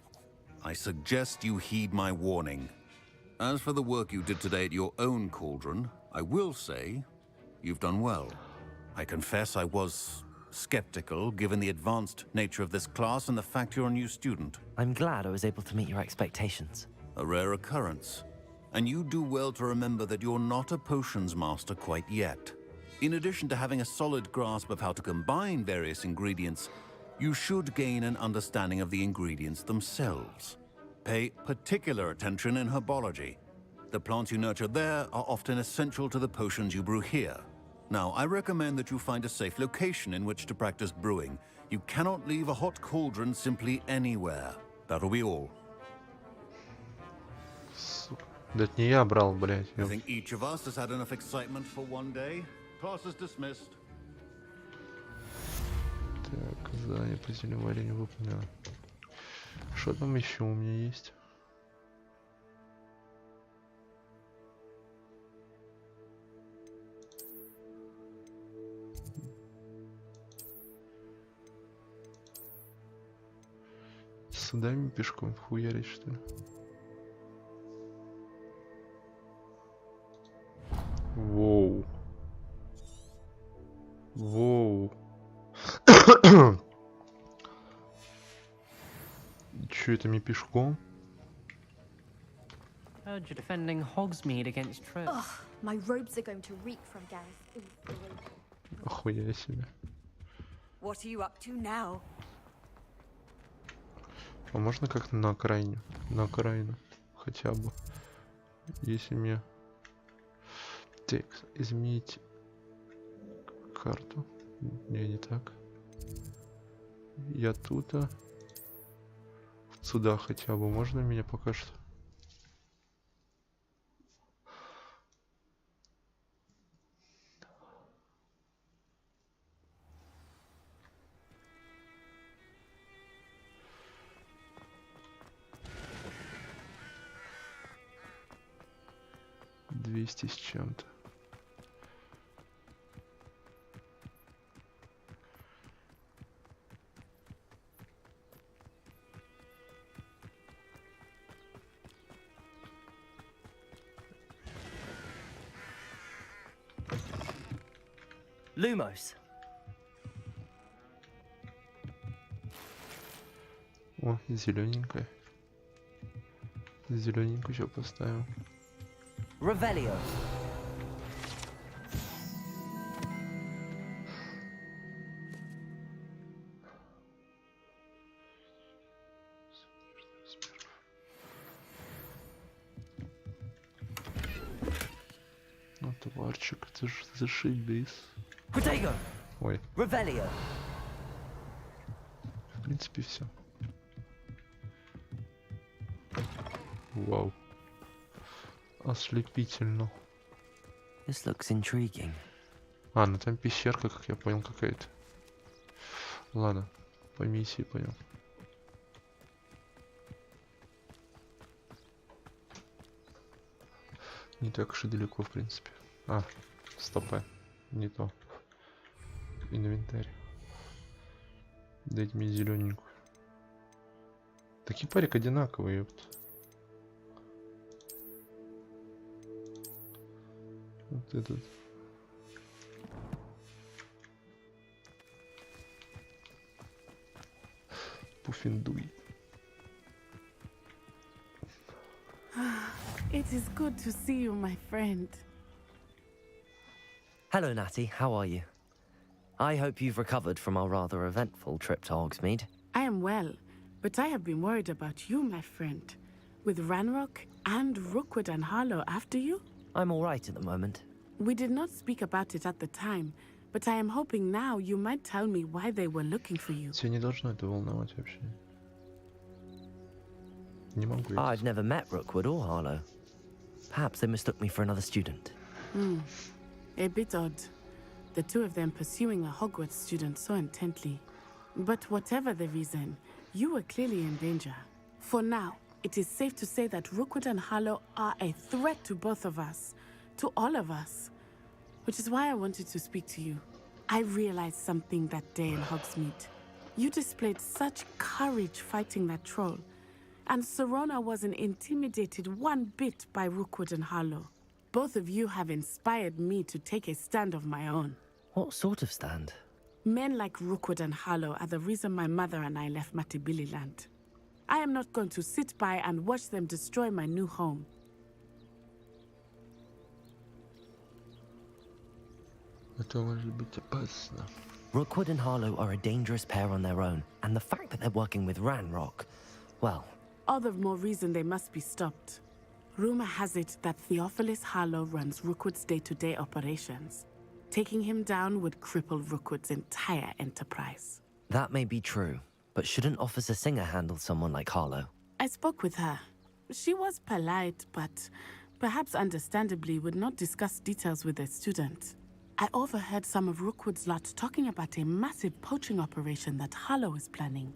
I suggest you heed my warning. As for the work you did today at your own cauldron, I will say you've done well. I confess I was skeptical given the advanced nature of this class and the fact you're a new student. I'm glad I was able to meet your expectations. A rare occurrence. And you do well to remember that you're not a potions master quite yet. In addition to having a solid grasp of how to combine various ingredients, you should gain an understanding of the ingredients themselves. Pay particular attention in herbology. The plants you nurture there are often essential to the potions you brew here. Now, I recommend that you find a safe location in which to practice brewing. You cannot leave a hot cauldron simply anywhere. That'll be all. Да это не я брал, блядь. I think each of us has had enough excitement for one day. Class is dismissed. Так, задание по зеленому варенью выполнено. Что там еще у меня есть? С судами пешком хуярить, что ли? Воу. Воу. Чё это мне пешком? Heard you're defending Hogsmeade against Trips. Ugh, my robes are going to reek from Gareth. Охуя себе. What are you up to now? А можно как-то на окраине? На окраину. Хотя бы. Если мне... Так, изменить карту. Не так. Я тут. Сюда хотя бы можно меня пока что? Двести с чем-то. Lumos. О, зелененькая. Зелененькую еще поставим. Revelio. Ну, товарчик, это же зашибись. Protego. Ой. Revelio. В принципе, все. Вау. Ослепительно. This looks intriguing. А, ну там пещерка, как я понял, какая-то. Ладно, по миссии понял. Не так уж и далеко, в принципе. А, стопэ. Не то. Инвентарь. Дайте мне зелененькую. Такие парик одинаковые, ёпт. Вот этот. Пуффиндуй. It is good to see you, my friend. Hello, Natty. How are you? I hope you've recovered from our rather eventful trip to Hogsmeade. I am well, but I have been worried about you, my friend. With Ranrock and Rookwood and Harlow after you? I'm all right at the moment. We did not speak about it at the time, but I am hoping now you might tell me why they were looking for you. Тебя не должно это волновать вообще. Не могу. I've never met Rookwood or Harlow. Perhaps they mistook me for another student. A bit odd. The two of them pursuing a Hogwarts student so intently. But whatever the reason, you were clearly in danger. For now, it is safe to say that Rookwood and Harlow are a threat to both of us. To all of us. Which is why I wanted to speak to you. I realized something that day in Hogsmeade. You displayed such courage fighting that troll. And Serona wasn't intimidated one bit by Rookwood and Harlow. Both of you have inspired me to take a stand of my own. What sort of stand? Men like Rookwood and Harlow are the reason my mother and I left Matibili land. I am not going to sit by and watch them destroy my new home. Это может быть опасно. Rookwood and Harlow are a dangerous pair on their own, and the fact that they're working with Ranrock, well... All the more reason they must be stopped. Rumor has it that Theophilus Harlow runs Rookwood's day-to-day operations. Taking him down would cripple Rookwood's entire enterprise. That may be true, but shouldn't Officer Singer handle someone like Harlow? I spoke with her. She was polite, but perhaps understandably would not discuss details with a student. I overheard some of Rookwood's lot talking about a massive poaching operation that Harlow is planning.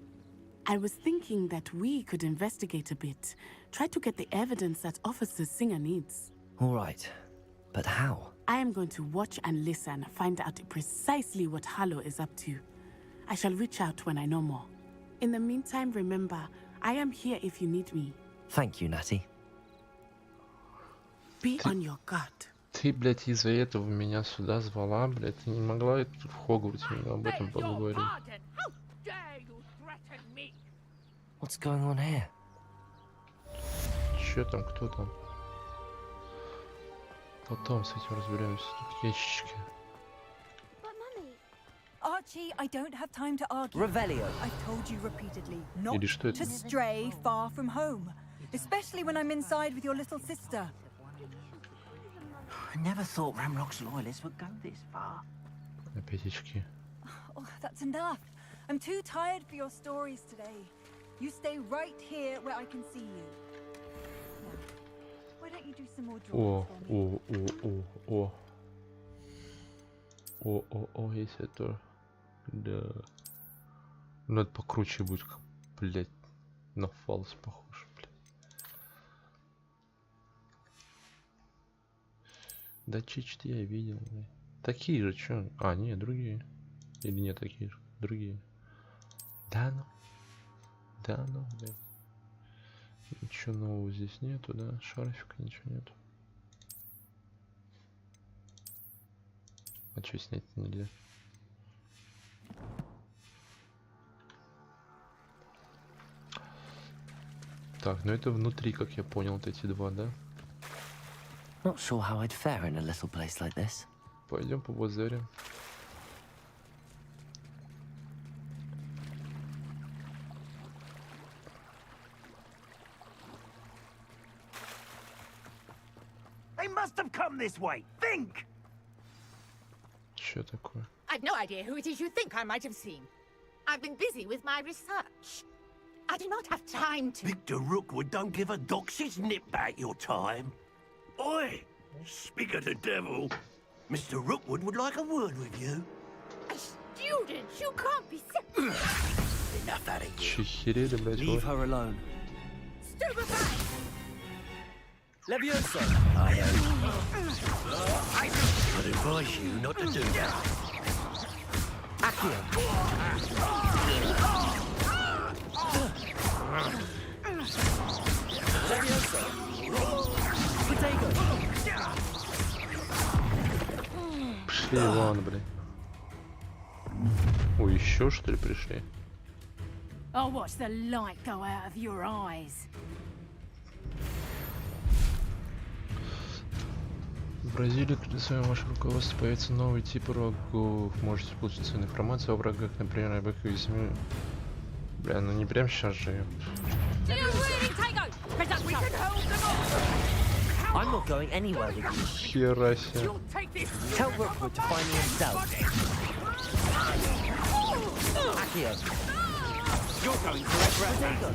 I was thinking that we could investigate a bit, try to get the evidence that Officer Singer needs. All right, but how? I am going to watch and listen, find out precisely what Harlow is up to. I shall reach out when I know more. In the meantime, remember, I am here if you need me. Thank you, Natty. Be on your guard. Ты, блядь, из-за этого меня сюда звала, блядь. Ты не могла в Хогвартсе об этом поговорить. What's going on here? Чё там, кто там? Потом с этим разберемся. Тут ящички. Archie, I don't have time to argue. Revelio. I've told you repeatedly not Или что это? to stray far from home, especially when I'm inside with your little sister. I never thought Ramrock's loyalists would go this far. Опять очки. Oh, that's enough. I'm too tired for your stories today. You stay right here where I can see you. Now, why don't you do some more drawings for me? О, есть это. Да. Ну это покруче будет, блядь, на фалс похож, блядь. Да чуть-чуть я видел, блядь. Такие же, чё? А, нет, другие. Или не такие же, другие. Да ну. Да ну, блядь. Ничего нового здесь нету, да? Шарфика ничего нету. А что снять нельзя? Так, ну это внутри, как я понял, вот эти два, да? Not sure how I'd fare in a little place like this. Пойдем по базарям. They must have come this way. Think! Что такое? I've no idea who it is you think I might have seen. I've been busy with my research. I do not have time to... Victor Rookwood don't give a dox's nip back your time. Oi! Speak of the devil. Mr. Rookwood would like a word with you. A student? You can't be... Enough out of you. Чехерели, блядь. Leave her alone. Stupefy! Levioso! I'd advise you not to do that. Accio! Levioso! Potato! Пришли вон, блядь. Ой, еще что ли пришли? I'll watch the light go out of your eyes. В Бразилии при своем вашем руководстве появится новый тип врагов. Можете получить ценную информацию о врагах, например, об их весьме... Бля, ну не прям сейчас же. I'm not going anywhere with you. Хера себе. Tell Rookwood to find me himself. Accio. You're going correct route.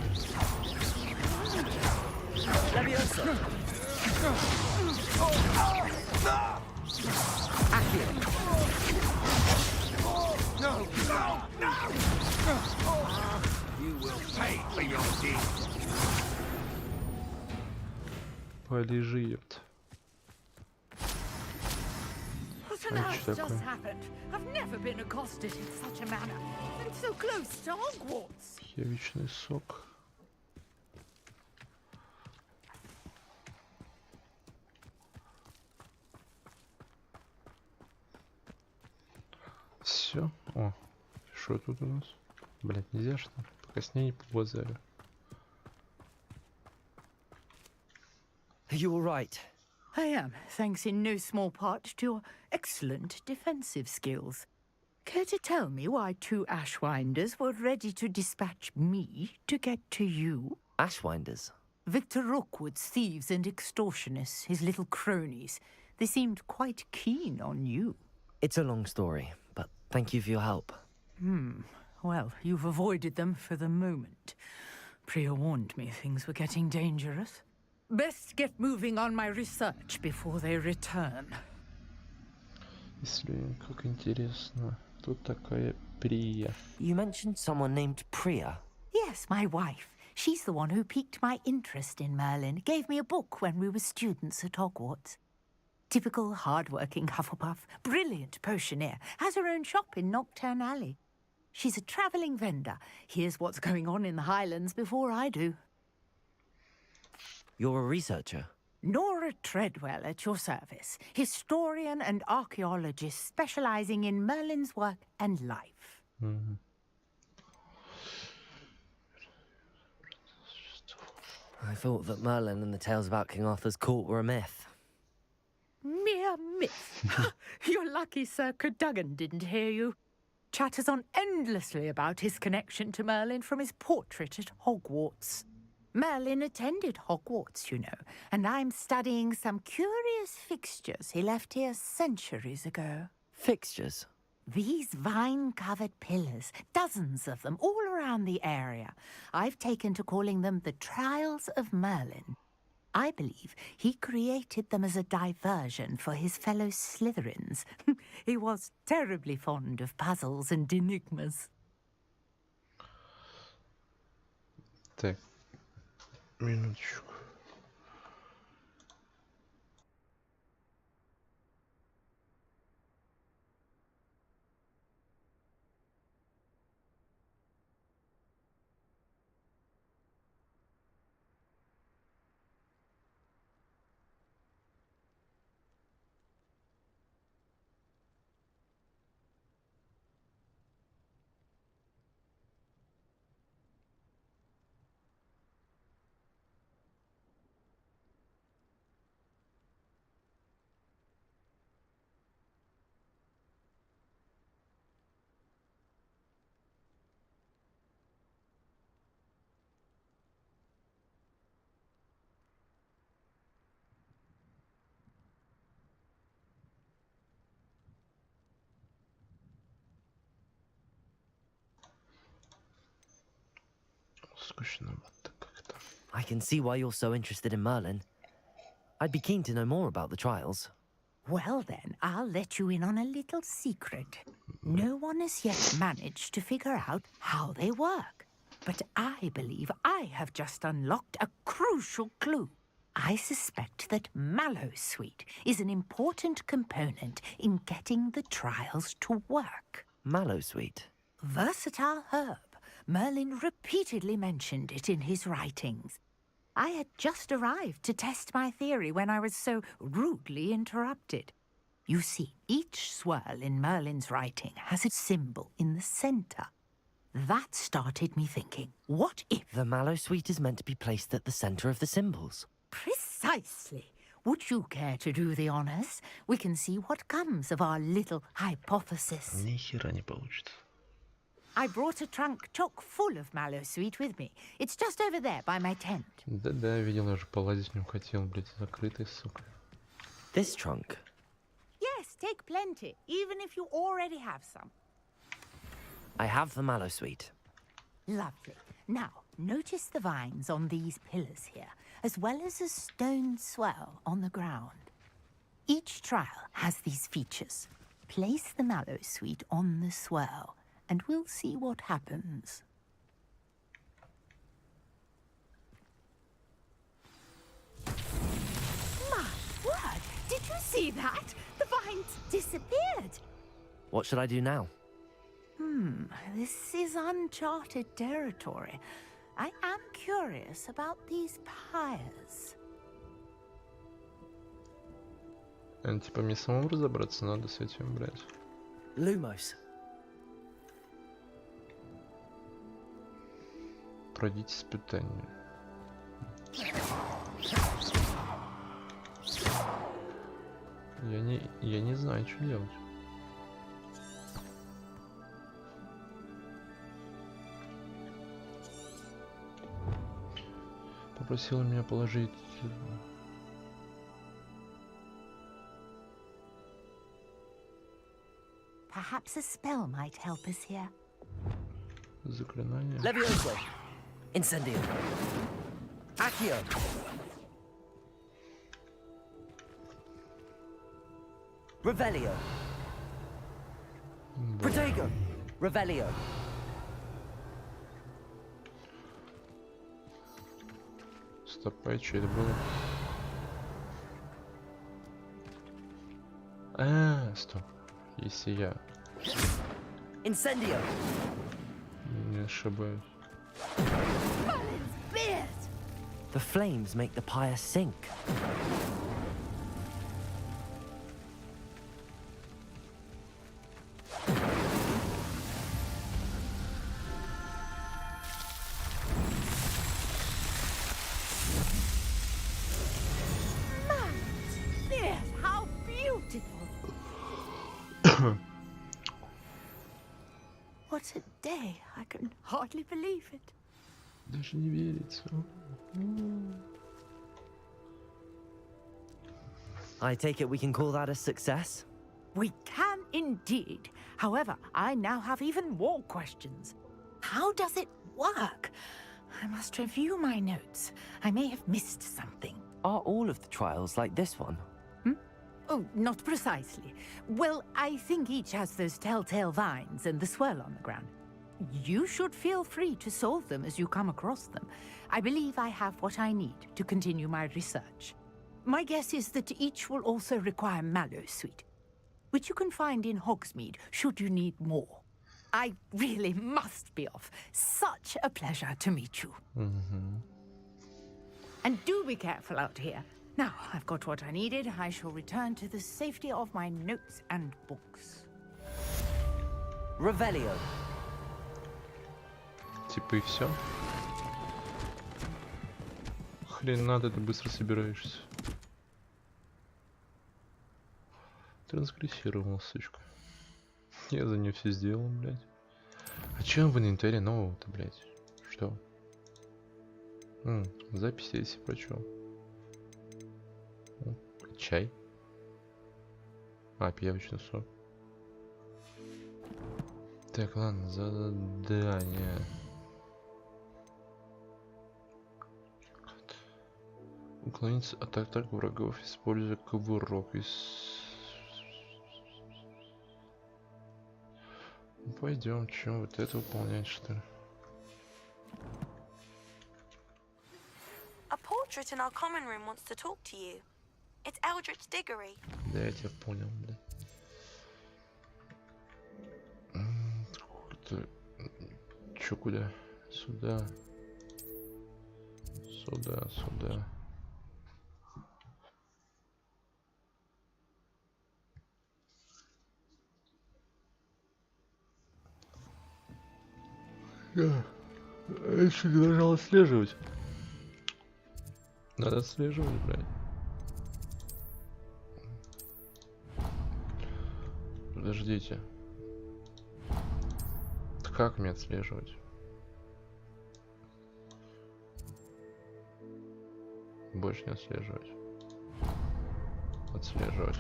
Levioso. Accio. No! No! No! You will pay for your deeds. Полежи, ёпт. What on earth just happened? I've never been accosted in such a manner. And so close to Hogwarts. Яичный сок. Все. О, что тут у нас? Блять, нельзя что ли? Пока с ней не по базарю. Are you all right? I am, thanks in no small part to your excellent defensive skills. Care to tell me why two Ashwinders were ready to dispatch me to get to you? Ashwinders? Victor Rookwood's thieves and extortionists, his little cronies. They seemed quite keen on you. It's a long story, but thank you for your help. Well, you've avoided them for the moment. Priya warned me things were getting dangerous. Best get moving on my research before they return. Если как интересно. Кто такая Прия? You mentioned someone named Priya. Yes, my wife. She's the one who piqued my interest in Merlin. Gave me a book when we were students at Hogwarts. Typical hard-working Hufflepuff, brilliant potioneer, has her own shop in Nocturne Alley. She's a travelling vendor. Hears what's going on in the Highlands before I do. You're a researcher? Nora Treadwell at your service, historian and archaeologist specialising in Merlin's work and life. I thought that Merlin and the tales about King Arthur's court were a myth. Mere myth. You're lucky Sir Cadogan didn't hear you. Chatters on endlessly about his connection to Merlin from his portrait at Hogwarts. Merlin attended Hogwarts, you know, and I'm studying some curious fixtures he left here centuries ago. Fixtures? These vine-covered pillars, dozens of them, all around the area. I've taken to calling them the Trials of Merlin. I believe he created them as a diversion for his fellow Slytherins. He was terribly fond of puzzles and enigmas. Так, минуточку. скучновато как-то. I can see why you're so interested in Merlin. I'd be keen to know more about the trials. Well then, I'll let you in on a little secret. No one has yet managed to figure out how they work. But I believe I have just unlocked a crucial clue. I suspect that Mallowsweet is an important component in getting the trials to work. Mallowsweet? Versatile herb. Merlin repeatedly mentioned it in his writings. I had just arrived to test my theory when I was so rudely interrupted. You see, each swirl in Merlin's writing has a symbol in the center. That started me thinking, what if... The Mallowsweet is meant to be placed at the center of the symbols. Precisely. Would you care to do the honors? We can see what comes of our little hypothesis. Ни хера не получится. I brought a trunk chock full of Mallowsweet with me. It's just over there by my tent. Да-да, видел, я уже полазить в нем хотел, блядь, закрытый, сука. This trunk? Yes, take plenty, even if you already have some. I have the Mallowsweet. Lovely. Now, notice the vines on these pillars here, as well as a stone swell on the ground. Each trial has these features. Place the Mallowsweet on the swirl, and we'll see what happens. My word! Did you see that? The vines disappeared! What should I do now? This is uncharted territory. I am curious about these pyres. Типа мне самому разобраться надо с этим, блядь. Lumos. Пройдите испытание. Я не знаю, что делать. Попросила меня положить... Perhaps a spell might help us here. Заклинание. Levioso. Incendio. Accio. Revelio. Protego. Revelio. Стоп, а что это было? Стоп. Если я... Incendio. Не ошибаюсь. The flames make the pyre sink. How beautiful! What a day! I can hardly believe it. Даже не верится. I take it we can call that a success? We can indeed. However, I now have even more questions. How does it work? I must review my notes. I may have missed something. Are all of the trials like this one? Oh, not precisely. Well, I think each has those telltale vines and the swirl on the ground. You should feel free to solve them as you come across them. I believe I have what I need to continue my research. My guess is that each will also require Mallowsweet, which you can find in Hogsmeade should you need more. I really must be off. Such a pleasure to meet you. And do be careful out here. Now, I've got what I needed. I shall return to the safety of my notes and books. Revelio. Типа и все. Хрен надо, ты быстро собираешься. Трансгрессировал, сучка. Я за нее все сделал, блядь. А че в инвентаре нового-то, блядь? Что? Записи я себе прочел. Чай. Пиявочный сок. Так, ладно, задание. Уклониться от атак врагов, используя ковырок. Пойдем, чем вот это выполнять, что ли? A portrait in our common room wants to talk to you. It's Eldritch Diggory. Да, я тебя понял, бля. Чё, куда? Сюда. Сюда, сюда. Еще не нажал отслеживать. Надо отслеживать, блядь. Подождите. Как мне отслеживать? Больше не отслеживать. Отслеживать.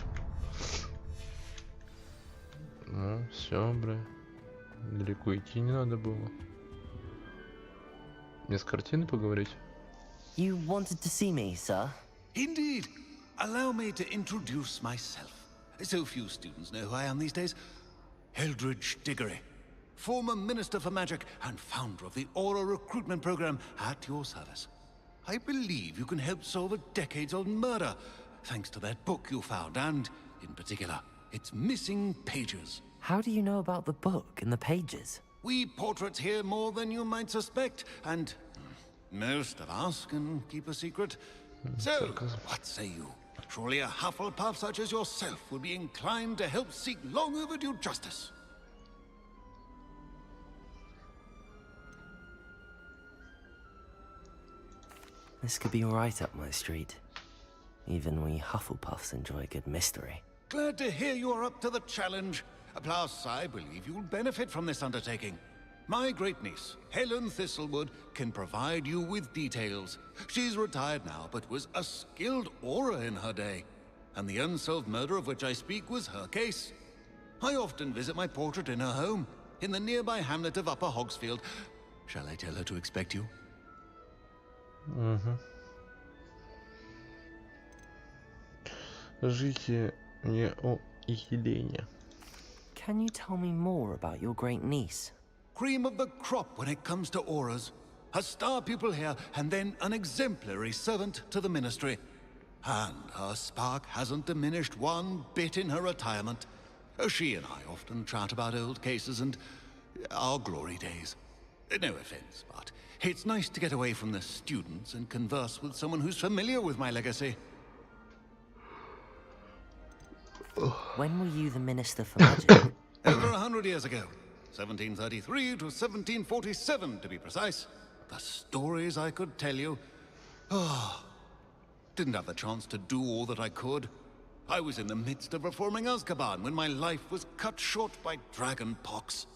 Ну, все, бля. Далеко идти не надо было. Мне с картины поговорить? You wanted to see me, sir? Indeed. Allow me to introduce myself. So few students know who I am these days. Eldritch Diggory, former Minister for Magic and founder of the Aura recruitment program at your service. I believe you can help solve a decades-old murder, thanks to that book you found, and, in particular, its missing pages. How do you know about the book and the pages? We portraits hear more than you might suspect, and most of us can keep a secret. So, what say you? Surely a Hufflepuff such as yourself would be inclined to help seek long overdue justice. This could be right up my street. Even we Hufflepuffs enjoy a good mystery. Glad to hear you are up to the challenge. Plus, I believe you'll benefit from this undertaking. My great-niece, Helen Thistlewood, can provide you with details. She's retired now, but was a skilled aura in her day. And the unsolved murder of which I speak was her case. I often visit my portrait in her home, in the nearby hamlet of Upper Hogsfield. Shall I tell her to expect you? Скажите мне о Елене. Can you tell me more about your great niece? Cream of the crop when it comes to auras. A star pupil here, and then an exemplary servant to the ministry. And her spark hasn't diminished one bit in her retirement. She and I often chat about old cases and our glory days. No offense, but it's nice to get away from the students and converse with someone who's familiar with my legacy. When were you the Minister for Magic? Over 100 years ago. 1733 to 1747, to be precise. The stories I could tell you. Oh, didn't have the chance to do all that I could. I was in the midst of reforming Azkaban when my life was cut short by dragon pox.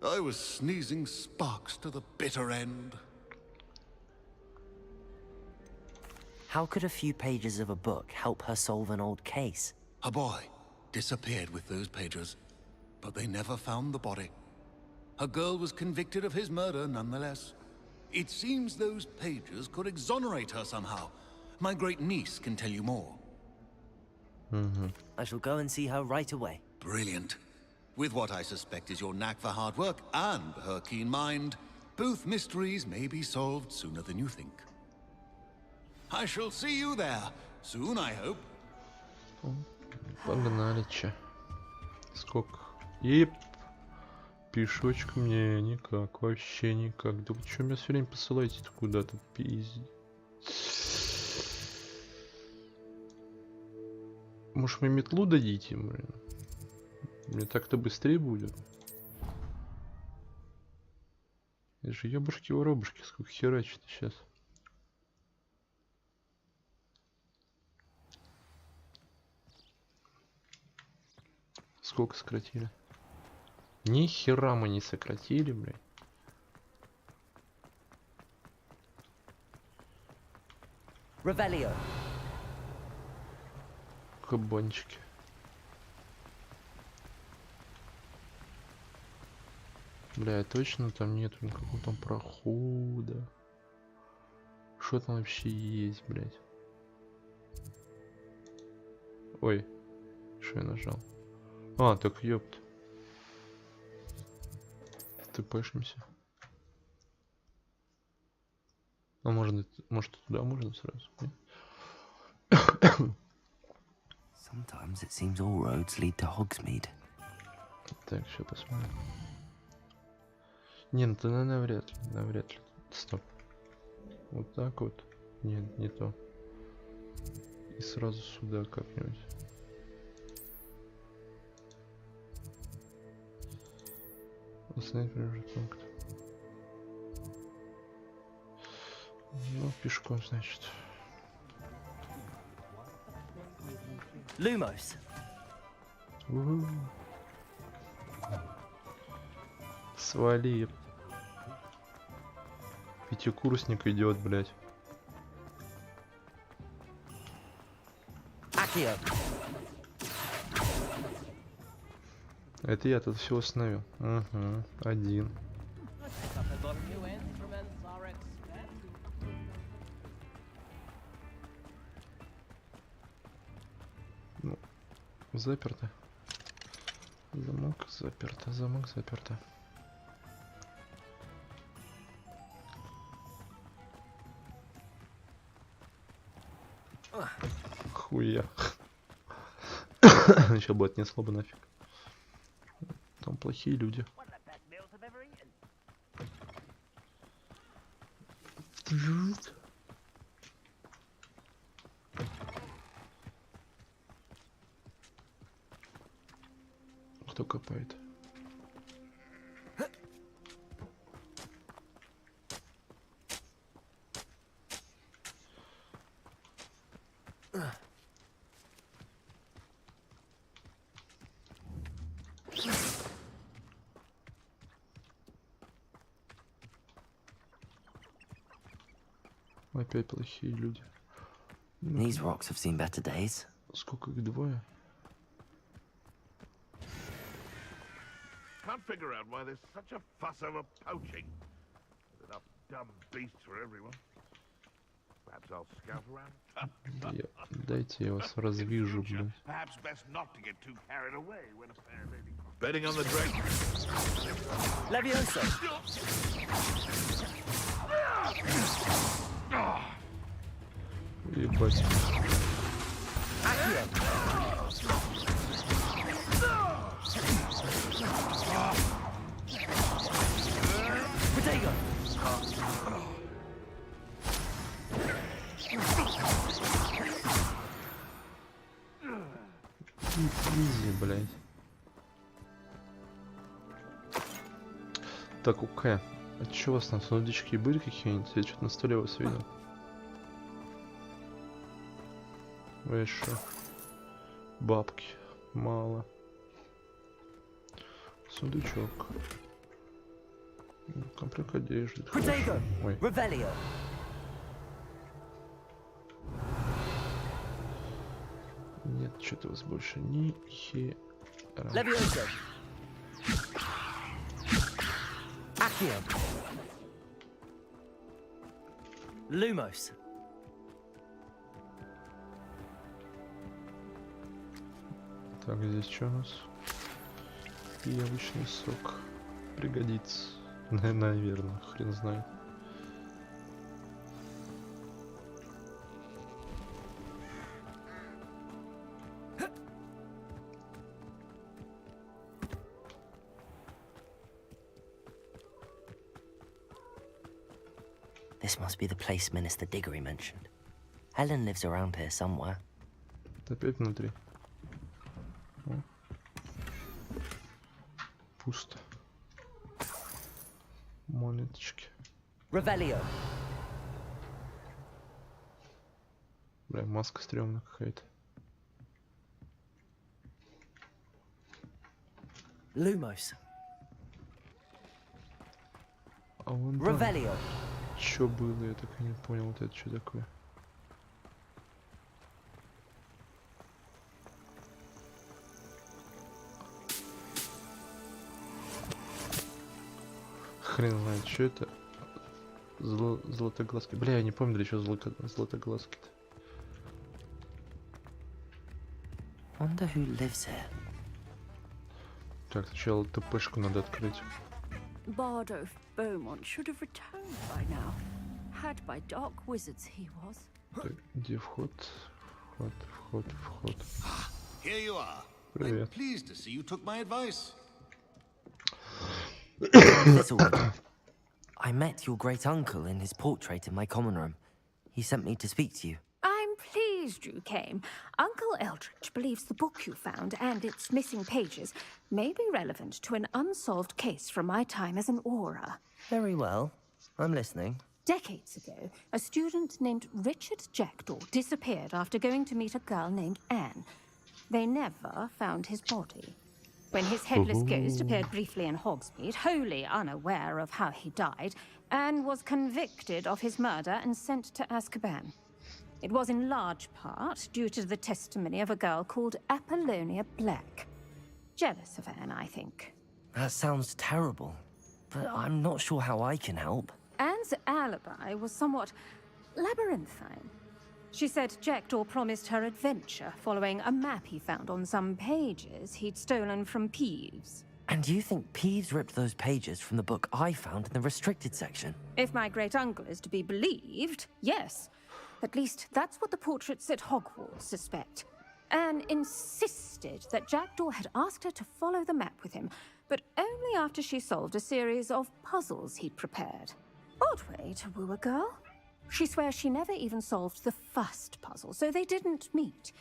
I was sneezing sparks to the bitter end. How could a few pages of a book help her solve an old case? A boy disappeared with those pages, but they never found the body. A girl was convicted of his murder nonetheless. It seems those pages could exonerate her somehow. My great niece can tell you more. I shall go and see her right away. Brilliant. With what I suspect is your knack for hard work and her keen mind, both mysteries may be solved sooner than you think. I shall see you there soon, I hope. Погнали, че. Сколько? И пешочком мне никак, вообще никак. Да вы что меня все время посылаете куда-то, пиздец. Может, мне метлу дадите, блин? Мне так-то быстрее будет. Это же ёбушки-воробушки, сколько херачит сейчас. Сколько сократили? Ни хера мы не сократили, блядь. Revelio. Кабанчики. Бля, точно там нету никакого там прохода. Что там вообще есть, блядь? Ой, что я нажал? А, так ёпт. Ты пэшимся. А может туда можно сразу? Sometimes it seems all roads lead to Hogsmeade. Так, сейчас посмотрим. Не, ну ты навряд ли. Стоп. Вот так вот. Нет, не то. И сразу сюда как-нибудь. Установить промежуток пункт. Ну, пешком, значит. Lumos. Свали. Пятикурсник идет, блядь. Акио. Это я тут все установил. Угу, один. Ну, заперто. Замок заперто, замок заперто. Хуя. Сейчас бы отнесло бы нафиг. Там плохие люди. Кто копает? Опять плохие люди. These rocks have seen better days. Сколько их, двое? Can't figure out why there's such a fuss over poaching. There's enough dumb beasts for everyone. Perhaps I'll scout around. Дайте я вас развижу, блядь. Perhaps best not to get too carried away when a fair lady. Betting on the dragon. Levioso. Ебать. Изи, блядь. Так, УК. А чё у вас там, сундучки были какие-нибудь? Я что-то на столе вас видел. Вы шо? Бабки. Мало. Сундучок. Комплект одежды. Ой. Нет, что-то у вас больше ни хера. Акио. Lumos. Так, здесь что у нас? Яблочный сок. Пригодится. Наверное, хрен знает. This must be the place Minister Diggory mentioned. Helen lives around here somewhere. Опять внутри. О. Пусто. Монеточки. Revelio. Бля, маска стрёмная какая-то. Lumos. А вон Revelio. Чё было, я так и не понял, вот это что такое. Хрен знает, что это. Золотоглазки. Бля, я не помню, для чего золотоглазки-то. Wonder who lives here. Так, сначала ТПшку надо открыть. Bardo Beaumont should have returned by now. Had by dark wizards he was. Так, где вход? Вход. Here you are. Привет. I'm pleased to see you took my advice. Thistlewood, I met your great uncle in his portrait in my common room. He sent me to speak to you. I'm pleased you came. Uncle Eldridge believes the book you found and its missing pages may be relevant to an unsolved case from my time as an aura. Very well. I'm listening. Decades ago, a student named Richard Jackdaw disappeared after going to meet a girl named Anne. They never found his body. When his headless ghost appeared briefly in Hogsmeade, wholly unaware of how he died, Anne was convicted of his murder and sent to Azkaban. It was in large part due to the testimony of a girl called Apollonia Black. Jealous of Anne, I think. That sounds terrible, but I'm not sure how I can help. Anne's alibi was somewhat labyrinthine. She said Jackdaw promised her adventure following a map he found on some pages he'd stolen from Peeves. And you think Peeves ripped those pages from the book I found in the restricted section? If my great-uncle is to be believed, yes. At least that's what the portraits at Hogwarts suspect. Anne insisted that Jackdaw had asked her to follow the map with him, but only after she solved a series of puzzles he'd prepared. Odd way to woo a girl. She swears she never even solved the first puzzle, so they didn't meet.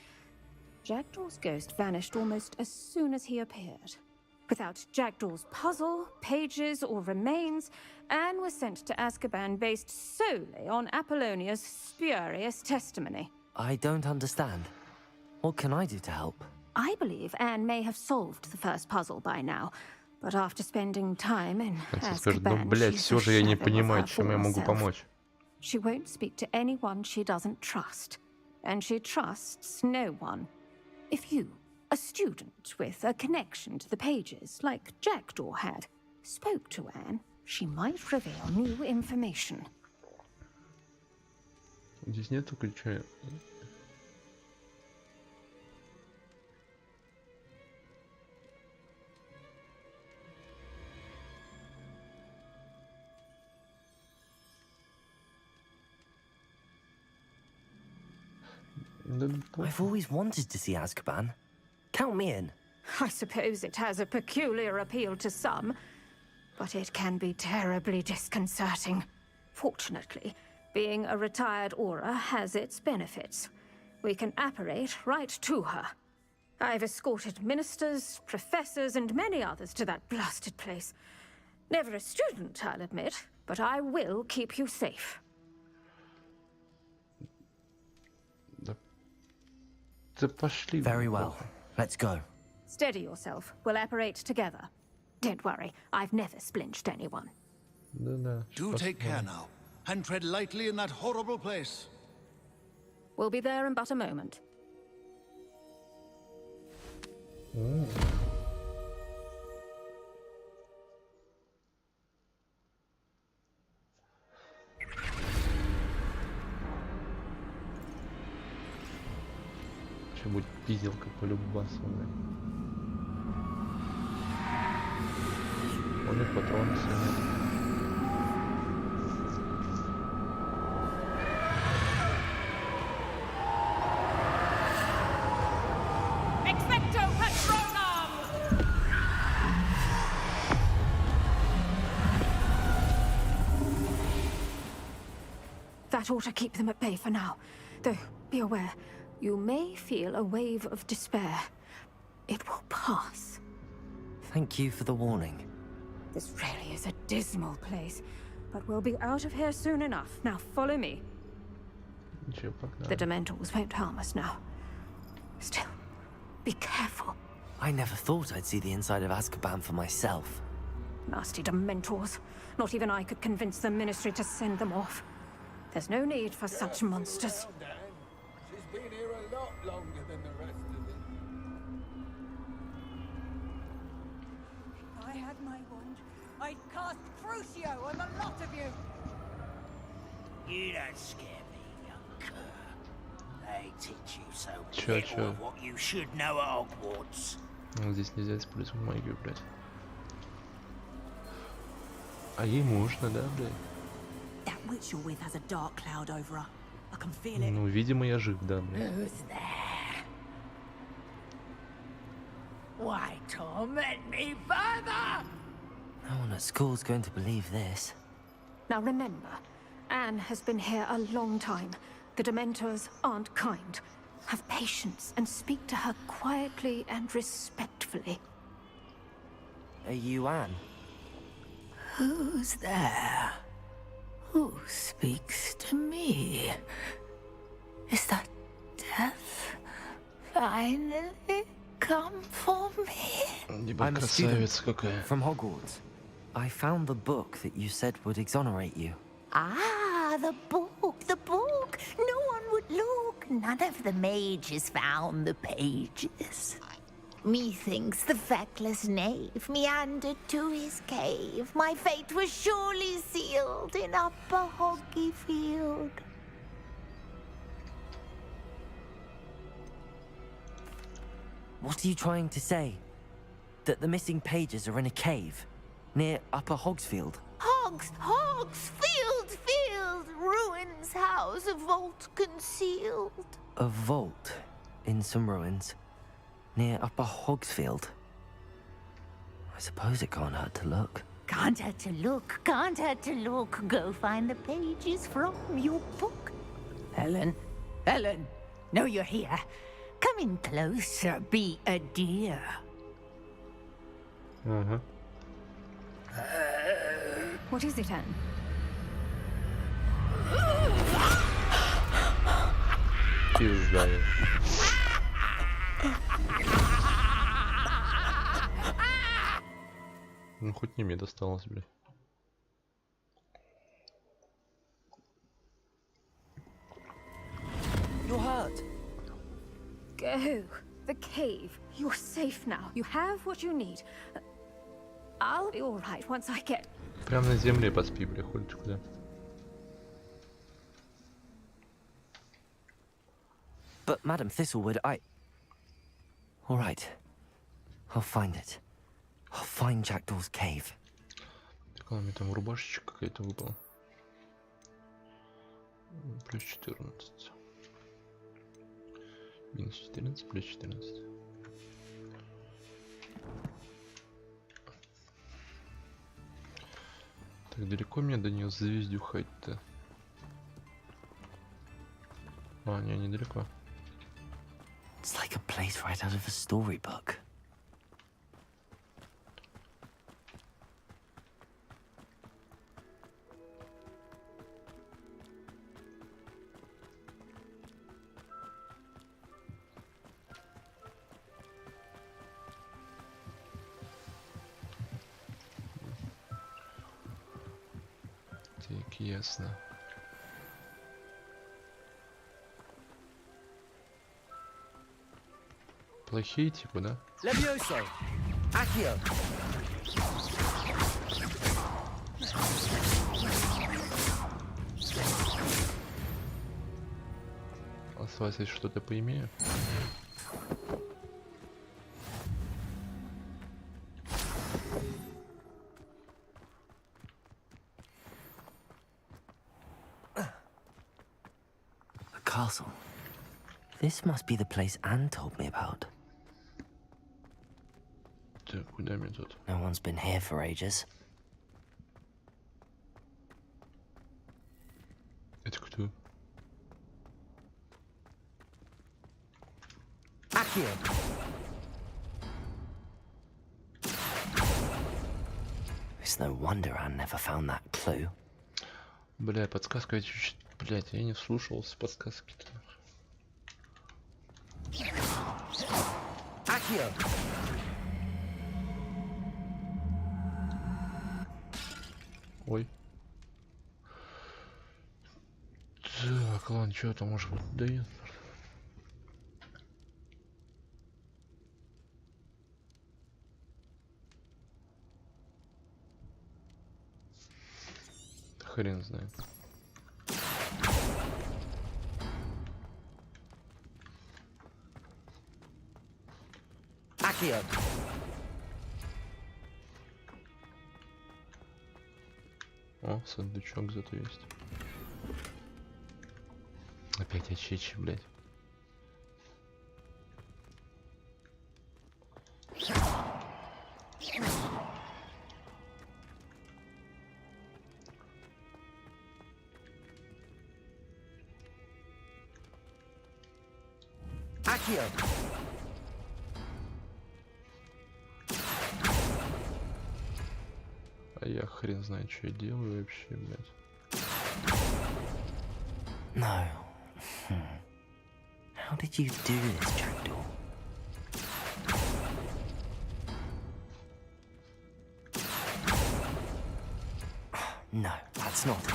Jackdaw's ghost vanished almost as soon as he appeared. Without Jackdaw's puzzle, pages, or remains, Anne was sent to Azkaban based solely on Apollonia's spurious testimony. I don't understand. What can I do to help? I believe Anne may have solved the first puzzle by now, but after spending time in Azkaban, she's a shadow of her former self. She won't speak to anyone she doesn't trust, and she trusts no one. If you, a student with a connection to the pages, like Jackdaw had, spoke to Anne, she might reveal new information. Здесь нету ключа. I've always wanted to see Azkaban. Count me in. I suppose it has a peculiar appeal to some, but it can be terribly disconcerting. Fortunately, being a retired aura has its benefits. We can apparate right to her. I've escorted ministers, professors, and many others to that blasted place. Never a student, I'll admit, but I will keep you safe. Very well. Let's go. Steady yourself. We'll apparate together. Don't worry, I've never splinched anyone. Do take care now, and tread lightly in that horrible place. We'll be there in but a moment. Будет пизделка полюбасовая. У них патроны нет. Expecto Patronum! That ought to keep them at bay for now. Though, be aware, you may feel a wave of despair. It will pass. Thank you for the warning. This really is a dismal place, but we'll be out of here soon enough. Now follow me. The Dementors won't harm us now. Still, be careful. I never thought I'd see the inside of Azkaban for myself. Nasty Dementors. Not even I could convince the Ministry to send them off. There's no need for such monsters. She's been here a lot longer than the rest of it. If I had my wand, I'd cast Crucio on the lot of you. You don't scare me, young cur. they teach you so Чё? little of what you should know at Hogwarts? Ну, здесь нельзя использовать магию, блядь. А ей можно, да, блядь? That witch you're with has a dark cloud over her. I can feel it. Ну, видимо, я жив, да, блядь. Who's there? Why torment me further? No one at school's going to believe this. Now remember, Anne has been here a long time. The Dementors aren't kind. Have patience and speak to her quietly and respectfully. Are you Anne? Who's there? Who speaks to me? Is that death finally come for me? I'm a student from Hogwarts. I found the book that you said would exonerate you. Ah, the book, the book. No one would look. None of the mages found the pages. Methinks the feckless knave meandered to his cave. My fate was surely sealed in Upper Hoggyfield. What are you trying to say? That the missing pages are in a cave near Upper Hogsfield? Hogsfield, ruins house, a vault concealed. A vault in some ruins near Upper Hogsfield. I suppose it can't hurt to look. Can't hurt to look, can't hurt to look. Go find the pages from your book. Helen, know you're here. Come in closer, be a dear. Ага. What is it, Anne? Пизда. Ну, хоть не мне досталось, блядь. You're hurt. Go. The cave. You're safe now. You have what you need. I'll be all right once I get... Прям на земле поспи, бля, ходишь куда. But Madam Thistlewood, All right. I'll find it. I'll find Jackdaw's cave. Так, у меня там рубашечка какая-то выпала. Плюс 14. Минус 14, плюс 14. Так, далеко мне до нее звездюхать-то? А, не, недалеко. It's like a place right out of a storybook. Так, ясно. Плохие типа, да? Levioso! Accio! Осталось, если что-то поимею. A castle. This must be the place Anne told me about. Так, куда мне тут? No one's been here for ages. Это кто? Accio! It's no wonder Anne never found that clue. Бля, подсказка чуть-чуть... Блядь, я не слушался подсказки-то. Accio! Ой. Так, ладно, что там может быть дает? Хрен знает. О, сундучок зато есть. Опять очечи, блядь. А я хрен знает, что я делаю вообще, блядь. No. How did you do this, Jackdaw? No, that's not it.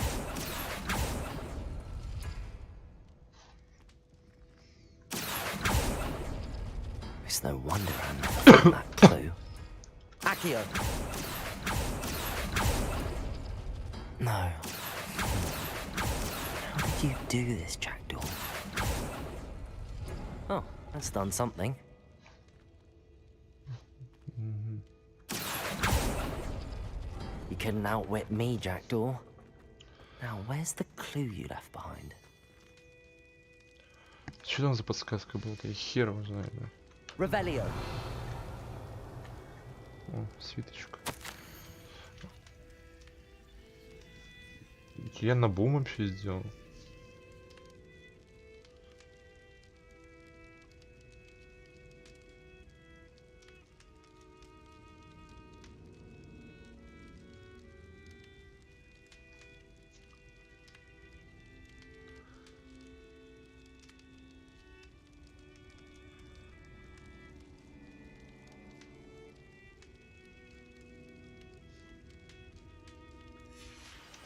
It's no wonder I never found that clue. Accio! No. How did you do this, Jackdaw? Oh, that's done something. You couldn't outwit me, Jackdaw. Now, where's the clue you left behind? Что там за подсказка была-то? Я хер его знаю, да. Revelio. О, свиточка. Я на бум вообще сделал.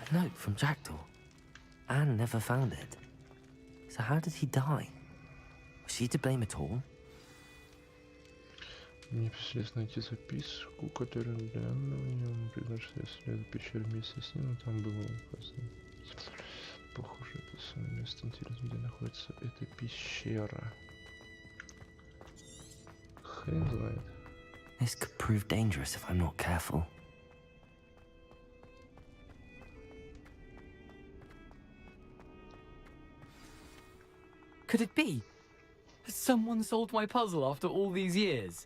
A note from Jackdaw. Anne never found it. So how did he die? Was she to blame at all? Мне пришлось найти записку, которую для Анны приглашали исследовать пещеру вместе с ним, но там было указано. Похоже, это самое место интересно, где находится эта пещера. Хрен знает. This could prove dangerous if I'm not careful. Could it be? Has someone solved my puzzle after all these years?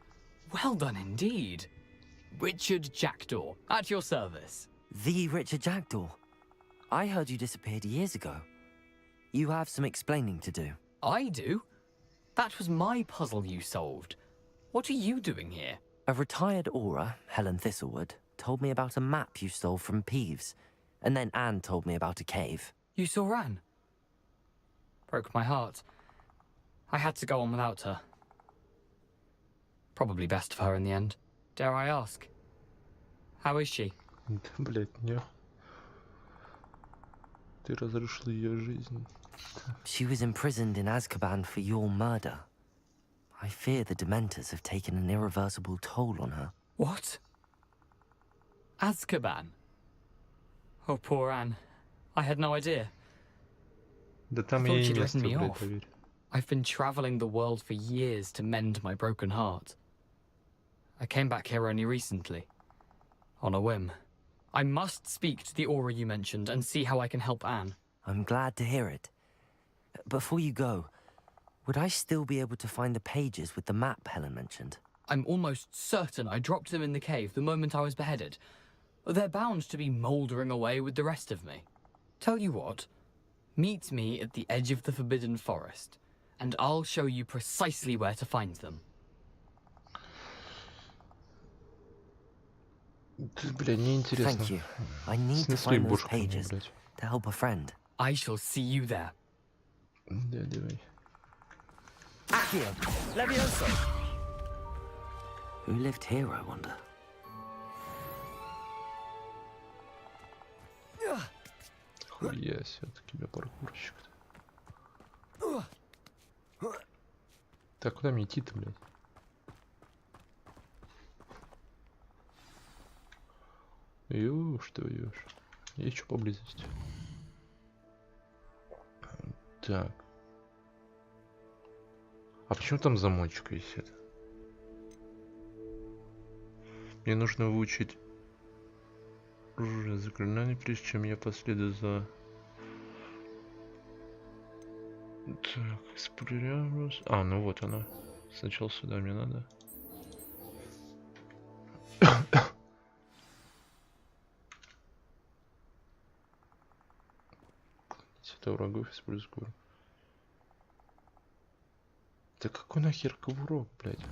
Well done indeed. Richard Jackdaw, at your service. The Richard Jackdaw? I heard you disappeared years ago. You have some explaining to do. I do? That was my puzzle you solved. What are you doing here? A retired aura, Helen Thistlewood, told me about a map you stole from Peeves, and then Anne told me about a cave. You saw Anne? Broke my heart. I had to go on without her. Probably best for her in the end. Dare I ask? How is she? Блять, не. Ты разрушил ее жизнь. She was imprisoned in Azkaban for your murder. I fear the Dementors have taken an irreversible toll on her. What? Azkaban? Oh, poor Anne. I had no idea. Да там I thought ей she'd место, written me блядь, off. поверь. I've been traveling the world for years to mend my broken heart. I came back here only recently, on a whim. I must speak to the aura you mentioned and see how I can help Anne. I'm glad to hear it. Before you go, would I still be able to find the pages with the map Helen mentioned? I'm almost certain I dropped them in the cave the moment I was beheaded. They're bound to be mouldering away with the rest of me. Tell you what, meet me at the edge of the Forbidden Forest, and I'll show you precisely where to find them. Бля, неинтересно. Thank you. I need to find those pages to help a friend. I shall see you there. Да, давай. Accio! Levioso! Who lived here, I wonder? Хуя, все-таки я паркурщик-то. Так, куда мне идти-то, блядь? Ёж твою ж. Есть что поблизости? Так. А почему там замочек висит? Мне нужно выучить заклинание, прежде чем я последую за... Так, эксплурируюсь. А, ну вот она. Сначала сюда мне надо. Это врагов использует куру. Да какой нахер ковурок, блядь?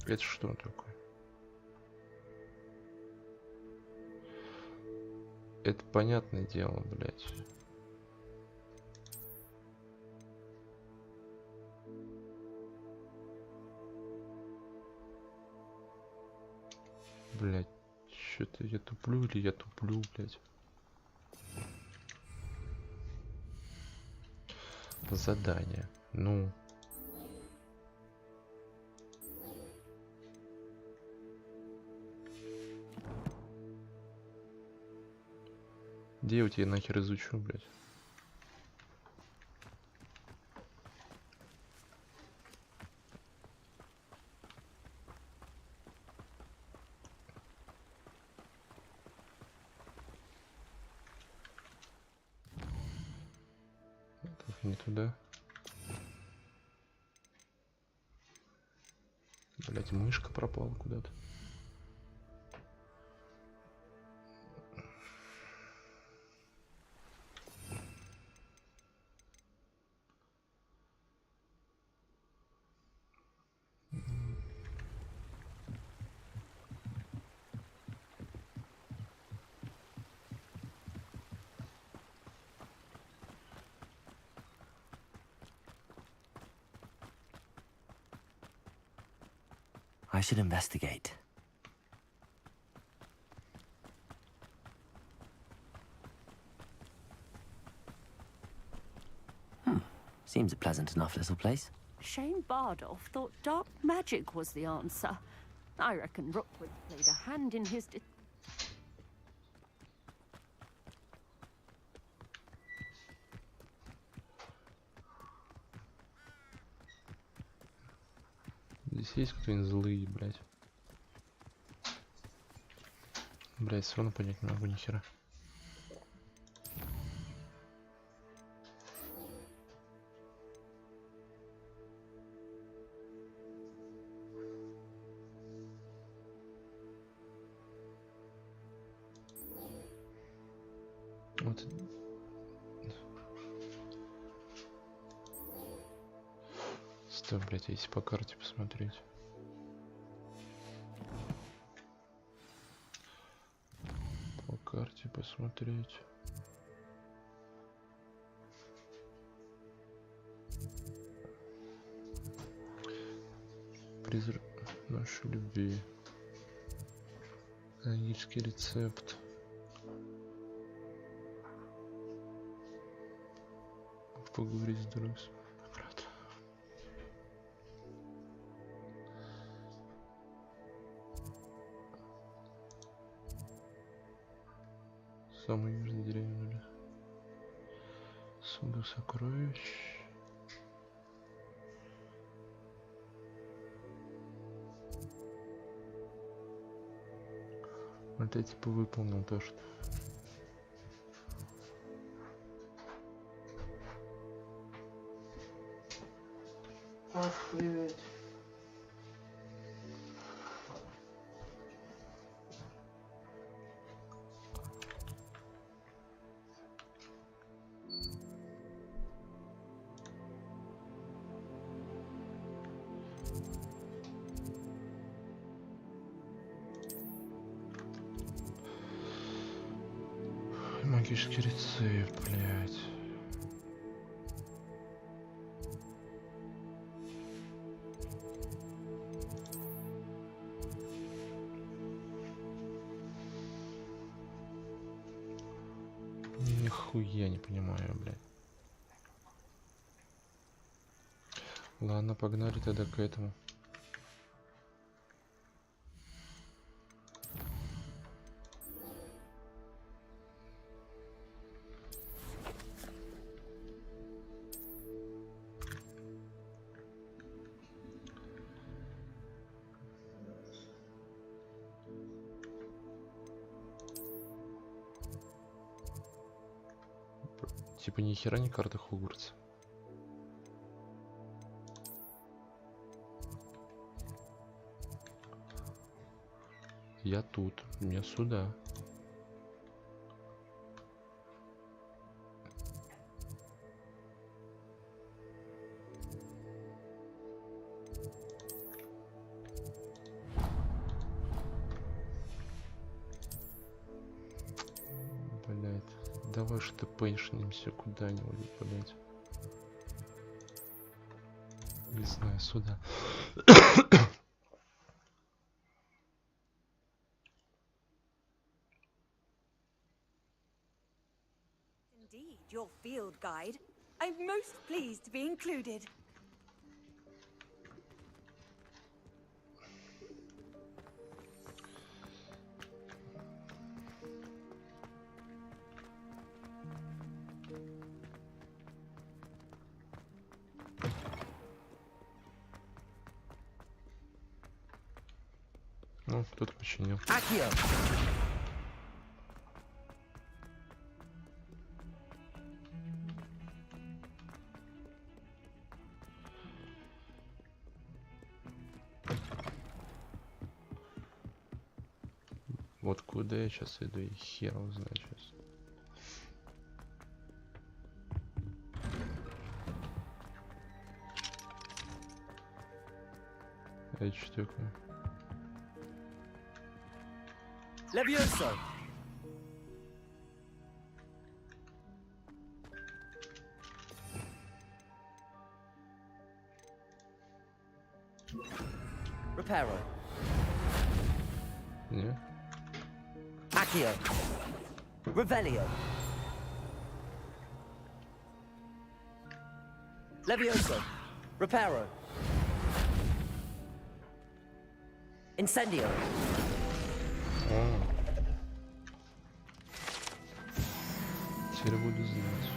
Это что такое? Это понятное дело, блядь. Блядь, что-то я туплю или я туплю, блядь. Задание. Ну. Где я у тебя нахер изучу, блядь? Так, не туда. Блядь, мышка пропала куда-то. I should investigate. Seems a pleasant enough little place. Shane Bardolph thought dark magic was the answer. I reckon Rookwood played a hand in his... Здесь есть кто-нибудь злые, блядь? Блядь, все равно понять не могу ни хера. Вот. Стой, блядь, если по карте посмотреть. По карте посмотреть. Призрак нашей любви. Магический рецепт. Поговорить с другом. Брат. Самый южный деревня. Сундук сокровищ. Вот я типа выполнил то, что... Охуеть. Магический рецепт, блядь. Нихуя не понимаю, блядь. Ладно, погнали тогда к этому. Типа ни хера не карта Хогвартса. Я тут, мне сюда. Блять, давай что пейшнимся куда-нибудь, блять. Не знаю, сюда. Indeed, your field guide. I'm most pleased to be included. Ну, кто-то починил. Акио! Вот куда я сейчас иду, и хер его знает сейчас. Это что такое? Levioso! Reparo. Не? Accio. Revelio. Levioso. Reparo. Incendio. Теперь буду знать.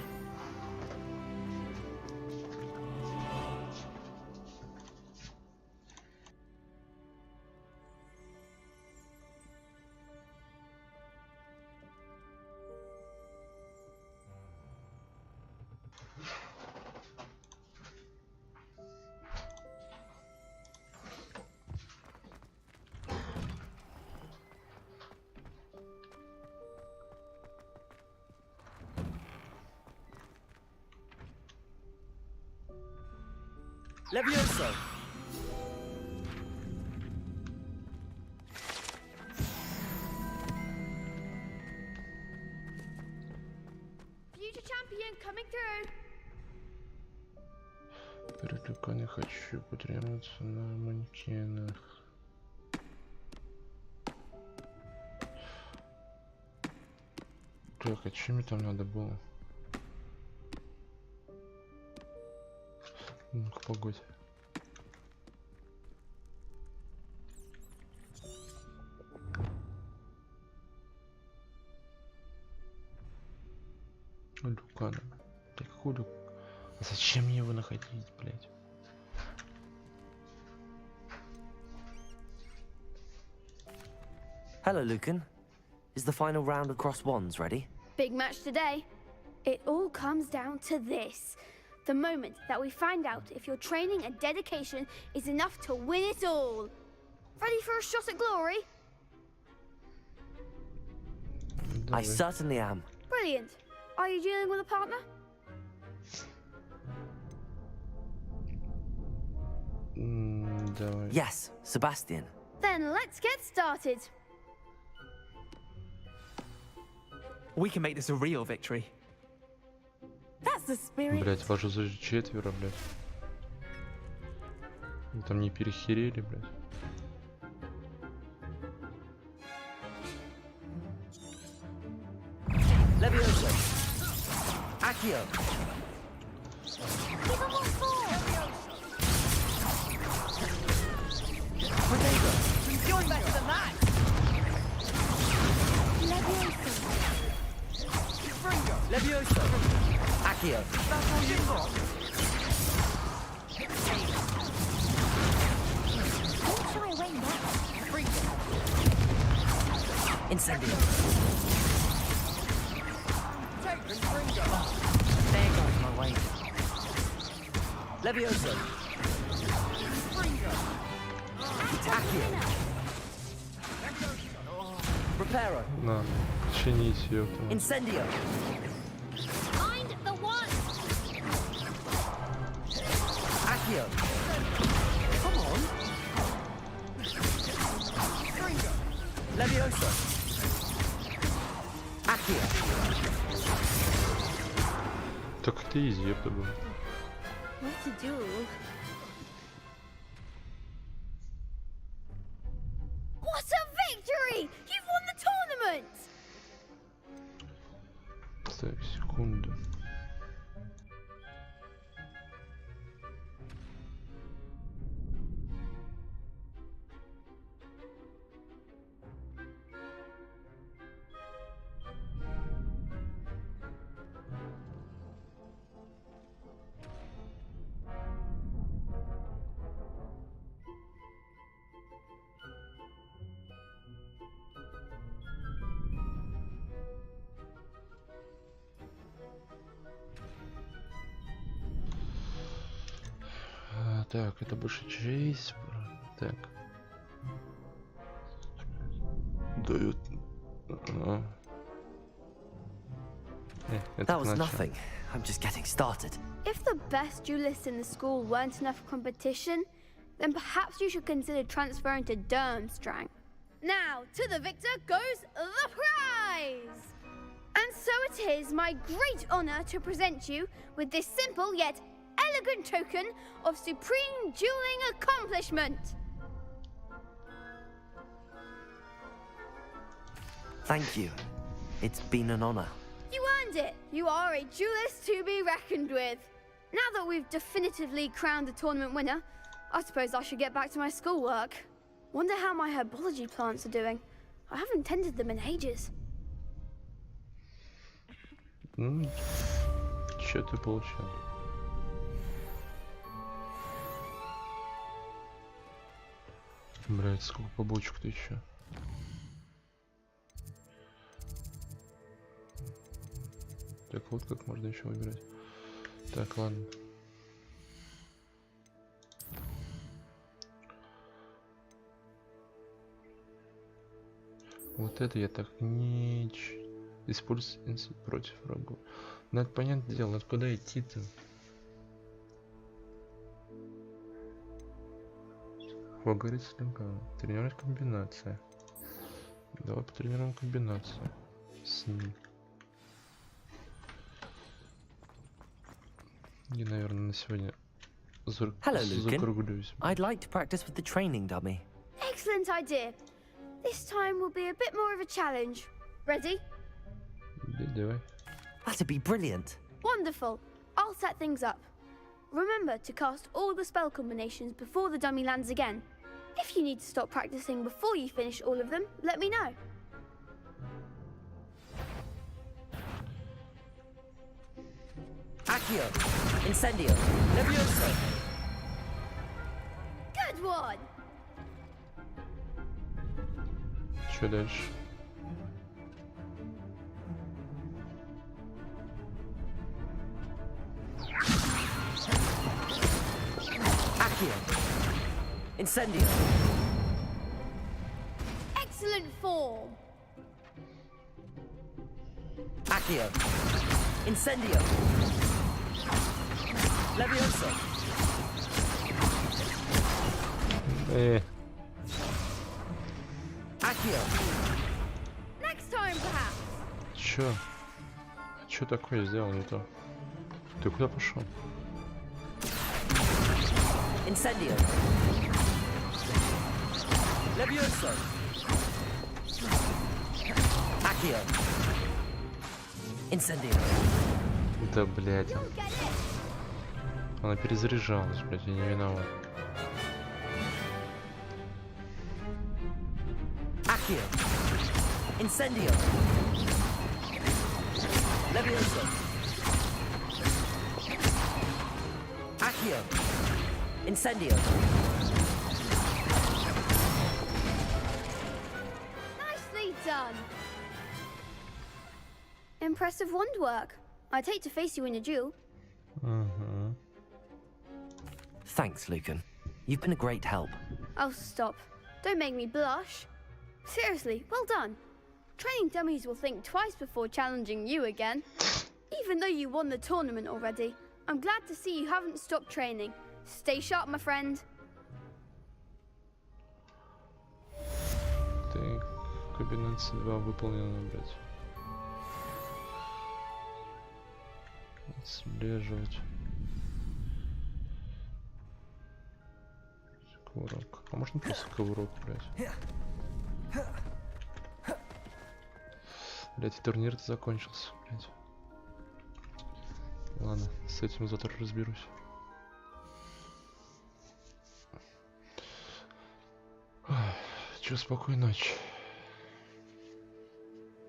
Levioso. Future champion coming through. Только не хочу потренироваться на манекенах. Так, а чем мне там надо было? Ну-ка, погодь. Люкана. Да какой люк? А зачем мне его находить, блядь? Hello, Lucan. Is the final round of Cross Wands ready? Big match today. It all comes down to this. The moment that we find out if your training and dedication is enough to win it all. Ready for a shot at glory? I certainly am. Brilliant. Are you dealing with a partner? Давай. Yes, Sebastian. Then let's get started. We can make this a real victory. That's the spirit. Блять, вас же за четверо, блять. Вы там не перехерели, блять. Levioso. Accio. Protego. You're better than that. Levioso. Accio. That's all you've got. Don't shy away now. Incendio. Take and bring Levioso. Accio. Reparo. На, чинить ее. Incendio. Mind the one. Accio. Come on. Levioso. Accio. Так это изи, я бы. What to do? What a victory! You've won the tournament! Так, секунду. Так, это больше честь. Так. Дают. That was nothing. I'm just getting started. If the best duelists in the school weren't enough for competition, then perhaps you should consider transferring to Durmstrang. Now, to the victor goes the prize! And so it is my great honor to present you with this simple yet elegant token of supreme dueling accomplishment. Thank you. It's been an honor. You earned it. You are a duelist to be reckoned with. Now that we've definitively crowned the tournament winner, I suppose I should get back to my schoolwork. Wonder how my herbology plants are doing. I haven't tended them in ages. Что ты получил? Блять, сколько побочек-то еще? Так вот как можно еще выбирать. Так, ладно. Вот это я так не... Использовать против врагов. Надо, понятное дело, надо куда идти-то? Хогвартс Legacy. Тренировать комбинация. Давай потренируем комбинацию с ним. И, наверное, на сегодня Hello, Lucan. I'd like to practice with the training dummy. Excellent idea. This time will be a bit more of a challenge. Ready? Давай. That'd be brilliant. Wonderful. I'll set things up. Remember to cast all the spell combinations before the dummy lands again. If you need to stop practicing before you finish all of them, let me know. Accio. Incendio. Levioso. Good one. Что дальше? Accio. Incendio. Excellent form. Accio. Incendio. Levioso. Accio. Next time, perhaps. Чё? Чё такое сделал не то? Ты куда пошел? Incendio. Levioso. Accio. Incendio. Да, блядь. Она перезаряжалась, блядь, я не виноват. Accio. Incendio. Levioso. Accio. Incendio. Nicely done. Impressive wand work. I'd hate to face you in a duel. Thanks, Lucan. You've been a great help. Oh, stop. Don't make me blush. Seriously, well done. Training dummies will think twice before challenging you again. Even though you won the tournament already, I'm glad to see you haven't stopped training. Stay sharp, my friend. Так, комбинация 2 выполнена, набрать. Отслеживать. Ковырок. А можно просто ковырок брать? Блять, турнир-то закончился, блять. Ладно, с этим завтра разберусь. Чё, спокойной ночи.